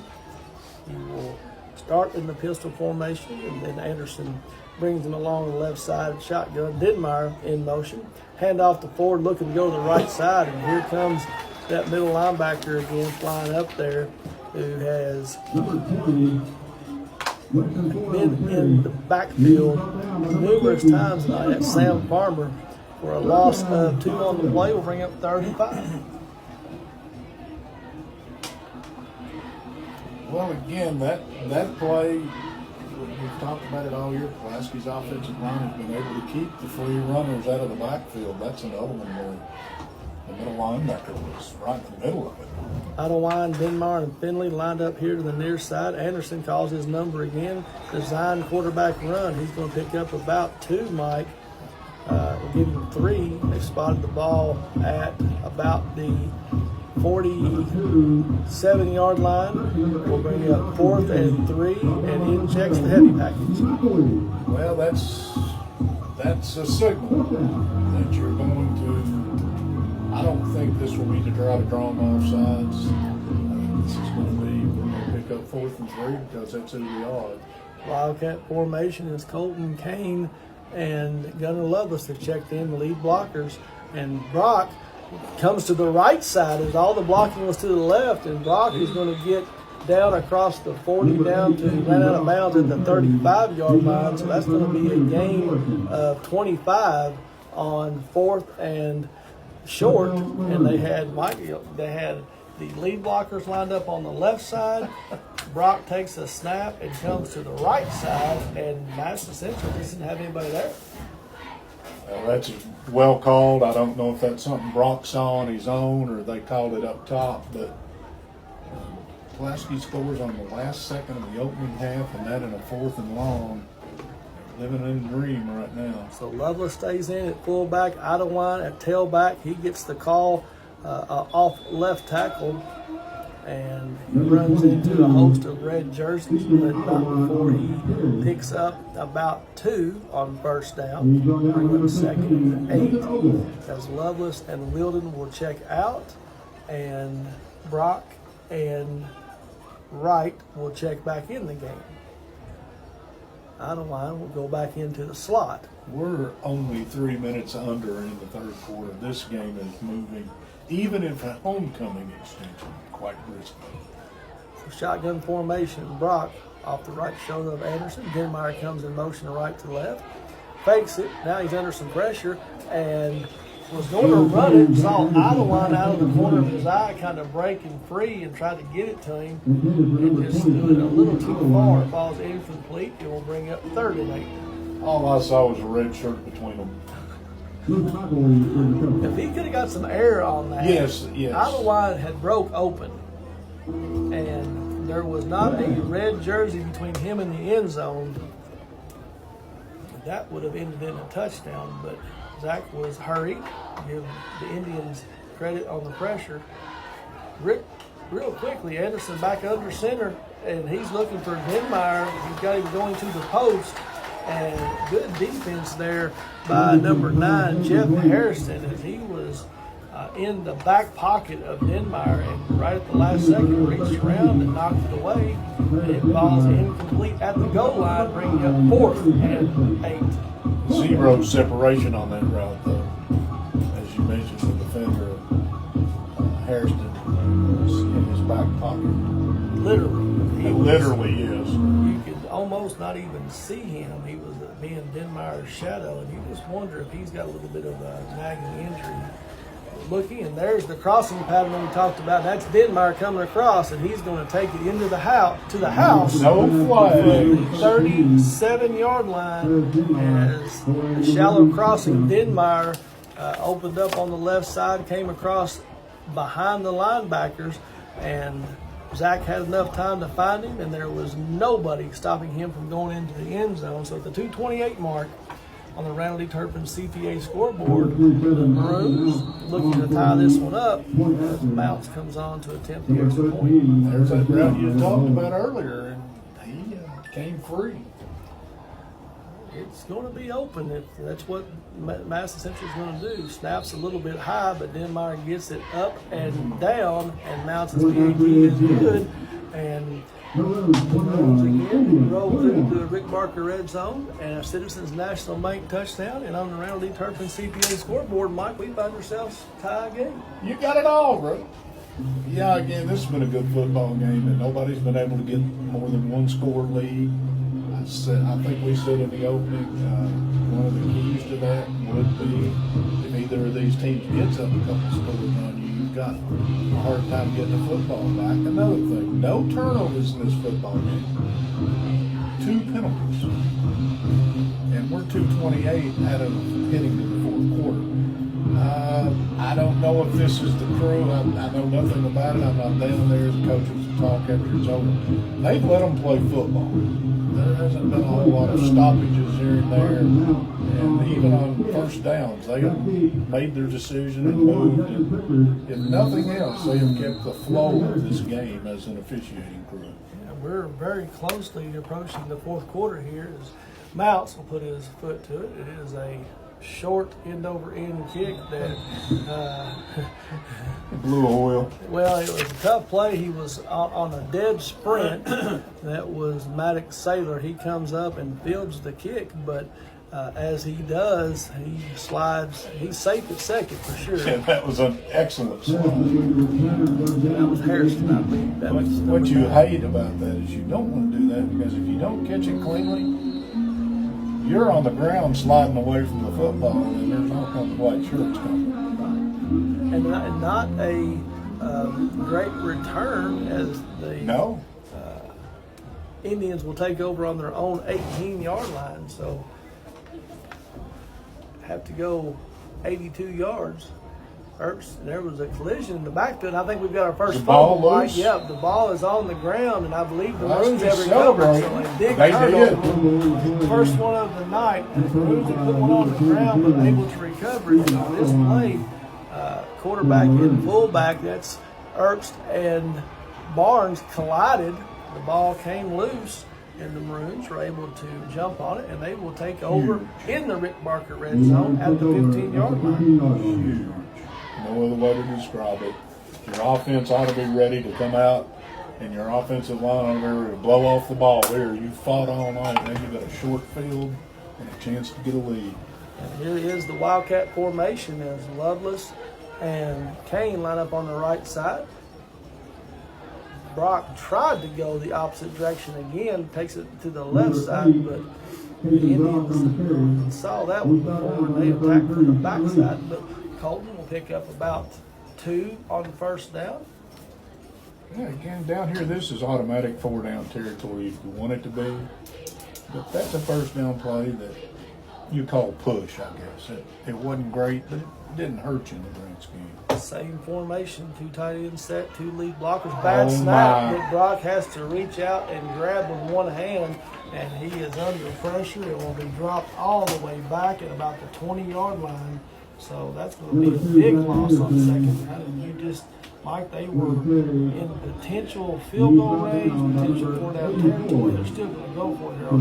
He will start in the pistol formation, and then Anderson brings him along the left side, shotgun. Denmeyer in motion. Hand off to Ford, looking to go to the right side, and here comes that middle linebacker again flying up there, who has been in the backfield numerous times tonight. That's Sam Farmer for a loss of 2 on the play. Will bring up 35. Well, again, that play, we've talked about it all year. Pulaski's offensive line has been able to keep the free runners out of the backfield. That's another one where the middle linebacker was right in the middle of it. Idlewind, Denmeyer, and Finley lined up here to the near side. Anderson calls his number again. Design quarterback run. He's going to pick up about 2, Mike. We'll give him 3. They spotted the ball at about the 47-yard line. We'll bring up 4th and 3, and in checks the heavy package. Well, that's a signal that you're going to. I don't think this will be to try to draw them off sides. This is going to be, we're going to pick up 4th and 3 because that's who we are. Wildcat formation is Colton Kane and Gunnar Lovelace have checked in, the lead blockers. And Brock comes to the right side as all the blocking was to the left, and Brock is going to get down across the 40 down to ran out of bounds at the 35-yard line. So that's going to be a gain of 25 on 4th and short. And they had the lead blockers lined up on the left side. Brock takes a snap and comes to the right side, and Madison Central doesn't have anybody there. Well, that's well called. I don't know if that's something Brock saw on his own or they called it up top, but Pulaski scores on the last second of the opening half, and that in a 4th and long. Living in a dream right now. So Lovelace stays in at fullback, Idawine at tailback. He gets the call off left tackle, and he runs into a host of red jerseys, but not before he picks up about 2 on first down. Bring up 2nd and 8 as Lovelace and Wilden will check out, and Brock and Wright will check back in the game. Idawine will go back into the slot. We're only 3 minutes under in the third quarter. This game is moving, even if a homecoming extension, quite briskly. So shotgun formation, Brock off the right shoulder of Anderson. Denmeyer comes in motion right to left. Fakes it. Now he's under some pressure and was going to run it. Saw Idawine out of the corner of his eye kind of breaking free and tried to get it to him. And just stood a little too far. Falls incomplete. It will bring up 3rd and 8. All I saw was a red shirt between them. If he could have got some air on that, yes. Idawine had broke open, and there was not a red jersey between him and the end zone. That would have ended in a touchdown, but Zach was hurried. Give the Indians credit on the pressure. Real quickly, Anderson back under center, and he's looking for Denmeyer. He's got him going to the post. And good defense there by number 9, Jeff Harrison, as he was in the back pocket of Denmeyer, and right at the last second reached around and knocked it away. And it falls incomplete at the goal line, bringing up 4th and 8. 0 separation on that route, though. As you mentioned, the defender, Harrison, was in his back pocket. Literally. It literally is. You could almost not even see him. He was being Denmeyer's shadow, and you just wonder if he's got a little bit of a nagging injury. Looking, and there's the crossing pattern we talked about. That's Denmeyer coming across, and he's going to take it into the house. No flag. 37-yard line as the shallow crossing. Denmeyer opened up on the left side, came across behind the linebackers, and Zach had enough time to find him, and there was nobody stopping him from going into the end zone. So at the 2:28 mark on the Randall D. Turpin CPA scoreboard, the Maroons looking to tie this one up as Mounts comes on to attempt the extra point. There's that route you talked about earlier, and he came free. It's going to be open if that's what Madison Central is going to do. Snaps a little bit high, but Denmeyer gets it up and down, and Mounts' PAT is good. And once again, roll through the Rick Barker red zone and a Citizens National Bank touchdown. And on the Randall D. Turpin CPA scoreboard, Mike, we find ourselves tie game. You got it all, bro. Yeah, again, this has been a good football game, and nobody's been able to get more than 1 score lead. I think we said in the opening, one of the keys to that would be if either of these teams gets up a couple scores on you, you've got a hard time getting the football back. Another thing, no turnovers in this football game. 2 penalties. And we're 228 out of hitting in the fourth quarter. I don't know if this is the crew. I know nothing about it. I'm not down there. The coaches talk after it's over. They've let them play football. there hasn't been a whole lot of stoppages here and there. And even on first downs, they have made their decision and moved. And if nothing else, they have kept the flow of this game as an officiating crew. Yeah, we're very closely approaching the fourth quarter here. As Mounts will put his foot to it. It is a short end-over-end kick that blew a wheel. Well, it was a tough play. He was on a dead sprint. That was Maddox Saylor. He comes up and fields the kick, but as he does, he slides. He's safe at second for sure. Yeah, that was an excellent slide. That was Harrison, I believe. What you hate about that is you don't want to do that, because if you don't catch it cleanly, you're on the ground sliding away from the football, and there's all kinds of white shirts coming. And not a great return, as the Indians will take over on their own 18-yard line. So have to go 82 yards. There was a collision in the backfield. I think we've got our first ball fumble. loose? Yep, the ball is on the ground, and I believe the Let's Maroons have just recovered. celebrate. So a big They turnover. First one of the night. The Maroons have put one on the ground, but able to recover it. On this play, quarterback and fullback, that's Erbst and Barnes, collided. The ball came loose, and the Maroons were able to jump on it, and they will take over in the Rick Barker red zone at the 15-yard line. Huge. No other way to describe it. Your offense ought to be ready to come out, and your offensive line ought to be ready to blow off the ball here. You fought all night. Now you've got a short field and a chance to get a lead. And here is the Wildcat formation as Lovelace and Kane line up on the right side. Brock tried to go the opposite direction again, takes it to the left side, but the Indians saw that one before and they attacked from the backside. But Colton will pick up about 2 on the first down. Yeah, again, down here, this is automatic 4-down territory if you want it to be. But that's a first down play that you call push, I guess. It wasn't great, but it didn't hurt you in the grand scheme. Same formation, 2 tight ends set, 2 lead blockers. Bad snap that Brock has to reach out and grab with one hand, and he is under pressure. It will be dropped all the way back at about the 20-yard line. So that's going to be a big loss on the second down. And you just, Mike, they were in potential field goal range, potential 4-down territory. They're still going to go for it here on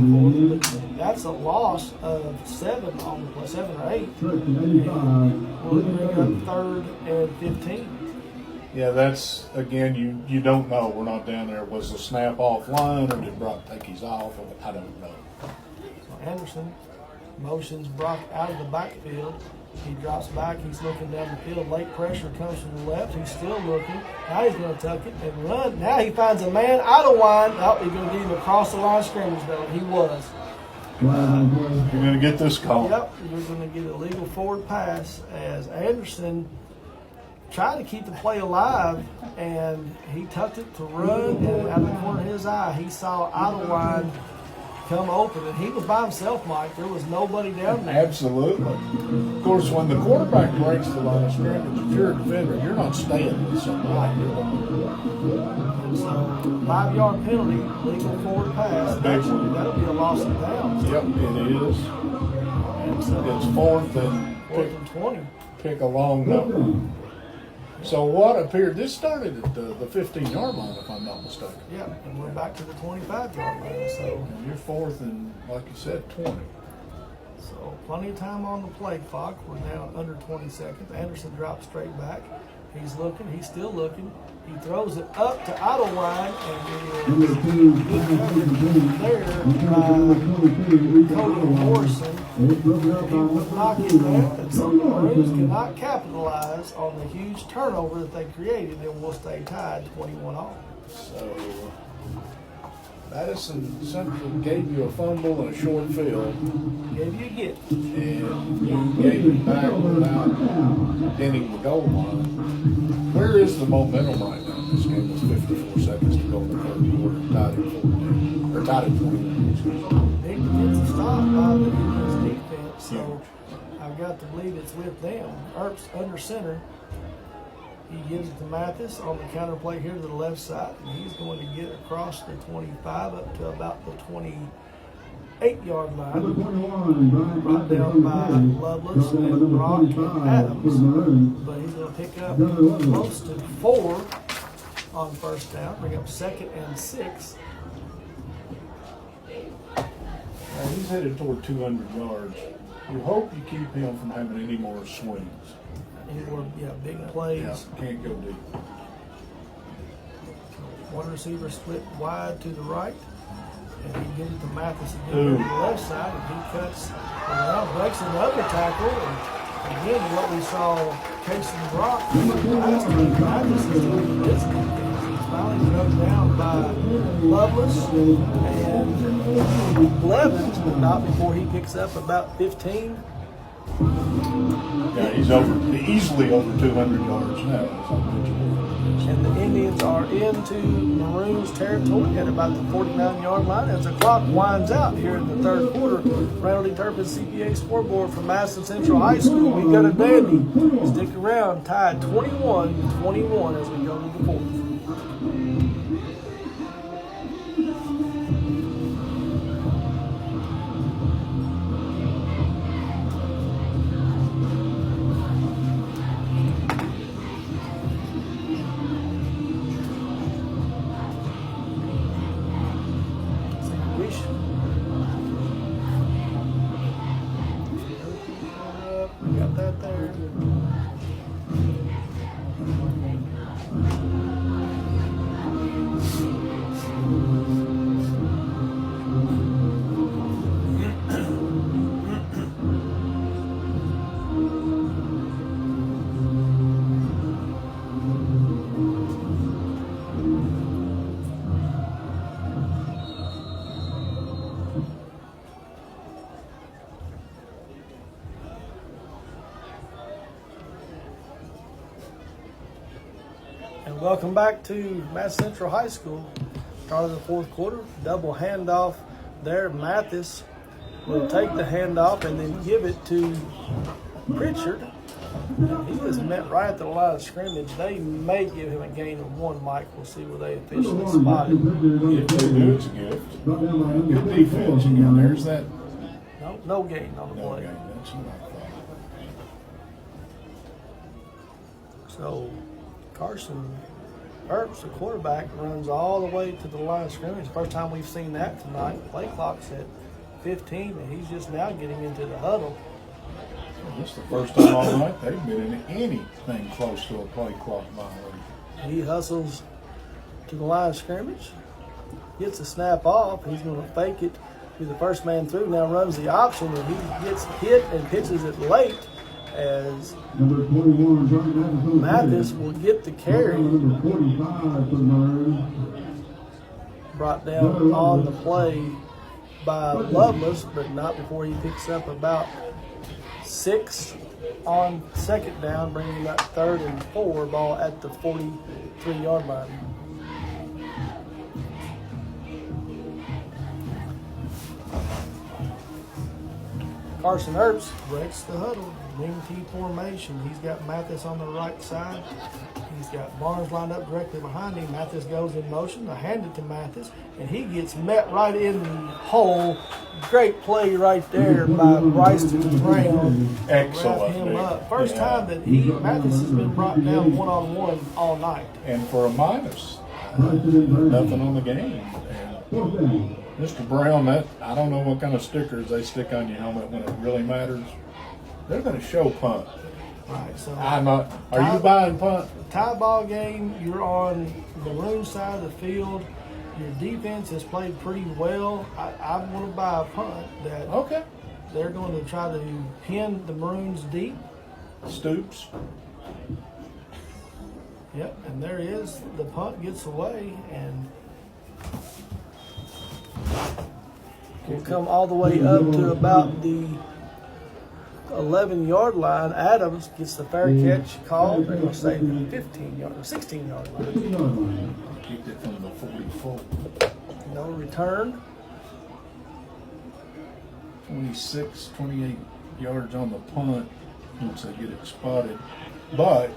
the 4th. But that's a loss of 7 on the play, 7 or 8. And we'll bring up 3rd and 15. Yeah, that's, again, you don't know. We're not down there. Was the snap offline, or did Brock take his off? I don't know. So Anderson motions Brock out of the backfield. He drops back. He's looking down the field. Late pressure comes from the left. He's still looking. Now he's going to tuck it and run. Now he finds a man out of line. Oh, he's going to get him across the line of scrimmage, though. He was. You're going to get this call. Yep, you're going to get a legal forward pass as Anderson tried to keep the play alive, and he tucked it to run, and out of the corner of his eye, he saw out of line come open, and he was by himself, Mike. There was nobody down there. Absolutely. Of course, when the quarterback breaks the line of scrimmage, if you're a defender, you're not staying with somebody. And so, 5-yard penalty, legal forward pass. That'll be a loss of downs. Yep, it is. And so, it's 4th and 20. Pick a long number. So what appeared, this started at the 15-yard line, if I'm not mistaken. Yeah, and we're back to the 25-yard line. So and you're 4th and, like you said, 20. So plenty of time on the play clock. We're down under 20 seconds. Anderson drops straight back. He's looking. He's still looking. He throws it up to out of line, and it is good coverage there by Cody Morrison. He would knock it there, and so the Maroons cannot capitalize on the huge turnover that they created, and will stay tied 21-all. So Madison Central gave you a fumble and a short field. Gave you a get. And you gave it back without hitting the goal line. Where is the momentum right now in this game with 54 seconds to go in the third quarter? Tied at 14. Or tied at 21. Big defensive stop by the Indians defense, so I've got to believe it's with them. Erbst under center. He gives it to Mathis on the counter play here to the left side, and he's going to get across the 25 up to about the 28. 8-yard line. Brought down by Lovelace and Brock and Adams. But he's going to pick up close to 4 on first down. Bring up 2nd and 6. Now he's headed toward 200 yards. You hope you keep him from having any more swings. Any more, big plays. Yeah, can't go deep. One receiver split wide to the right, and he gives it to Mathis again on the left side, and he cuts around, breaks another tackle, and again what we saw Casey Brock last week. Mathis is doing this defense. He's finally rubbed down by Lovelace and Blevins, but not before he picks up about 15. Yeah, he's easily over 200 yards now. And the Indians are into Maroons territory at about the 49-yard line as the clock winds out here in the third quarter. Randall D. Turpin, CPA scoreboard from Madison Central High School. We got a dandy. Stick around, tied 21-21 as we go to the fourth. Welcome back to Madison Central High School. Start of the fourth quarter. Double handoff there. Mathis will take the handoff and then give it to Pritchard. He was met right at the line of scrimmage. They may give him a gain of 1, Mike. We'll see where they officially spot it. If they do, it's a gift. Good defense. There's that. No gain on the play. Gain. That's what I thought. So Carson Earps, the quarterback, runs all the way to the line of scrimmage. First time we've seen that tonight. Play clock's at 15, and he's just now getting into the huddle. Well, this is the first time all night they've been in anything close to a play clock violation. He hustles to the line of scrimmage, gets the snap off. He's going to fake it to the first man through. Now runs the option, and he gets hit and pitches it late. As Mathis will get the carry. Brought down on the play by Lovelace, but not before he picks up about 6 on second down, bringing up 3rd and 4, ball at the 43-yard line. Carson Earps breaks the huddle. Wing T formation. He's got Mathis on the right side. He's got Barnes lined up directly behind him. Mathis goes in motion. I hand it to Mathis, and he gets met right in the hole. Great play right there by Bryson Brown. Excellent. Him up. First time that Mathis has been brought down one-on-one all night. And for a minus, nothing on the game. And Mr. Brown, I don't know what kind of stickers they stick on your helmet when it really matters. They're going to show punt. Right, so are you buying punt? Tie ball game, you're on the Maroon side of the field. Your defense has played pretty well. I want to buy a punt that they're going to try to pin the Maroons deep. Stoops. Yep, and there is. The punt gets away, and will come all the way up to about the 11-yard line. Adams gets the fair catch called. They're going to say the 15-yard or 16-yard line. Kicked it from the 44. No return. 26, 28 yards on the punt once they get it spotted. But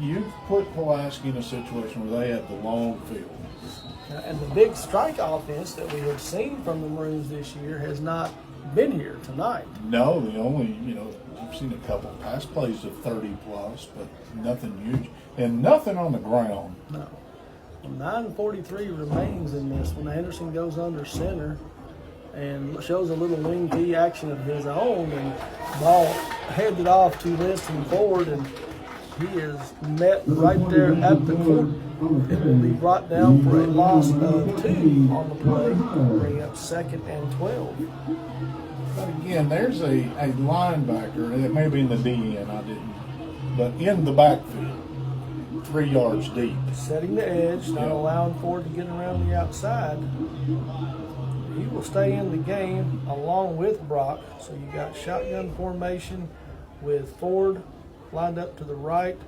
you've put Pulaski in a situation where they have the long field. And the big strike offense that we have seen from the Maroons this year has not been here tonight. No, the only, I've seen a couple pass plays of 30 plus, but nothing huge. And nothing on the ground. No. 9:43 remains in this when Anderson goes under center and shows a little wing tee action of his own, and ball headed off to Winston Ford, and he is met right there at the court. It will be brought down for a loss of 2 on the play, bring up 2nd and 12. But again, there's a linebacker, it may be in the DN, I didn't, but in the backfield, 3 yards deep. Setting the edge, not allowing Ford to get around the outside. He will stay in the game along with Brock. So you got shotgun formation with Ford lined up to the right.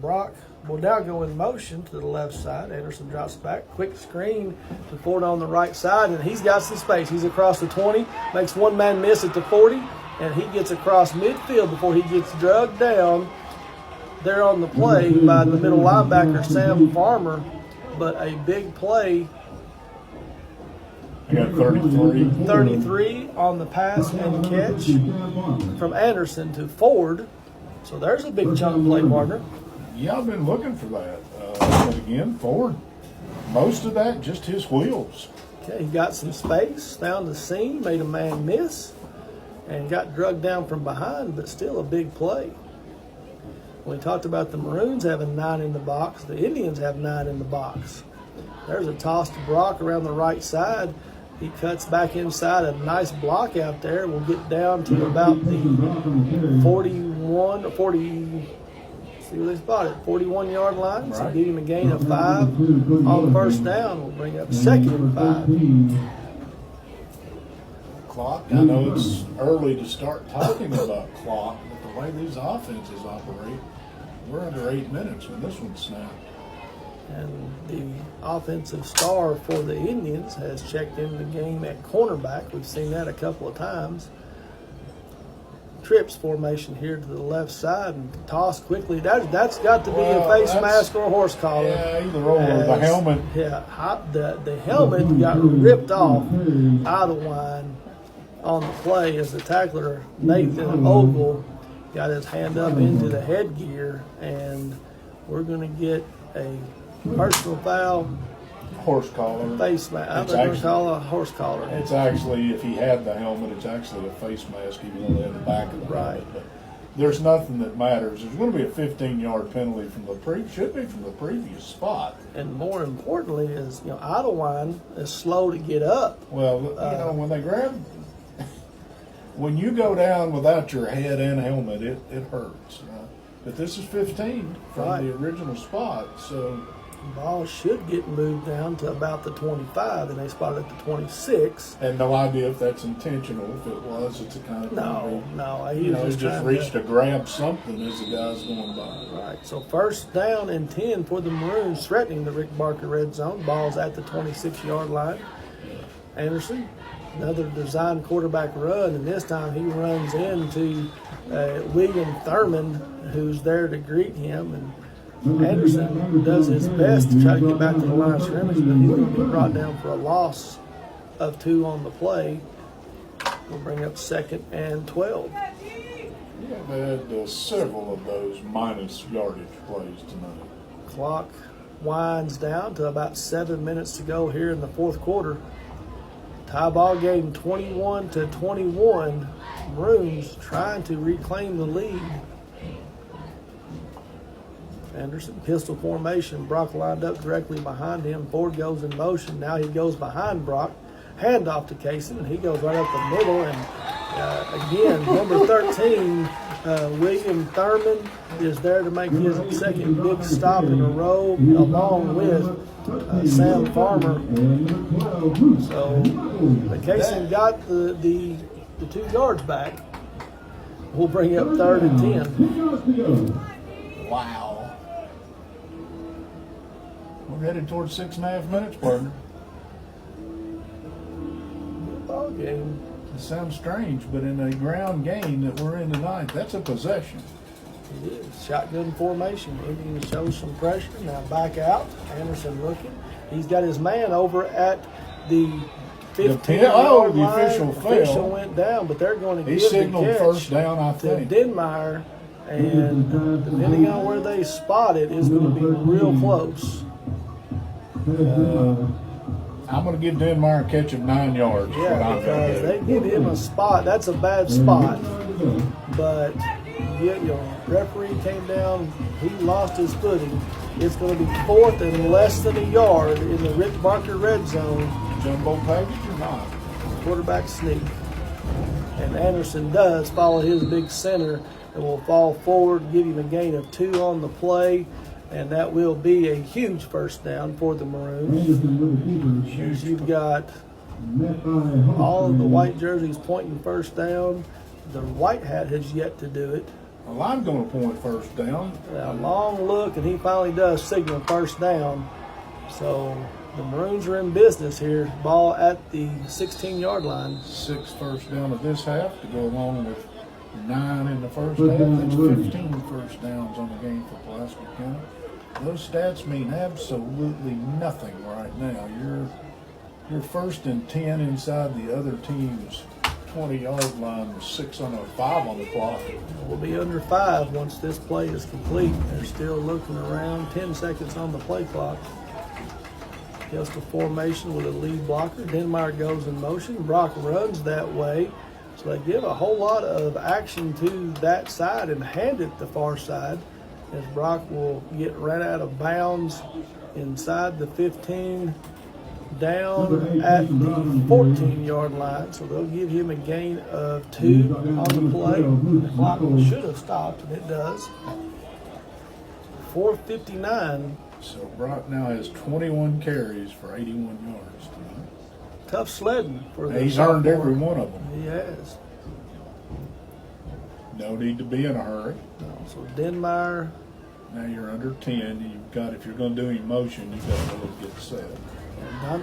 Brock will now go in motion to the left side. Anderson drops back. Quick screen to Ford on the right side, and he's got some space. He's across the 20, makes one man miss at the 40, and he gets across midfield before he gets drugged down there on the play by the middle linebacker, Sam Farmer. But a big play. I got 33. 33 on the pass and catch from Anderson to Ford. So there's a big chunk play, partner. Yeah, I've been looking for that. But again, Ford, most of that just his wheels. Okay, he got some space, found the seam, made a man miss, and got drugged down from behind, but still a big play. We talked about the Maroons having 9 in the box. The Indians have 9 in the box. There's a toss to Brock around the right side. He cuts back inside, a nice block out there. We'll get down to about the 41 or 40, see where they spotted, 41-yard line. So give him a gain of 5 on the first down. We'll bring up 2nd and 5. Clock, I know it's early to start talking about clock, but the way these offenses operate, we're under 8 minutes when this one snapped. And the offensive star for the Indians has checked in the game at cornerback. We've seen that a couple of times. Trips formation here to the left side and toss quickly. That's got to be a face mask or a horse collar. Yeah, either or. The helmet. Yeah, the helmet got ripped off out of line on the play as the tackler, Nathan Ogle, got his hand up into the headgear, and we're going to get a personal foul. Horse collar. Face mask. I'm going to call a horse collar. It's actually, if he had the helmet, it's actually a face mask. He was only at the back of the helmet. But there's nothing that matters. There's going to be a 15-yard penalty from the previous spot. And more importantly is, Idlewind is slow to get up. Well, when they grab, when you go down without your head and helmet, it hurts. But this is 15 from the original spot, so the ball should get moved down to about the 25, and they spotted at the 26. And no idea if that's intentional. If it was, it's a kind of no. He just reached to grab something as the guy's going by. Right. So first down and 10 for the Maroons, threatening the Rick Barker red zone. Ball's at the 26-yard line. Anderson, another design quarterback run, and this time he runs into William Thurman, who's there to greet him, and Anderson does his best to try to get back to the line of scrimmage, but he's going to be brought down for a loss of 2 on the play. We'll bring up 2nd and 12. Yeah, they had several of those minus yardage plays tonight. Clock winds down to about 7 minutes to go here in the fourth quarter. Tie ball game 21-21. Maroons trying to reclaim the lead. Anderson, pistol formation. Brock lined up directly behind him. Ford goes in motion. Now he goes behind Brock. Handoff to Casey, and he goes right up the middle. And again, number 13, William Thurman, is there to make his second big stop in a row, along with Sam Farmer. So Casey got the 2 yards back. We'll bring up 3rd and 10. Wow. We're headed towards 6.5 minutes, partner. Ball game. It sounds strange, but in a ground game that we're in tonight, that's a possession. It is. Shotgun formation. Indians show some pressure. Now back out. Anderson looking. He's got his man over at the 15 the line. official fell. Went down, but they're going to He give signaled the catch first down, I to think. Denmeyer, and depending on where they spot it, it's going to be real close. I'm going to give Denmeyer a catch of 9 yards. Yeah, because they give him a spot. That's a bad spot. But referee came down. He lost his footing. It's going to be 4th and less than a yard in the Rick Barker red zone. Jumbo package or not? Quarterback sneak. And Anderson does follow his big center and will fall forward, give him a gain of 2 on the play. And that will be a huge first down for the Maroons. As you've got all of the white jerseys pointing first down. The white hat has yet to do it. Well, I'm going to point first down. A long look, and he finally does signal first down. So the Maroons are in business here. Ball at the 16-yard line. 6 first down of this half to go along with 9 in the first half. That's 15 first downs on the game for Pulaski County. Those stats mean absolutely nothing right now. You're 1st and 10 inside the other team's 20-yard line with 6:05 on the clock. We'll be under 5 once this play is complete. They're still looking around. 10 seconds on the play clock. Just a formation with a lead blocker. Denmeyer goes in motion. Brock runs that way. So they give a whole lot of action to that side and hand it the far side, as Brock will get right out of bounds inside the 15, down at the 14-yard line. So they'll give him a gain of 2 on the play. The clock should have stopped, and it does. 4:59. So Brock now has 21 carries for 81 yards tonight. Tough sledding for the He's earned every one of them. He has. No need to be in a hurry. No, so Denmeyer. Now you're under 10. You've got, if you're going to do emotion, you've got to really get set.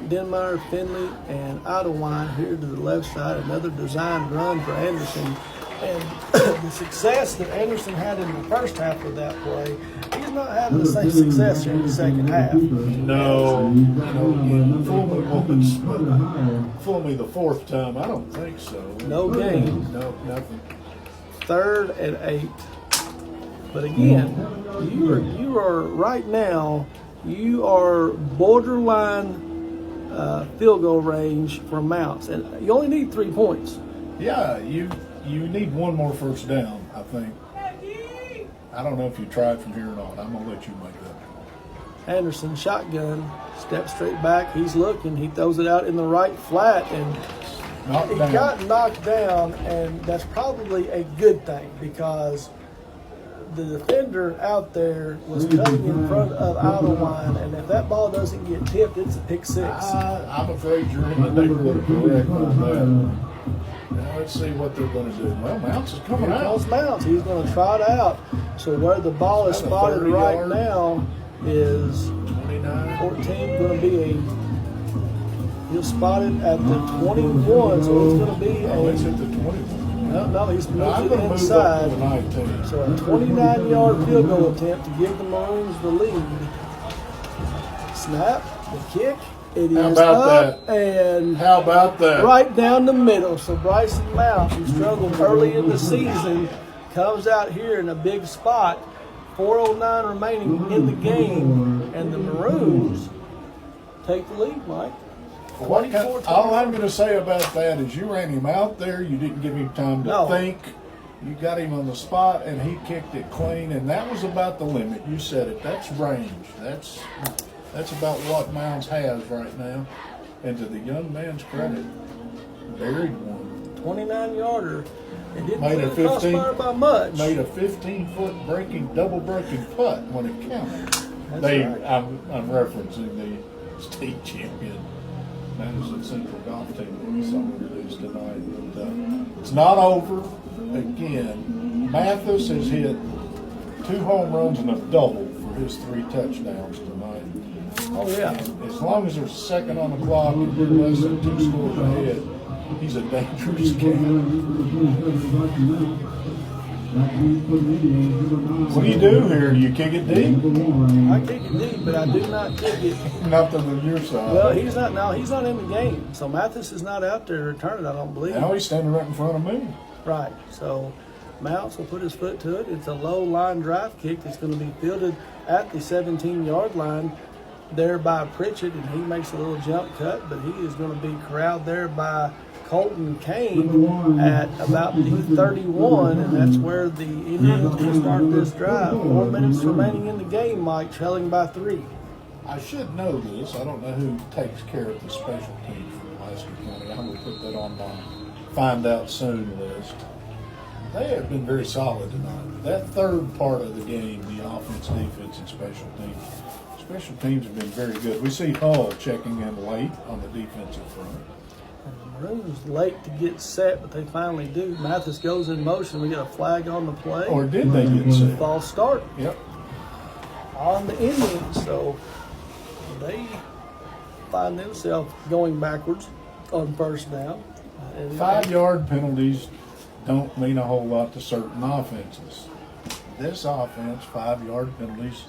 Denmeyer, Finley, and Idlewind here to the left side. Another designed run for Anderson. And the success that Anderson had in the first half of that play, he's not having the same success here in the second half. No, fool me the 4th time. I don't think so. No gain. No, nothing. 3rd and 8. But again, you are right now, you are borderline field goal range for Mounts, and you only need 3 points. Yeah, you need one more first down, I think. I don't know if you tried from here or not. I'm going to let you make that. Anderson, shotgun, steps straight back. He's looking. He throws it out in the right flat, and he got knocked down, and that's probably a good thing because the defender out there was cutting in front of Idlewind, and if that ball doesn't get tipped, it's a pick 6. I'm afraid you're in the neighborhood correct on that. Now let's see what they're going to do. Well, Mounts is coming out. Here comes Mounts. He's going to trot out. So where the ball is spotted right now is 14 going to be he'll spot it at the 21, so it's going to be it's at the 21. No, he's moved it inside. So a 29-yard field goal attempt to give the Maroons the lead. Snap, the kick. It is up and how about that? Right down the middle. So Bryson Mount, who struggled early in the season, comes out here in a big spot. 4:09 remaining in the game, and the Maroons take the lead, Mike. All I'm going to say about that is you ran him out there. You didn't give him time to think. You got him on the spot, and he kicked it clean, and that was about the limit. You said it. That's range. That's about what Mounds has right now. And to the young man's credit, buried one. 29-yarder. It didn't made a 15 by much. Made a 15-foot double breaking putt when it counted. I'm referencing the state champion Madison Central golf team that we saw released tonight. But it's not over. Again, Mathis has hit 2 home runs and a double for his 3 touchdowns tonight. Oh, yeah. And as long as there's a second on the clock and you're less than 2 scores ahead, he's a dangerous cat. What do you do here? Do you kick it deep? I kick it deep, but I do not kick it. Nothing on your side. Well, he's not now. He's not in the game, so Mathis is not out there to return it. I don't believe. Now he's standing right in front of me. Right. So Mounts will put his foot to it. It's a low line drive kick that's going to be fielded at the 17-yard line there by Pritchett, and he makes a little jump cut, but he is going to be corralled there by Colton Kane at about the 31, and that's where the Indians will start this drive. 4 minutes remaining in the game, Mike, trailing by 3. I should know this. I don't know who takes care of the special teams for Pulaski County. I'm going to put that on my find out soon list. They have been very solid tonight. That third part of the game, the offense, defense, and special teams. Special teams have been very good. We see Hull checking in late on the defensive front. And the Maroons late to get set, but they finally do. Mathis goes in motion. We got a flag on the play. Or did they get set? False start. Yep. On the Indians, so they find themselves going backwards on first down. 5-yard penalties don't mean a whole lot to certain offenses. This offense, 5-yard penalties,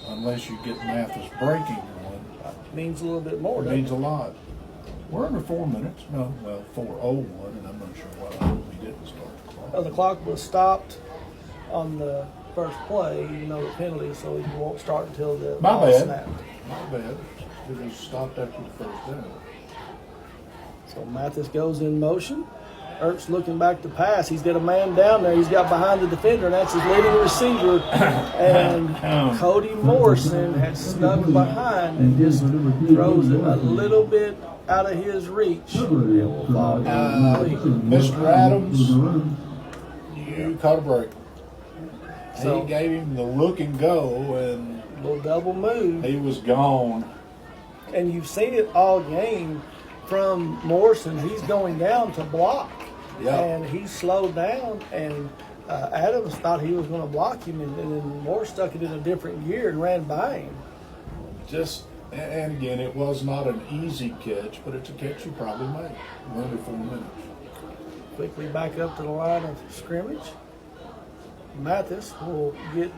unless you get Mathis breaking one, means a little bit more. It means a lot. We're under 4 minutes. No, well, 4:01, and I'm not sure why we didn't start the clock. The clock was stopped on the first play, even though the penalty, so it won't start until the ball snapped. My bad. It was stopped after the first down. So Mathis goes in motion. Ertz looking back to pass. He's got a man down there. He's got behind the defender, and that's his leading receiver. And Cody Morrison has snuck behind and just throws it a little bit out of his reach. Mr. Adams, you caught a break. So, he gave him the look and go, and a little double move. He was gone. And you've seen it all game from Morrison. He's going down to block. Yep. And he slowed down, and Adams thought he was going to block him, and then Moore stuck it in a different gear and ran by him. And again, it was not an easy catch, but it's a catch you probably made. We're under 4 minutes. Quickly back up to the line of scrimmage. Mathis will get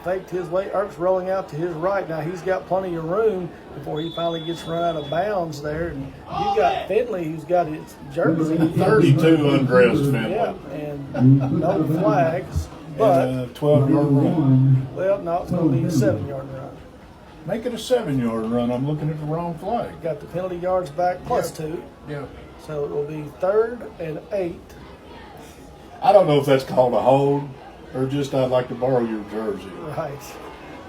faked his way. Ertz rolling out to his right. Now he's got plenty of room before he finally gets run out of bounds there. And you've got Finley who's got his jersey. 32 undressed Finley. Yeah, and no flags. But and a 12-yard run. Well, no, it's going to be a 7-yard run. Make it a 7-yard run. I'm looking at the wrong flag. Got the penalty yards back plus 2. Yeah. So it will be 3rd and 8. I don't know if that's called a hold or just I'd like to borrow your jersey. Right.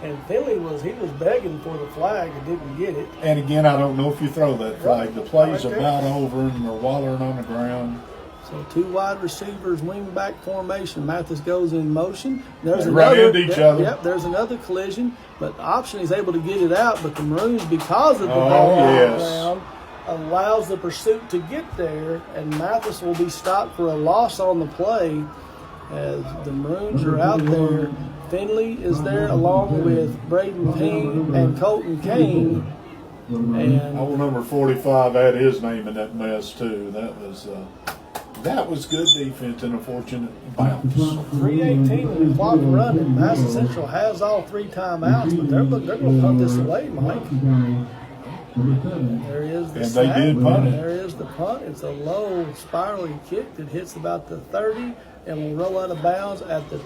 And Finley was begging for the flag and didn't get it. And again, I don't know if you throw that flag. The play's about over and they're wallering on the ground. So 2 wide receivers, wing back formation. Mathis goes in motion. There's another. Yep, there's another collision. But the option is able to get it out. But the Maroons, because of the ball on the ground, allows the pursuit to get there. And Mathis will be stopped for a loss on the play. As the Maroons are out there, Finley is there along with Braden Payne and Colton Kane. And old number 45 had his name in that mess too. That was good defense and a fortunate bounce. 3:18 with the clock running. Madison Central has all 3 timeouts, but they're going to punt this away, Mike. There is the snap. They did punt it. There is the punt. It's a low spiraling kick that hits about the 30 and will roll out of bounds at the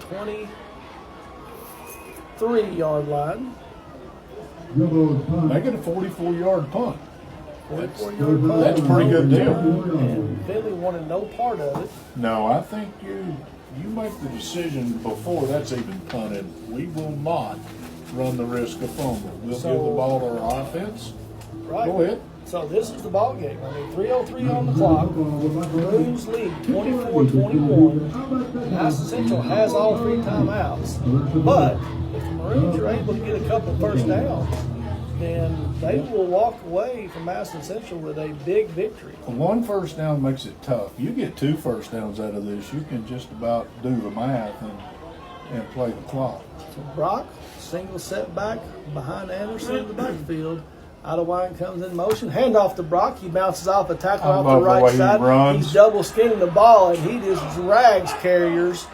23-yard line. Make it a 44-yard punt. 44-yard punt. That's a pretty good deal. And Finley wanted no part of it. No, I think you make the decision before that's even punted. We will not run the risk of fumble. We'll give the ball to our offense. Right. Go ahead. So this is the ball game. 3:03 on the clock. Maroons lead 24-21. Madison Central has all 3 timeouts. But if the Maroons are able to get a couple first downs, then they will walk away from Madison Central with a big victory. 1 first down makes it tough. You get 2 first downs out of this, you can just about do the math and play the clock. So Brock, single setback behind Anderson in the backfield. Idlewind comes in motion. Hand off to Brock. He bounces off a tackle off the right side. He's double skinning the ball, and he just drags carriers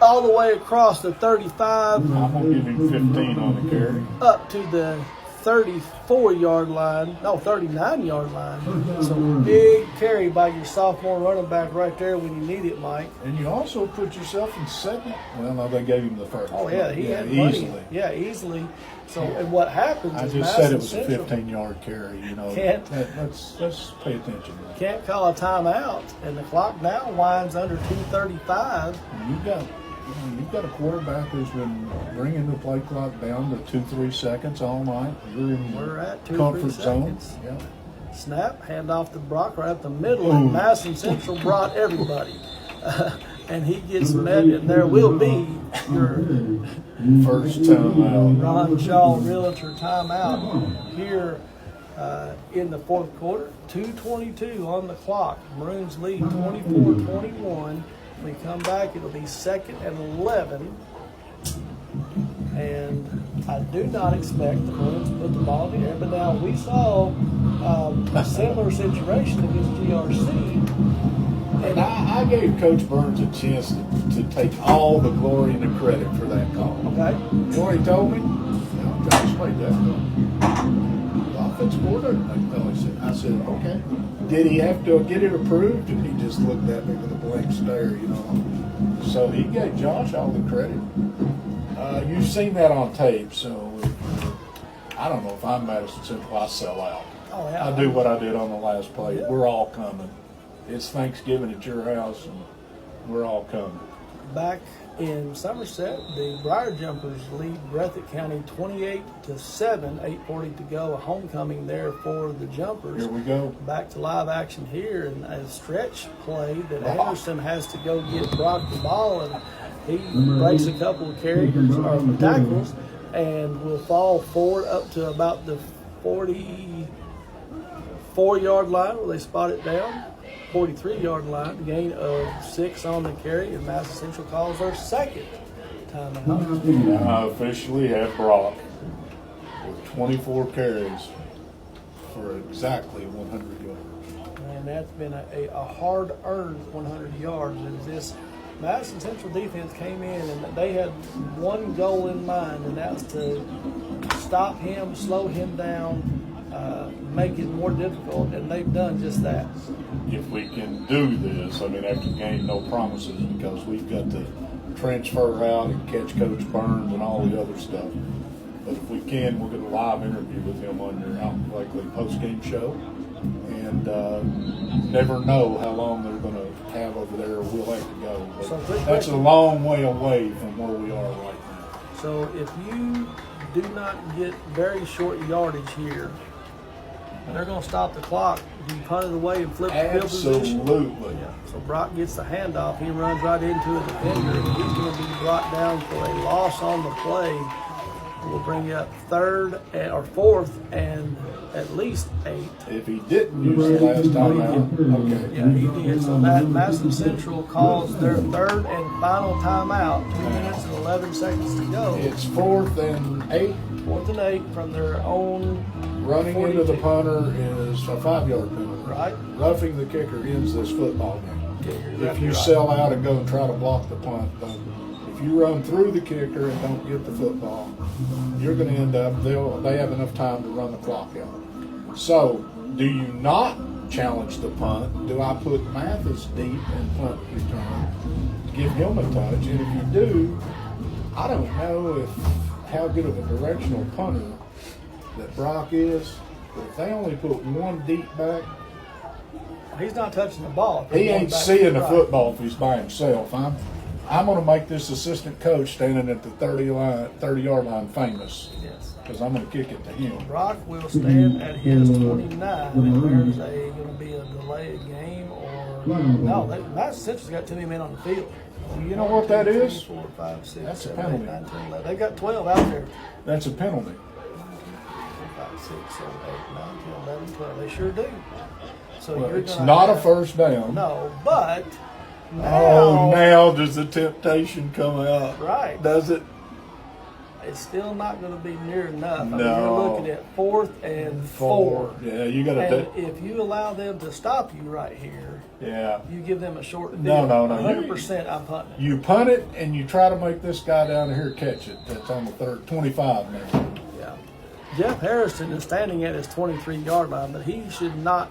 all the way across the 35. I'm going to give him 15 on the carry. Up to the 34-yard line, no, 39-yard line. So big carry by your sophomore running back right there when you need it, Mike. And you also put yourself in second. Well, no, they gave him the first. Oh, yeah, he had easily. Yeah, easily. So, and what happens I is just said it was a 15-yard carry, you know. Let's pay attention to that. Can't call a timeout, and the clock now winds under 2:35. You've got a quarterback who's been bringing the play clock down to 2-3 seconds all night. We're at 2-3 comfort zone. seconds. Yeah. Snap, hand off to Brock right up the middle, and Madison Central brought everybody. And he gets met, and there will be your first timeout. Ron Shaw Realtor timeout here in the fourth quarter. 2:22 on the clock. Maroons lead 24-21. We come back, it'll be 2nd and 11. And I do not expect the Maroons to put the ball in the air. But now we saw a similar situation against GRC. And I gave Coach Burns a chance to take all the glory and the credit for that call. Okay. You know what he told me? No, Josh made that call. The offensive coordinator. I said, okay. Did he have to get it approved? And he just looked at me with a blank stare, you know. So he gave Josh all the credit. You've seen that on tape, so I don't know if I'm Madison Central, I sell out. Oh, yeah. I do what I did on the last play. Yeah. We're all coming. It's Thanksgiving at your house, and we're all coming. Back in Somerset, the Briar Jumpers lead Breathitt County 28-7, 8:40 to go. A homecoming there for the Jumpers. Here we go. Back to live action here, and a stretch play that Anderson has to go get Brock the ball, and he breaks a couple of carries or tackles, and will fall forward up to about the 44-yard line where they spot it down. 43-yard line, gain of 6 on the carry, and Madison Central calls their second timeout. I officially have Brock with 24 carries for exactly 100 yards. And that's been a hard-earned 100 yards. And this Madison Central defense came in, and they had one goal in mind, and that's to stop him, slow him down, make it more difficult, and they've done just that. If we can do this, I mean, after the game, no promises, because we've got to transfer out and catch Coach Burns and all the other stuff. But if we can, we'll get a live interview with him on your Out Likely post-game show. And never know how long they're going to have over there, or we'll have to go. But that's a long way away from where we are right now. So if you do not get very short yardage here, they're going to stop the clock. Do you punt it away and flip the field position? Absolutely. Yeah. So Brock gets the handoff. He runs right into a defender, and he's going to be brought down for a loss on the play. We'll bring you up 4th and at least 8. If he didn't use the last time out, okay. Yeah, he did. So Madison Central calls their 3rd and final timeout. 2 minutes and 11 seconds to go. It's 4th and 8. 4th and 8 from their own. Running 42. Into the punter is a 5-yard penalty. Right. Roughing the kicker ends this football game. Okay, if you sell out and go and try to block the punt, if you run through the kicker and don't get the football, you're going to end up, they have enough time to run the clock out. So, do you not challenge the punt? Do I put Mathis deep and punt return? Give him a touch. And if you do, I don't know how good of a directional punter that Brock is, but if they only put one deep back, he's not touching the ball. He ain't seeing the football if he's by himself. I'm going to make this assistant coach standing at the 30-yard line famous. Yes. Because I'm going to kick it to him. Brock will stand at his 29, and there's going to be a delay of game or no. Madison Central's got too many men on the field. You know what that is? 4, 5, 6, That's 7, a penalty. 8, 9, 10, 11. They've got 12 out there. That's a penalty. 5, 6, 7, 8, 9, 10, 11, 12. They sure do. So Well, you're it's gonna not have, a first down. No, but now now does the temptation come out? Right. Does it? it's still not going to be near enough. I mean, No. you're looking at 4th and 4. Yeah, you got And to. if you allow them to stop you right here, Yeah. you give them a short field. No. 100% I'm punting it. You punt it and you try to make this guy down here catch it. That's on the 25 now. Yeah. Jeff Harrison is standing at his 23-yard line, but he should not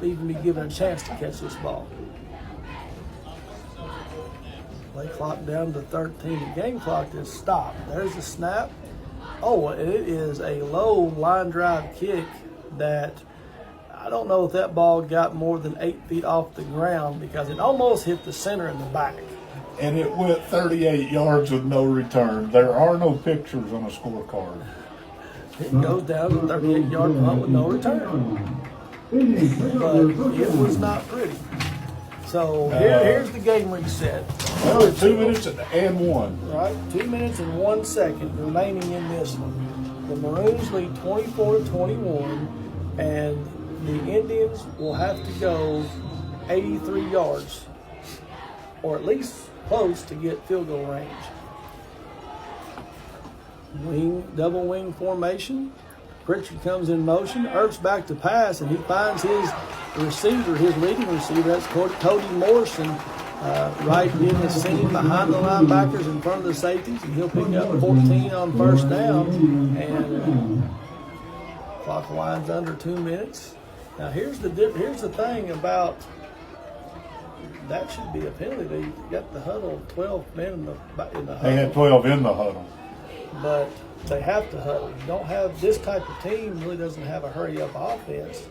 even be given a chance to catch this ball. Play clock down to 13. The game clock is stopped. There's the snap. Oh, it is a low line drive kick that I don't know if that ball got more than 8 feet off the ground because it almost hit the center in the back. And it went 38 yards with no return. There are no pictures on a scorecard. It goes down to 38-yard punt with no return. But it was not pretty. So here's the game reset. Well, 2 minutes and 1. Right, 2 minutes and 1 second remaining in this one. The Maroons lead 24-21, and the Indians will have to go 83 yards, or at least close to get field goal range. Double wing formation. Pritchard comes in motion. Earps back to pass, and he finds his receiver, his leading receiver. That's Cody Morrison, right in the seam behind the linebackers in front of the safeties, and he'll pick up 14 on first down. And clock winds under 2 minutes. Now here's the thing about that should be a penalty. They got the huddle, 12 men in the huddle. They had 12 in the huddle. But they have to huddle. You don't have this type of team really doesn't have a hurry up offense.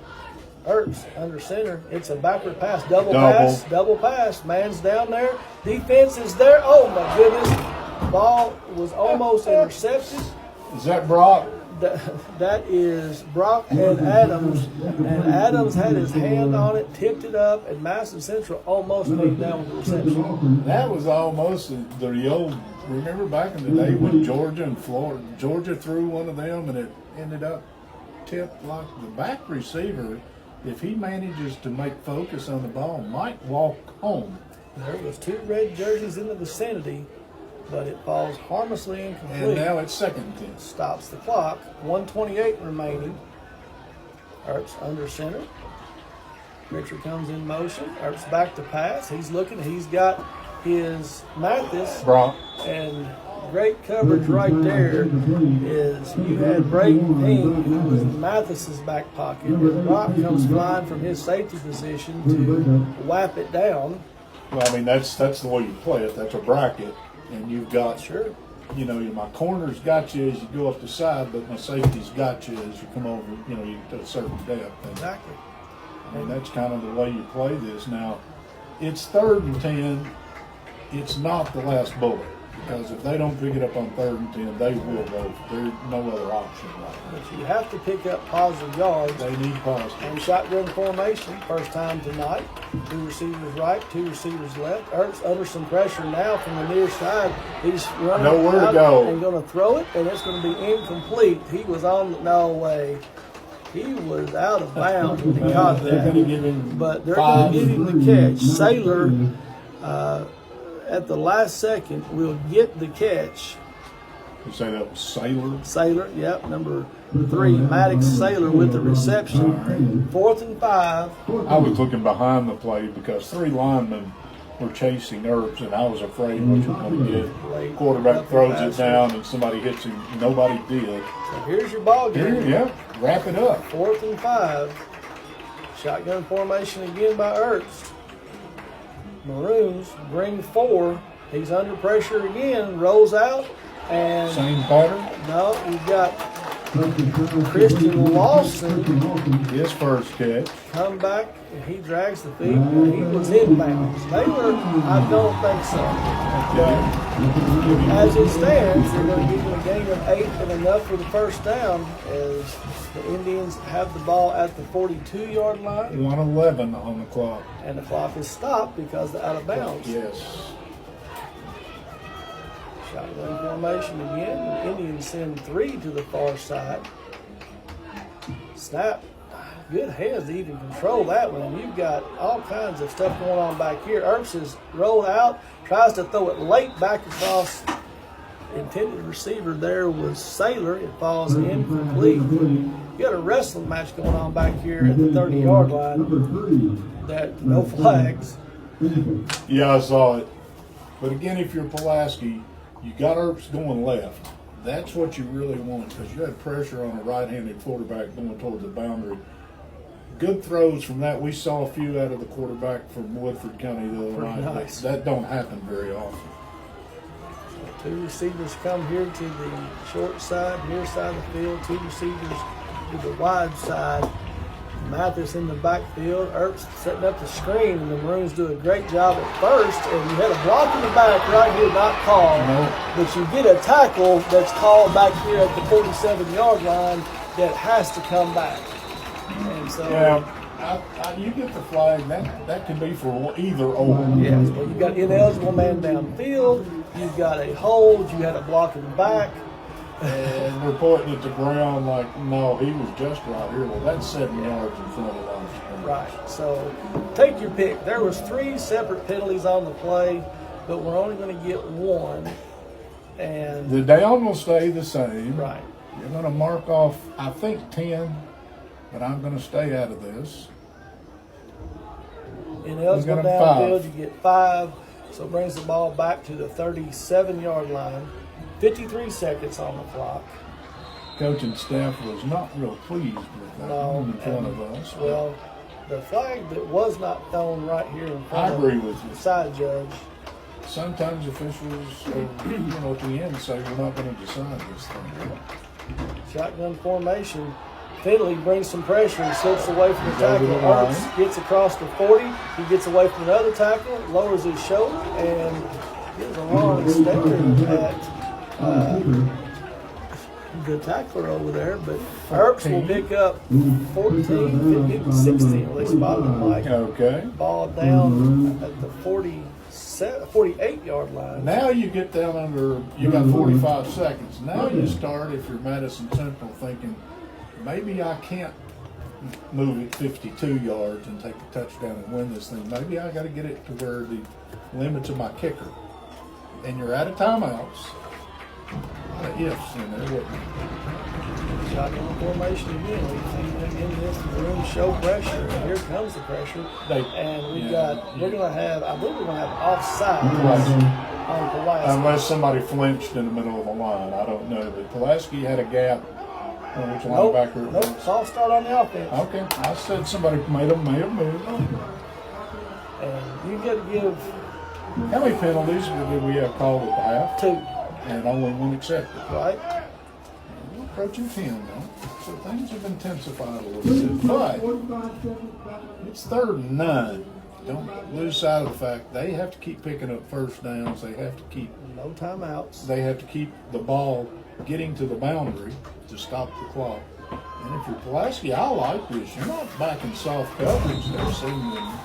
Earps under center. It's a backward pass, double pass. Man's down there. Defense is there. Oh my goodness. Ball was almost intercepted. Is that Brock? That is Brock and Adams. And Adams had his hand on it, tipped it up, and Madison Central almost made down with the reception. That was almost the old. Remember back in the day when Georgia and Florida, Georgia threw one of them and it ended up tipped like the back receiver. If he manages to make focus on the ball, might walk home. There was 2 red jerseys in the vicinity, but it falls harmlessly incomplete. And now it's 2nd and 10. Stops the clock. 1:28 remaining. Earps under center. Richard comes in motion. Earps back to pass. He's looking. He's got his Mathis. Brock. And great coverage right there is you had Braden Pink, who was in Mathis's back pocket. And Brock comes flying from his safety position to whap it down. Well, I mean, that's the way you play it. That's a bracket. And you've got, sure, you know, my corner's got you as you go up the side, but my safety's got you as you come over, you know, you to a certain depth. And, exactly. I mean, that's kind of the way you play this. Now, it's 3rd and 10. It's not the last bullet. Because if they don't pick it up on 3rd and 10, they will go. There's no other option right now. But you have to pick up positive yards. They need positive. And shotgun formation, first time tonight. 2 receivers right, 2 receivers left. Earps under some pressure now from the near side. He's running nowhere out to go. And going to throw it, and it's going to be incomplete. He was on, no way. He was out of bounds when he caught that. They're going to give him But they're going to give him the catch. Saylor, at the last second, will get the catch. You say that was Saylor? Saylor, yep, number 3, Maddox Saylor with the reception. Right. 4th and 5. I was looking behind the play because 3 linemen were chasing Earps, and I was afraid what you're going to get. Quarterback throws it down, and somebody hits him. Nobody did. So here's your ball game. Yeah, wrap it up. 4th and 5. Shotgun formation again by Earps. Maroons bring 4. He's under pressure again, rolls out, and same pattern. No, you've got Christian Lawson. His first catch. Come back, and he drags the feet, and he was inbounds. Taylor, I don't think so. Okay. As it stands, they're going to give him a gain of 8 and enough for the first down as the Indians have the ball at the 42-yard line. 1:11 on the clock. And the clock is stopped because they're out of bounds. Yes. Shotgun formation again. The Indians send 3 to the far side. Snap. Good hands to even control that one. And you've got all kinds of stuff going on back here. Earps is rolled out, tries to throw it late back across intended receiver there was Sailor. It falls incomplete. You got a wrestling match going on back here at the 30-yard line. That no flags. Yeah, I saw it. But again, if you're Pulaski, you got Earps going left. That's what you really want because you had pressure on a right-handed quarterback going towards the boundary. Good throws from that. We saw a few out of the quarterback from Woodford County the other night. Nice. That don't happen very often. Two receivers come here to the short side, near side of the field. Two receivers to the wide side. Mathis in the backfield. Earps setting up the screen, and the Maroons do a great job at first. And you had a block in the back right here, not called. No. But you get a tackle that's called back here at the 47-yard line that has to come back. And so, yeah, you get the flag. That can be for either or. Yes, but you got ineligible man downfield. You've got a hold. You had a block in the back. And we're pointing at the ground like, no, he was just right here. Well, that's 7 yards in front of us. Right. So take your pick. There was 3 separate penalties on the play, but we're only going to get one. And the down will stay the same. Right. You're going to mark off, I think, 10, but I'm going to stay out of this. Ineligible downfield, you get 5. So it brings the ball back to the 37-yard line. 53 seconds on the clock. Coaching staff was not real pleased with that in front of us. Well, the flag that was not thrown right here in front of the side judge. Sometimes officials, at the end say we're not going to decide this thing. Shotgun formation. Finley brings some pressure and slips away from the tackle. Earps gets across the 40. He gets away from another tackle, lowers his shoulder, and gives a long stare at the tackler over there, but Earps will pick up 14, 16. They spotted him like ball down at the 48-yard line. Now you get down under, you got 45 seconds. Now you start, if you're Madison Central, thinking maybe I can't move it 52 yards and take a touchdown and win this thing. Maybe I got to get it to where the limits of my kicker. And you're out of timeouts. A lot of ifs in there, wasn't it? Shotgun formation again. We've seen them in this room show pressure, and here comes the pressure. We're going to have, I believe we're going to have offside on Pulaski. Unless somebody flinched in the middle of the line. I don't know. But Pulaski had a gap on which linebacker. Nope, false start on the offense. Okay, I said somebody may have moved. And you got to give. How many penalties did we have called at the half? 2. And only 1 accepted. Right. We're approaching 10 now. So things have intensified a little bit. But it's 3rd and 9. Don't lose sight of the fact they have to keep picking up first downs. They have to keep no timeouts. They have to keep the ball getting to the boundary to stop the clock. And if you're Pulaski, I like this. You're not backing soft coverage. They're seeing them.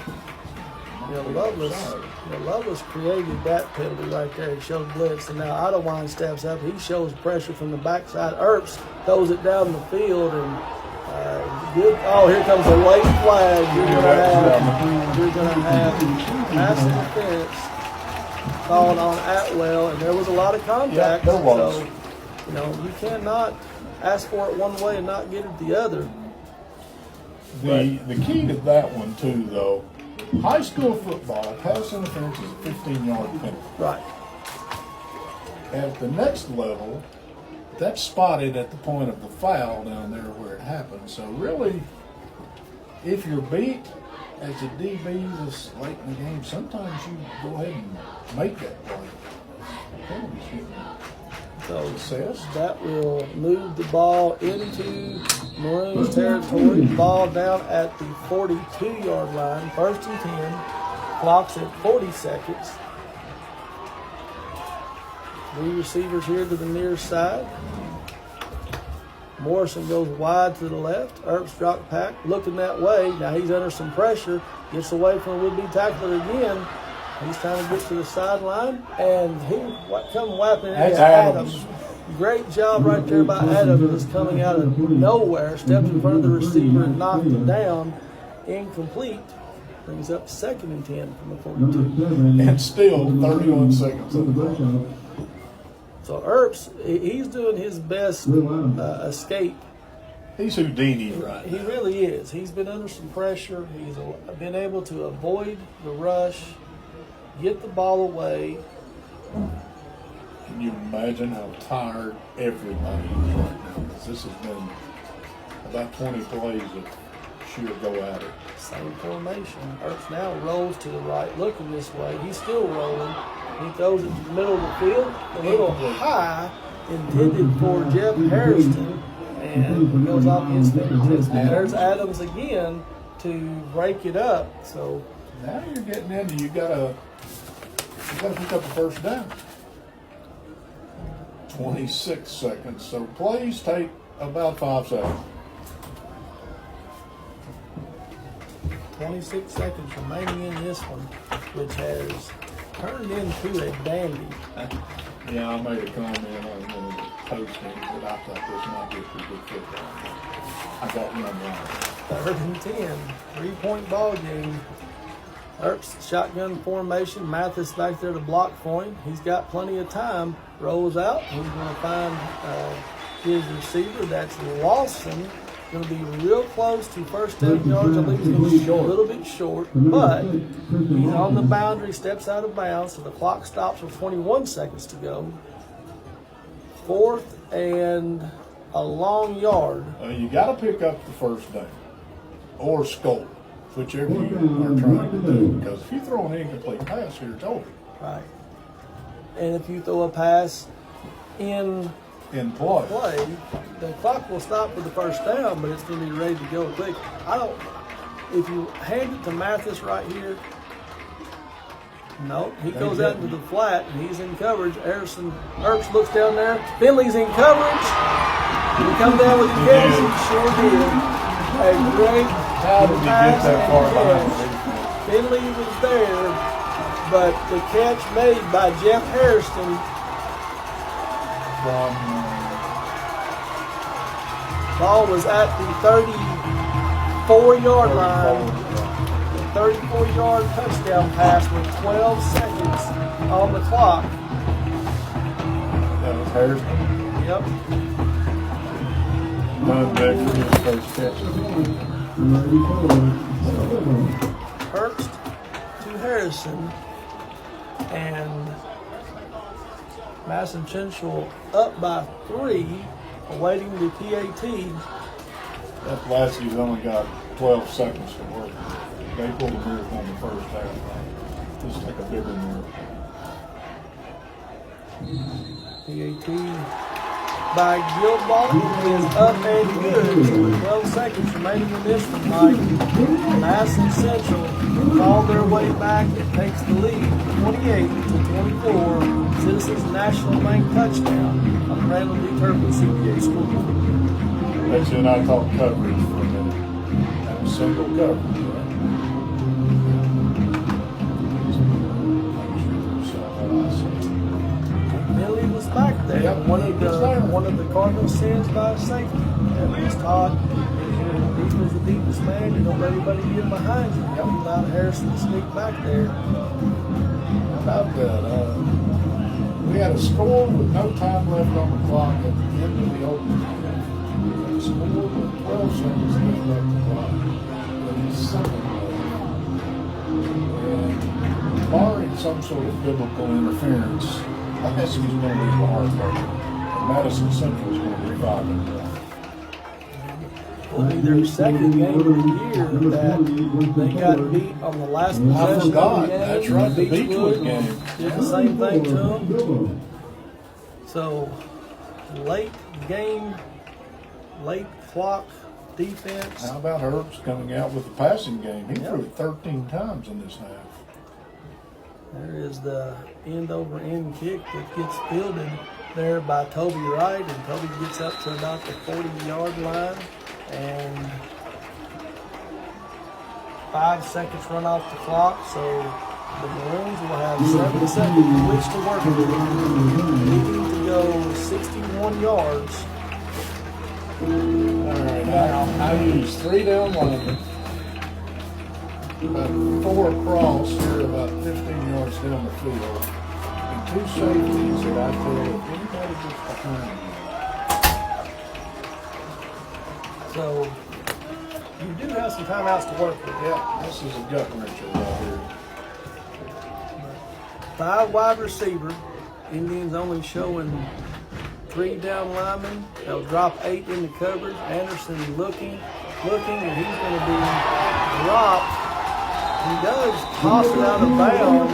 Lovelace created that penalty right there. He showed blitz, and now Idlewind steps up. He shows pressure from the backside. Earps throws it down the field, and good. Oh, here comes a late flag. You're going to have pass defense called on Atwell, and there was a lot of contact. Yeah, there was. So, you cannot ask for it one way and not get it the other. The key to that one too, though. High school football, pass interference is a 15-yard penalty. Right. At the next level, that's spotted at the point of the foul down there where it happened. So really, if you're beat as a DB this late in the game, sometimes you go ahead and make that play. So that will move the ball into Maroons territory. Ball down at the 42-yard line. 1st and 10. Clock's at 40 seconds. 3 receivers here to the near side. Morrison goes wide to the left. Earps dropped back, looking that way. Now he's under some pressure. Gets away from the would-be tackler again. He's trying to get to the sideline, and he come whapping into Adams. Great job right there by Adams, just coming out of nowhere, steps in front of the receiver and knocked it down. Incomplete. Brings up 2nd and 10 from the 42. And still 31 seconds of the ball. So Earps, he's doing his best escape. He's Houdini right He now. really is. He's been under some pressure. He's been able to avoid the rush, get the ball away. Can you imagine how tired everybody is right now? Because this has been about 20 plays of sheer go at it. Same formation. Earps now rolls to the right, looking this way. He's still rolling. He throws it to the middle of the field, a little high, intended for Jeff Harrison, and goes off his fingertips. And there's Adams again to break it up. So now you're getting into you gotta pick up the first down. 26 seconds. So plays take about 5 seconds. 26 seconds remaining in this one, which has turned into a dandy. Yeah, I made a comment on one of the postings that I thought this might be a pretty good football. I got one wrong. 3rd and 10, 3-point ball game. Earps shotgun formation. Mathis back there to block for him. He's got plenty of time. Rolls out. He's going to find his receiver. That's Lawson. Going to be real close to first 7 yards. I believe he's going to be a little bit short, but he's on the boundary, steps out of bounds, so the clock stops with 21 seconds to go. 4th and a long yard. You got to pick up the first down or score, whichever you are trying to do. Because if you throw an incomplete pass here, it's over. Right. And if you throw a pass in play, the clock will stop for the first down, but it's going to be ready to go quick. If you hand it to Mathis right here, no, he goes out into the flat and he's in coverage. Earps looks down there. Finley's in coverage. He come down with the catch. He sure did. A great How did he get that far behind? Finley was there, but the catch made by Jeff Harrison ball was at the 34-yard line. The 34-yard touchdown pass with 12 seconds on the clock. That was Harrison? Yep. Back for his first catch. Hurst to Harrison. And Madison Central up by 3, awaiting the PAT. That Pulaski's only got 12 seconds to work. They pulled a miracle on the first down. Just like a bigger miracle. PAT by Gilball is up and good. 12 seconds remaining in this one, Mike. Madison Central called their way back and takes the lead, 28-24. Citizens National Bank touchdown on Randall D. Turpin CPA School. Bet you and I talked coverage for a minute. That was single coverage, right? Millie was back there. Yep, One of the Cardinals sends by safety. That was Todd. He was the deepest man. You don't let anybody get behind him. He allowed Harrison to sneak back there. How about that? We had a score with no time left on the clock at the end of the opening. We had a score with 12 seconds left on the clock. But it's something and barring some sort of biblical interference, Pulaski's going to be the hard part. Madison Central is going to be 5-1. Will be their second game of the year that they got beat on the last possession of the game. That's right, the Beechwood game. Did the same thing to them. So, late clock defense. How about Herbst coming out with the passing game? He threw 13 times in this half. There is the end-over-end kick that gets fielded there by Toby Wright, and Toby gets up to about the 40-yard line. And 5 seconds run off the clock, so the Maroons will have 7 seconds in which to work with. Needing to go 61 yards. All right, now I use 3 down linemen, about 4 across here, about 15 yards down the field, and two safeties that I feel if anybody gets behind So you do have some timeouts to work with. Yeah, this is a gut wrencher right here. 5 wide receiver. Indians only showing 3 down linemen. They'll drop 8 in the coverage. Anderson looking, and he's going to be dropped. He does toss it out of bounds,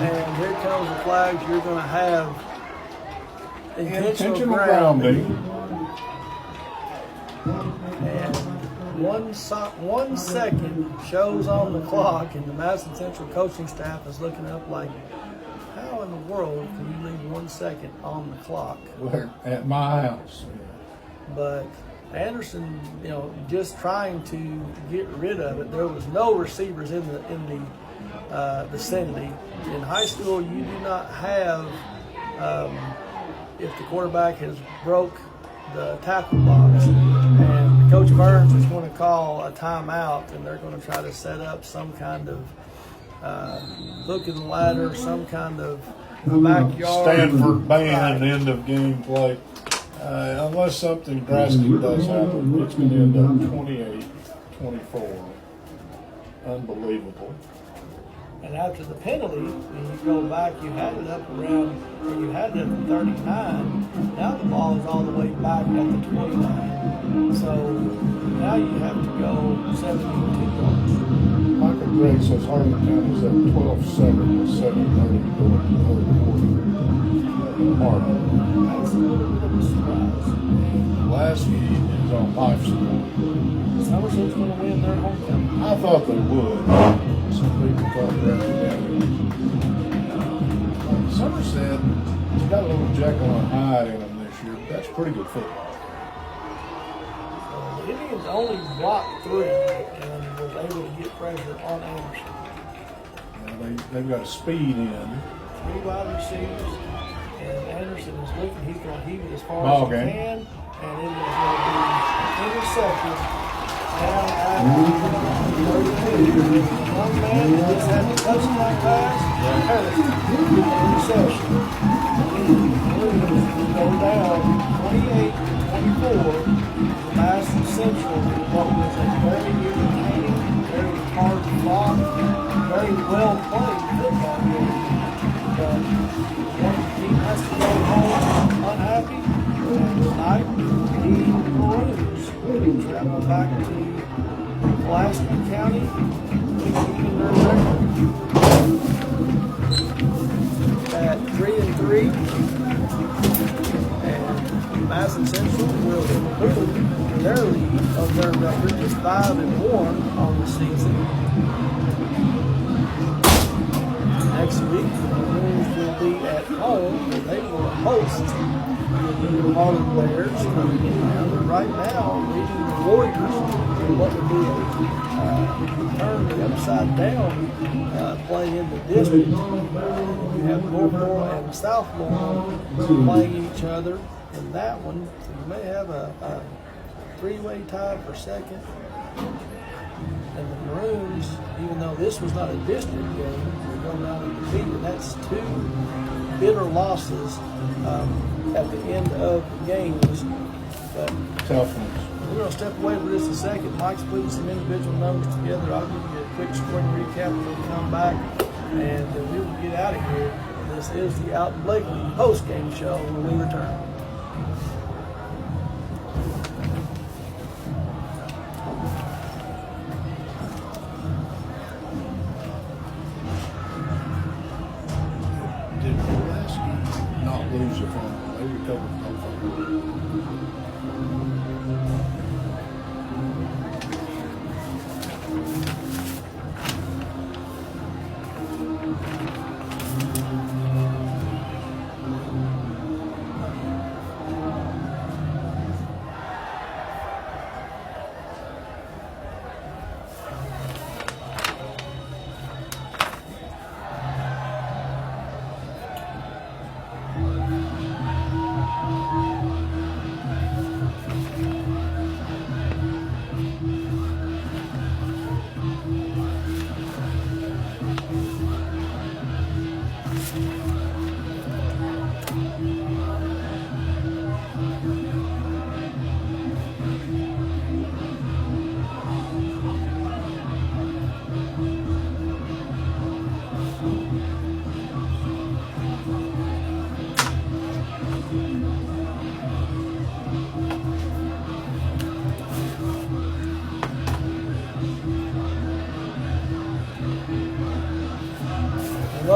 and here comes the flags. You're going to have intentional grounding. And 1 second shows on the clock, and the Madison Central coaching staff is looking up like, how in the world can you leave 1 second on the clock? We're at my house. But Anderson, just trying to get rid of it. There was no receivers in the vicinity. In high school, you do not have, if the quarterback has broke the tackle box, and Coach Burns is going to call a timeout, and they're going to try to set up some kind of hook and ladder, some kind of backyard. Stanford band, end of game play. Unless something drastic does happen, it's going to end up 28-24. Unbelievable. And after the penalty, when you go back, you had it up around, or you had it at the 39. Now the ball is all the way back at the 29. So now you have to go 72 yards. Michael Gray says Harlan County is at 12-7 with 7:30 to go in the third quarter. That's a little bit of a surprise. Pulaski is on life support. Somerset's going to win their homecoming. I thought they would. Some people thought that. Somerset has got a little Jekyll and Hyde in them this year. That's pretty good football. The Indians only blocked 3 and was able to get pressure on Anderson. Now they've got a speed in. 3 wide receivers, and Anderson is looking. He's going to heave it as far Ball as he game. can, and it is going to be intercepted. Down at 32. One man just had the touchdown pass. Harrison, interception. Blues go down 28-24. Madison Central, what was a very entertaining, very hard fought, very well played football game. But one team has to go home unhappy. And tonight, the Maroons will travel back to Pulaski County, keeping their record at 3-3, and Madison Central will improve their lead of their record to 5-1 on the season. Next week, the Maroons will be at home, and they will host the Harlan Bears coming in. But right now, leading the Warriors in what would be turned upside down play in the district. You have Normal and South Lawn playing each other in that one. So you may have a 3-way tie for second. And the Maroons, even though this was not a district game, they're going down to defeat, and that's 2 bitter losses at the end of games. But Tough ones. we're going to step away for just a second. Mike's putting some individual numbers together. I'll give you a quick scoring recap and we'll come back and we will get out of here. This is the Alton Blakely post-game show when we return. Did Pulaski not lose a fumble? They recovered no fumble.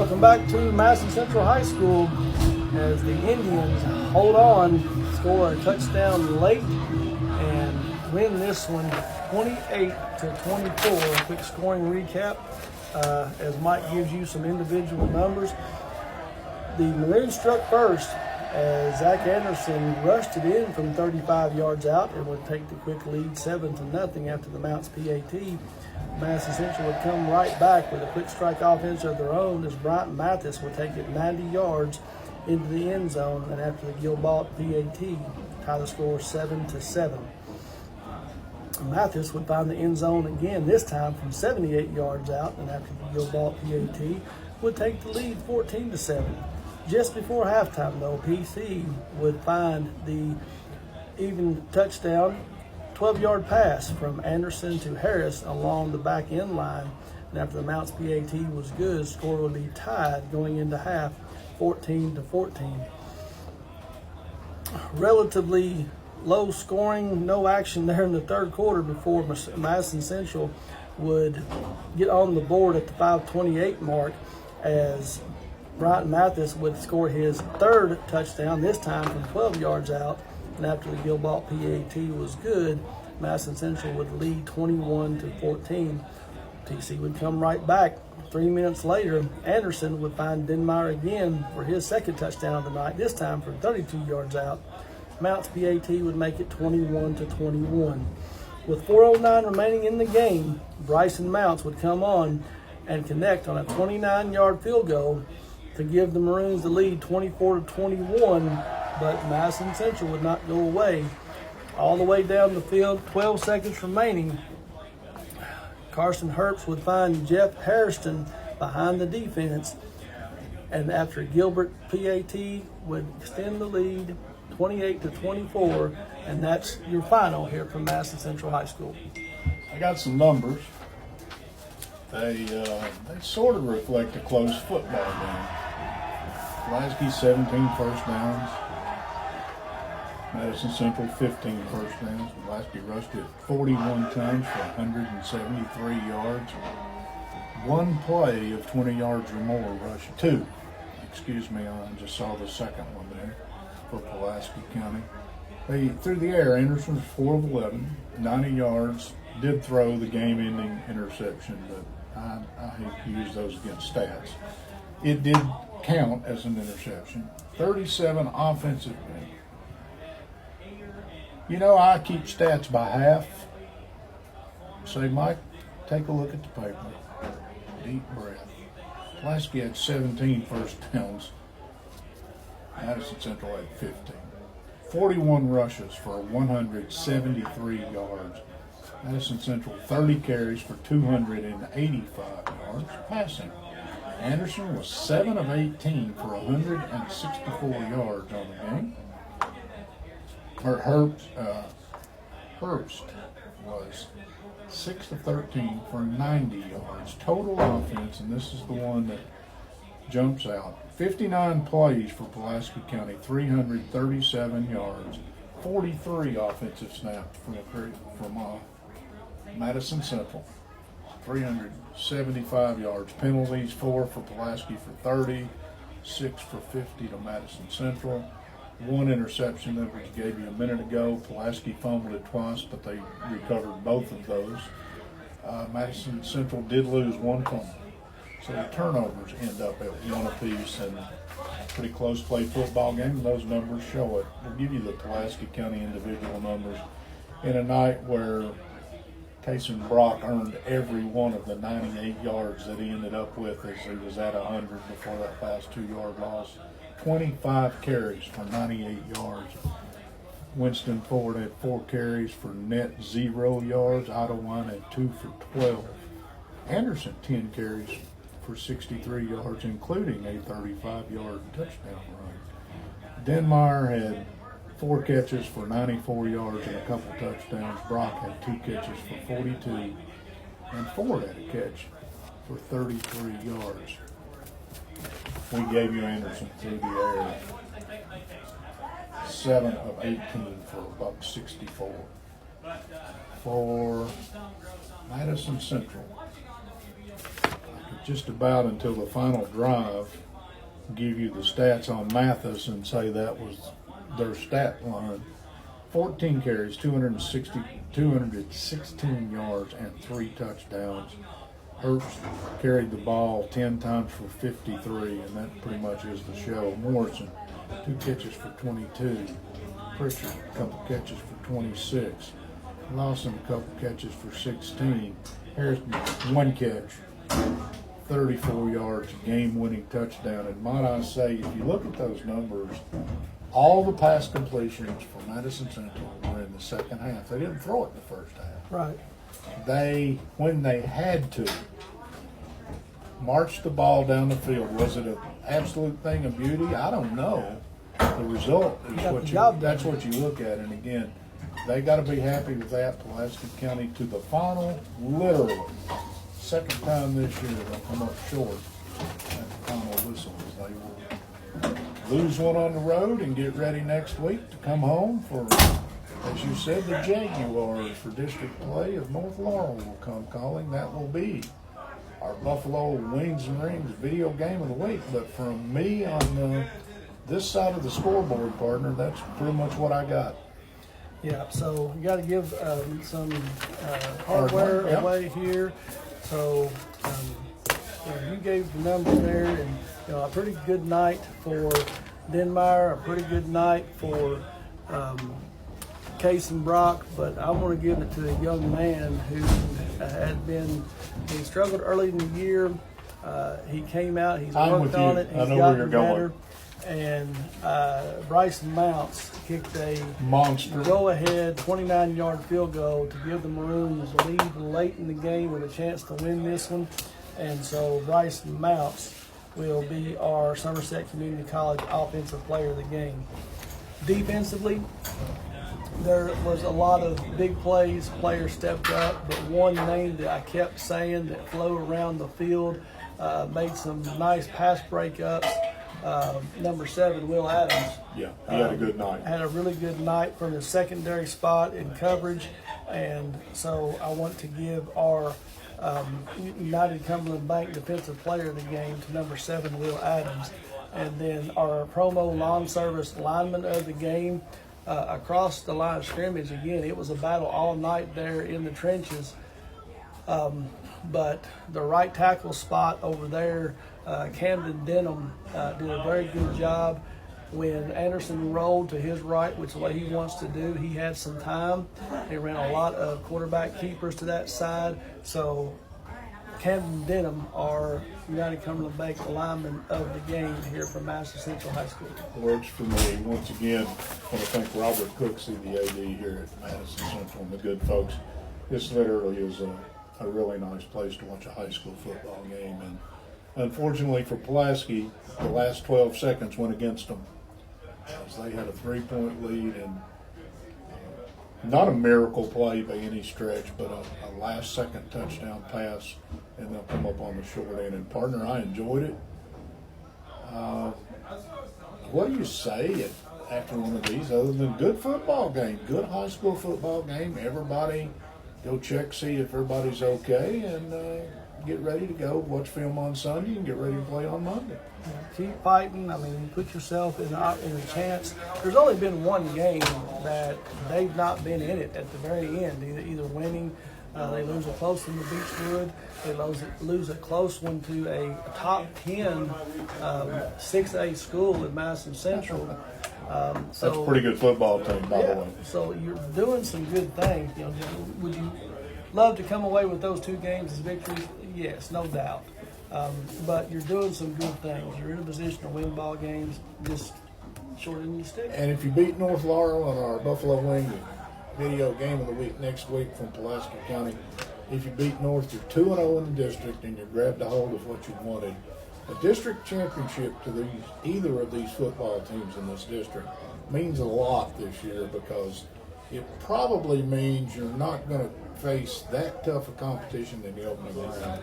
Welcome back to Madison Central High School as the Indians hold on, score a touchdown late, and win this one 28-24. Quick scoring recap as Mike gives you some individual numbers. The Maroons struck first as Zach Anderson rushed it in from 35 yards out and would take the quick lead 7-0 after the Mounts PAT. Madison Central would come right back with a quick strike offense of their own as Bryant Mathis would take it 90 yards into the end zone, and after the Gilbalt PAT tie the score 7-7. Mathis would find the end zone again, this time from 78 yards out, and after the Gilbalt PAT would take the lead 14-7. Just before halftime, though, PC would find the even touchdown 12-yard pass from Anderson to Harris along the back end line. And after the Mounts PAT was good, score would be tied going into half, 14-14. Relatively low scoring, no action there in the third quarter before Madison Central would get on the board at the 5:28 mark as Bryant Mathis would score his third touchdown, this time from 12 yards out. And after the Gilbalt PAT was good, Madison Central would lead 21-14. TC would come right back. 3 minutes later, Anderson would find Denmeyer again for his second touchdown of the night, this time from 32 yards out. Mounts PAT would make it 21-21. With 4:09 remaining in the game, Bryson Mounts would come on and connect on a 29-yard field goal to give the Maroons the lead 24-21, but Madison Central would not go away. All the way down the field, 12 seconds remaining. Carson Herbst would find Jeff Hairston behind the defense, and after Gilbert PAT would extend the lead 28-24, and that's your final here from Madison Central High School. I got some numbers. They sort of reflect a close football game. Pulaski 17 first downs. Madison Central 15 first downs. Pulaski rushed it 41 times for 173 yards. One play of 20 yards or more rushed. Two. Excuse me, I just saw the second one there for Pulaski County. Through the air, Anderson was 4 of 11, 90 yards. Did throw the game-ending interception, but I hate to use those against stats. It did count as an interception. 37 offensive points. You know, I keep stats by half. Say, Mike, take a look at the paper. Deep breath. Pulaski had 17 first downs. Madison Central had 15. 41 rushes for 173 yards. Madison Central 30 carries for 285 yards passing. Anderson was 7 of 18 for 164 yards on the game. Herbst was 6 of 13 for 90 yards. Total offense, and this is the one that jumps out, 59 plays for Pulaski County, 337 yards, 43 offensive snaps from Madison Central, 375 yards. Penalties, 4 for Pulaski for 30, 6 for 50 to Madison Central. One interception that we gave you a minute ago. Pulaski fumbled it twice, but they recovered both of those. Madison Central did lose one fumble. So the turnovers end up at 1 apiece, and pretty close play football game. Those numbers show it. We'll give you the Pulaski County individual numbers in a night where Tayson Brock earned every one of the 98 yards that he ended up with as he was at 100 before that last 2-yard loss. 25 carries for 98 yards. Winston Ford had 4 carries for net 0 yards. Ottawa had 2 for 12. Anderson 10 carries for 63 yards, including a 35-yard touchdown run. Denmeyer had 4 catches for 94 yards and a couple touchdowns. Brock had 2 catches for 42, and Ford had a catch for 33 yards. We gave you Anderson through the air 7 of 18 for $164. For Madison Central, I can just about until the final drive, give you the stats on Mathis and say that was their stat line. 14 carries, 216 yards, and 3 touchdowns. Herbst carried the ball 10 times for 53, and that pretty much is the show. Morrison, 2 catches for 22. Pritchard, a couple catches for 26. Lawson, a couple catches for 16. Harrison, 1 catch, 34 yards, game-winning touchdown. And might I say, if you look at those numbers, all the pass completions for Madison Central were in the second half. They didn't throw it in the first half. Right. They, when they had to, marched the ball down the field. Was it an absolute thing of beauty? I don't know. The result is that's what you look at. And again, they got to be happy with that. Pulaski County to the final, literally. Second time this year they'll come up short at the final whistle. They will lose one on the road and get ready next week to come home for, as you said, the Jaguars for district play of North Laurel will come calling. That will be our Buffalo Wings and Rings video game of the week. But from me on this side of the scoreboard, partner, that's pretty much what I got. Yeah, so you got to give some hardware away here. So you gave the number there, and a pretty good night for Denmeyer, a pretty good night for Case and Brock, but I want to give it to a young man who he struggled early in the year. He came out, he's worked on it, he's gotten better. And Bryson Mounts kicked a monster go-ahead 29-yard field goal to give the Maroons a lead late in the game with a chance to win this one. And so Bryson Mounts will be our Somerset Community College Offensive Player of the game. Defensively, there was a lot of big plays. Players stepped up, but one name that I kept saying that flew around the field, made some nice pass breakups. Number 7, Will Adams. Yeah, he had a good night. Had a really good night from his secondary spot in coverage, and so I want to give our United Cumberland Bank Defensive Player of the game to number 7, Will Adams, and then our promo lawn service lineman of the game across the line of scrimmage. Again, it was a battle all night there in the trenches, but the right tackle spot over there, Camden Denham did a very good job. When Anderson rolled to his right, which is what he wants to do, he had some time. They ran a lot of quarterback keepers to that side. So Camden Denham, our United Cumberland Bank lineman of the game here from Madison Central High School. Works for me. Once again, I want to thank Robert Cooksey, the AD here at Madison Central, and the good folks. This literally is a really nice place to watch a high school football game. And unfortunately for Pulaski, the last 12 seconds went against them, as they had a 3-point lead, and not a miracle play by any stretch, but a last-second touchdown pass, and they'll come up on the short end. And partner, I enjoyed it. What do you say after one of these other than good football game, good high school football game? Everybody go check, see if everybody's okay, and get ready to go watch film on Sunday and get ready to play on Monday. Keep fighting. I mean, put yourself in a chance. There's only been one game that they've not been in it at the very end, either winning. They lose a close one to Beechwood. They lose a close one to a top 10 6A school at Madison Central. That's a pretty good football team, by the way. So you're doing some good things. Would you love to come away with those 2 games as victories? Yes, no doubt. But you're doing some good things. You're in a position to win ball games, just shorten your stick. And if you beat North Laurel on our Buffalo Wing video game of the week next week from Pulaski County, if you beat North, you're 2-0 in the district, and you grabbed a hold of what you wanted. A district championship to either of these football teams in this district means a lot this year, because it probably means you're not going to face that tough a competition in the opening round.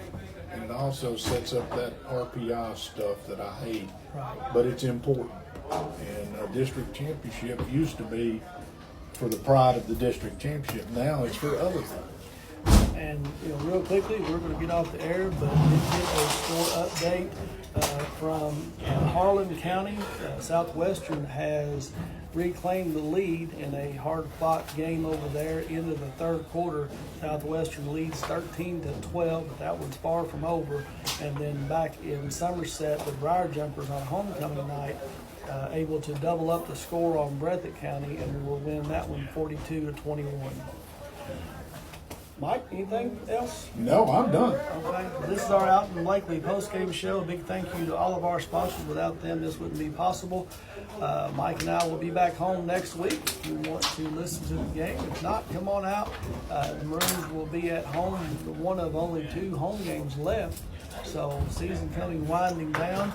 And it also sets up that RPI stuff that I hate, but it's important. And a district championship used to be for the pride of the district championship. Now it's for other things. And real quickly, we're going to get off the air, but we did get a score update from Harlan County. Southwestern has reclaimed the lead in a hard-fought game over there into the third quarter. Southwestern leads 13-12, but that one's far from over. And then back in Somerset, the Briar Jumpers on homecoming night able to double up the score on Breathitt County, and will win that one 42-21. Mike, anything else? No, I'm done. Okay. This is our Out in Blakely post-game show. A big thank you to all of our sponsors. Without them, this wouldn't be possible. Mike and I will be back home next week if you want to listen to the game. If not, come on out. The Maroons will be at home, one of only 2 home games left. So season coming winding down.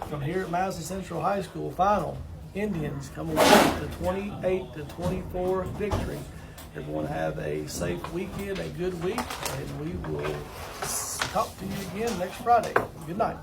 From here at Madison Central High School, final Indians coming with the 28-24 victory. Everyone have a safe weekend, a good week, and we will talk to you again next Friday. Good night.